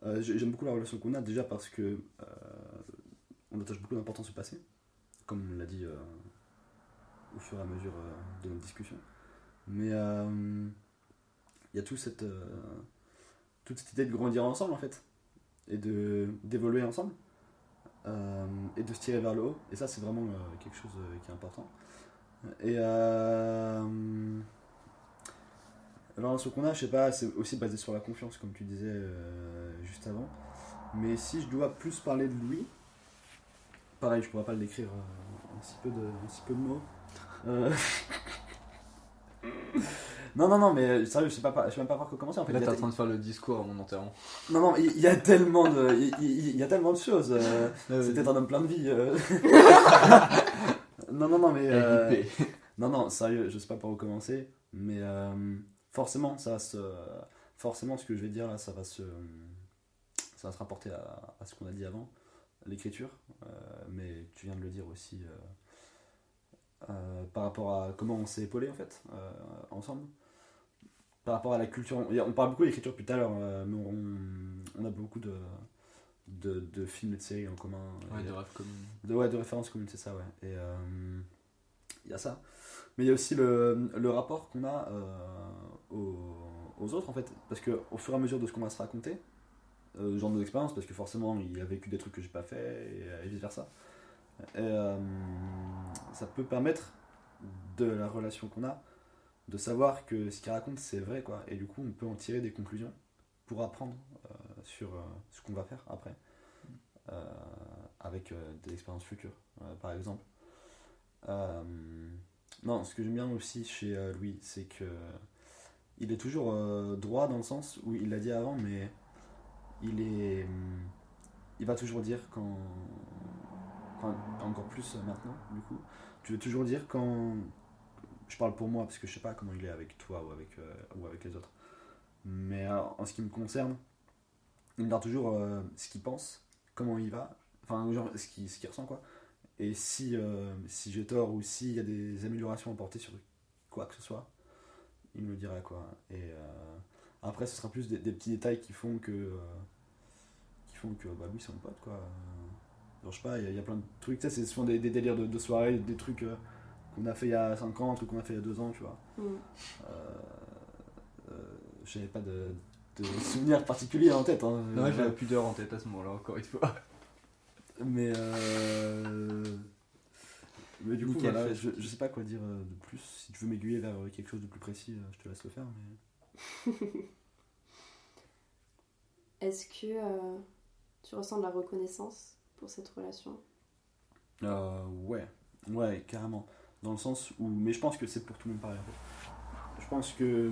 Speaker 3: J'aime beaucoup la relation qu'on a, déjà parce que on attache beaucoup d'importance au passé, comme on l'a dit au fur et à mesure de notre discussion. Mais il y a toute cette idée de grandir ensemble en fait, et d'évoluer ensemble, et de se tirer vers le haut, et ça c'est vraiment quelque chose qui est important. Et la relation qu'on a, je sais pas, c'est aussi basé sur la confiance comme tu disais juste avant. Mais si je dois plus parler de lui, pareil, je pourrais pas le décrire en si peu de mots. Non, mais sérieux, je sais même pas par quoi commencer en fait.
Speaker 2: Là, t'es en train de faire le discours à mon enterrement.
Speaker 3: Non, il y a tellement de choses. C'était un homme plein de vie. Non, mais. Non, sérieux, je sais pas par où commencer. Mais forcément, forcément, ce que je vais dire là, ça va se rapporter à ce qu'on a dit avant, l'écriture. Mais tu viens de le dire aussi par rapport à comment on s'est épaulé en fait, ensemble. Par rapport à la culture, on parle beaucoup d'écriture depuis tout à l'heure, mais on a beaucoup de films et de séries en commun.
Speaker 2: Ouais, de rêves communs.
Speaker 3: De références communes, c'est ça, ouais. Et il y a ça. Mais il y a aussi le rapport qu'on a aux autres, en fait. Parce qu'au fur et à mesure de ce qu'on va se raconter, genre nos expériences, parce que forcément, il a vécu des trucs que j'ai pas fait, et vice-versa. Et ça peut permettre, de la relation qu'on a, de savoir que ce qu'il raconte c'est vrai quoi, et du coup on peut en tirer des conclusions pour apprendre sur ce qu'on va faire après avec des expériences futures par exemple. Non, ce que j'aime bien aussi chez Louis, c'est que il est toujours droit dans le sens où il l'a dit avant, mais il va toujours dire enfin, encore plus maintenant du coup, tu veux toujours dire quand. Je parle pour moi parce que je sais pas comment il est avec toi ou avec les autres. Mais en ce qui me concerne, il me dit toujours ce qu'il pense, comment il va, enfin genre ce qu'il ressent quoi. Et si j'ai tort ou s'il y a des améliorations à apporter sur quoi que ce soit, il me le dira quoi. Et après ce sera plus des petits détails qui font que bah oui c'est mon pote quoi. Genre je sais pas, il y a plein de trucs, tu sais, c'est souvent des délires de soirée, des trucs qu'on a fait il y a 5 ans, un truc qu'on a fait il y a 2 ans, tu vois. J'avais pas de souvenirs particuliers en tête. Hein.
Speaker 2: Non, j'ai la pudeur en tête à ce moment-là, encore une fois.
Speaker 3: Mais du coup,
Speaker 2: Nickel,
Speaker 3: voilà, je sais pas quoi dire de plus. Si tu veux m'aiguiller vers quelque chose de plus précis, je te laisse le faire. Mais...
Speaker 1: Est-ce que tu ressens de la reconnaissance pour cette relation ?
Speaker 3: Ouais, carrément. Dans le sens où... Mais je pense que c'est pour tout le monde pareil en fait. Je pense que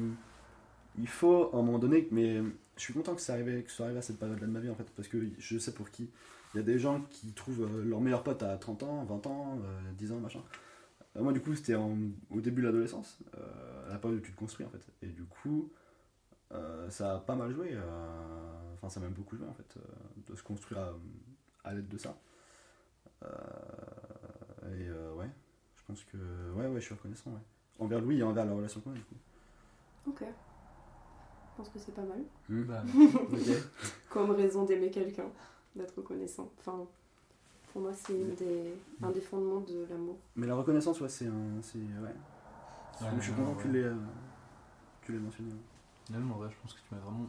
Speaker 3: il faut à un moment donné... Mais je suis content que ça arrive à cette période-là de ma vie en fait. Parce que je sais pour qui. Il y a des gens qui trouvent leur meilleur pote à 30 ans, 20 ans, 10 ans, machin. Moi, du coup, c'était au début de l'adolescence, à la période où tu te construis en fait. Et du coup, ça a pas mal joué. Enfin, ça m'a même beaucoup joué en fait, de se construire à l'aide de ça. Ouais, je pense que. Ouais, je suis reconnaissant, ouais. Envers Louis et envers la relation qu'on a, du coup.
Speaker 1: Ok. Je pense que c'est pas mal.
Speaker 2: Bah,
Speaker 3: Ok.
Speaker 1: Comme raison d'aimer quelqu'un, d'être reconnaissant. Enfin, pour moi, c'est un des fondements de l'amour.
Speaker 3: Mais la reconnaissance, ouais, ouais. Je suis content que
Speaker 2: ouais.
Speaker 3: tu l'aies mentionné.
Speaker 2: Même en vrai, je pense que tu m'as vraiment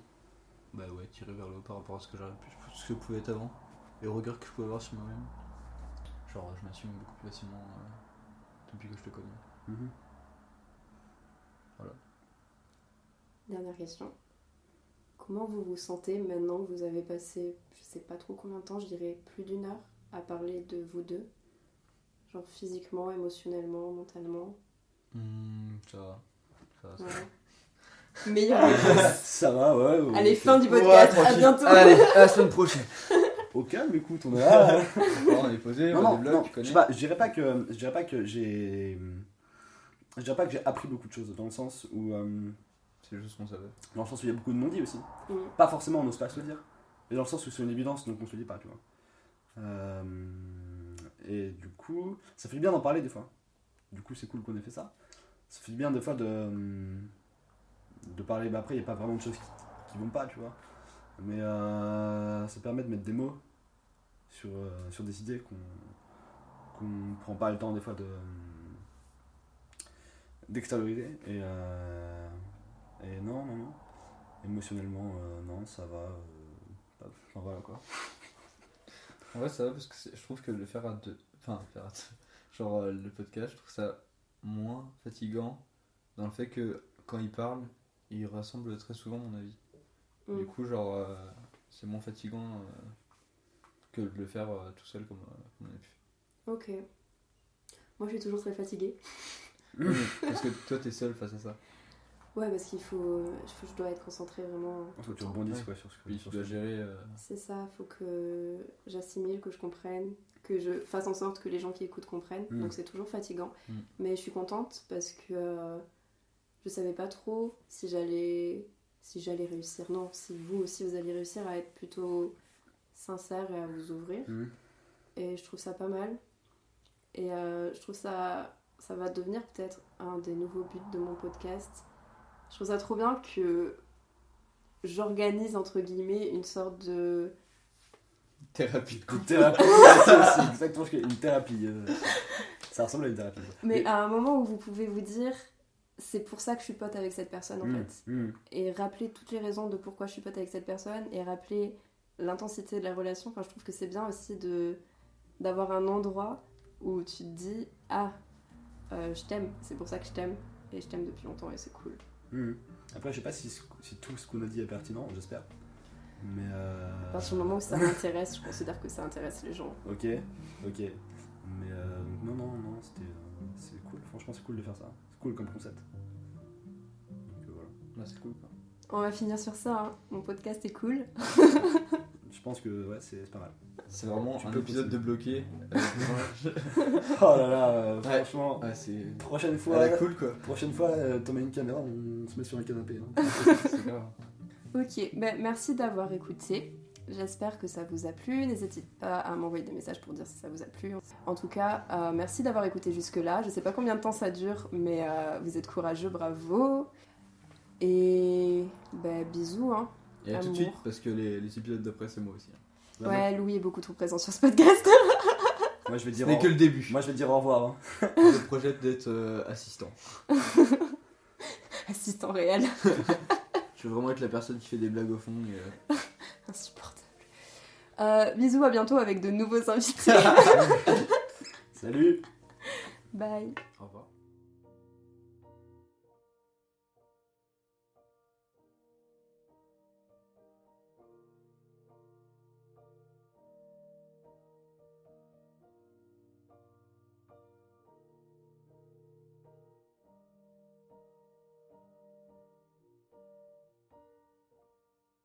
Speaker 2: tiré vers le haut par rapport à ce que ce que je pouvais être avant et au regard que je pouvais avoir sur moi-même. Genre, je m'assume beaucoup plus facilement depuis que je te connais.
Speaker 3: Mhm.
Speaker 2: Voilà.
Speaker 1: Dernière question. Comment vous vous sentez maintenant que vous avez passé, je sais pas trop combien de temps, je dirais plus d'1 heure, à parler de vous deux? Genre physiquement, émotionnellement, mentalement.
Speaker 2: Ça va.
Speaker 1: Ouais. Meilleure réponse.
Speaker 3: Ça va, ouais.
Speaker 1: Allez, fin du podcast, à bientôt.
Speaker 2: Allez, à la semaine prochaine.
Speaker 3: Au calme, écoute, on est là.
Speaker 2: On est posé,
Speaker 3: Non,
Speaker 2: on débloque,
Speaker 3: non,
Speaker 2: tu connais.
Speaker 3: je dirais pas que j'ai. Je dirais pas que j'ai appris beaucoup de choses, dans le sens où.
Speaker 2: C'est les choses qu'on savait.
Speaker 3: Dans le sens où il y a beaucoup de non-dits aussi.
Speaker 1: Mm.
Speaker 3: Pas forcément, on n'ose pas se le dire. Mais dans le sens où c'est une évidence, donc on se le dit pas, tu vois. Et du coup, ça fait du bien d'en parler des fois. Du coup, c'est cool qu'on ait fait ça. Ça fait du bien des fois de parler. Bah après, il n'y a pas vraiment de choses qui vont pas, tu vois. Mais ça permet de mettre des mots sur des idées qu'on prend pas le temps des fois d'extérioriser. Et non. Émotionnellement, non, ça va. Enfin voilà quoi.
Speaker 2: En vrai, ça va parce que je trouve que le faire à deux. Enfin, genre le podcast, je trouve ça moins fatigant dans le fait que quand il parle, il rassemble très souvent mon avis.
Speaker 1: Mm.
Speaker 2: Du coup, genre, c'est moins fatigant que de le faire tout seul comme on a pu.
Speaker 1: Ok. Moi, je suis toujours très fatiguée.
Speaker 2: Parce que toi, t'es seul face à ça.
Speaker 1: Ouais, parce qu'il faut. Je dois être concentrée vraiment.
Speaker 3: Faut que tu rebondisses quoi, sur ce que
Speaker 2: Puis tu dois gérer.
Speaker 1: C'est ça, faut que j'assimile, que je comprenne, que je fasse en sorte que les gens qui écoutent comprennent.
Speaker 3: Mm.
Speaker 1: Donc c'est toujours fatigant.
Speaker 2: Mm.
Speaker 1: Mais je suis contente parce que je savais pas trop si j'allais réussir. Non, si vous aussi vous allez réussir à être plutôt sincère et à vous ouvrir. Et je trouve ça pas mal. Et je trouve ça va devenir peut-être un des nouveaux buts de mon podcast. Je trouve ça trop bien que j'organise entre guillemets une sorte de
Speaker 2: Thérapie.
Speaker 3: Une thérapie, c'est exactement ce que une thérapie. Ça ressemble à une thérapie.
Speaker 1: mais à un moment où vous pouvez vous dire c'est pour ça que je suis pote avec cette personne en fait, et rappeler toutes les raisons de pourquoi je suis pote avec cette personne et rappeler l'intensité de la relation. Enfin, je trouve que c'est bien aussi d'avoir un endroit où tu te dis je t'aime, c'est pour ça que je t'aime et je t'aime depuis longtemps et c'est cool.
Speaker 3: Après, je sais pas si tout ce qu'on a dit est pertinent, j'espère. Mais
Speaker 1: À partir du moment où ça m'intéresse, je considère que ça intéresse les gens.
Speaker 3: Ok. Mais non, c'est cool. Franchement, c'est cool de faire ça. C'est cool comme concept. Donc voilà.
Speaker 2: Bah, c'est cool quoi.
Speaker 1: On va finir sur ça, hein. Mon podcast est cool.
Speaker 3: Je pense que ouais, c'est pas mal.
Speaker 2: C'est vraiment
Speaker 3: Tu
Speaker 2: un
Speaker 3: peux
Speaker 2: épisode
Speaker 3: pousser.
Speaker 2: de bloqué.
Speaker 3: Oh là là, franchement.
Speaker 2: Ouais, c'est.
Speaker 3: Prochaine
Speaker 2: À
Speaker 3: fois,
Speaker 2: la cool quoi.
Speaker 3: t'en mets une caméra, on se met sur un canapé. Hein.
Speaker 2: C'est grave.
Speaker 1: Ok, merci d'avoir écouté. J'espère que ça vous a plu. N'hésitez pas à m'envoyer des messages pour dire si ça vous a plu. En tout cas, merci d'avoir écouté jusque-là. Je sais pas combien de temps ça dure, mais vous êtes courageux, bravo. Et bisous, hein.
Speaker 2: Et à tout de
Speaker 1: Amour.
Speaker 2: suite parce que les épisodes d'après c'est moi aussi. Hein.
Speaker 1: Ouais, Louis est beaucoup trop présent sur ce podcast.
Speaker 3: Moi je vais
Speaker 2: Ce
Speaker 3: dire.
Speaker 2: n'est que le début.
Speaker 3: Moi je vais dire au revoir. Hein.
Speaker 2: Je projette d'être assistant.
Speaker 1: Assistant réel.
Speaker 2: Je veux vraiment être la personne qui fait des blagues au fond. Et,
Speaker 1: Insupportable. Bisous, à bientôt avec de nouveaux invités.
Speaker 3: Salut.
Speaker 1: Bye.
Speaker 2: Au revoir.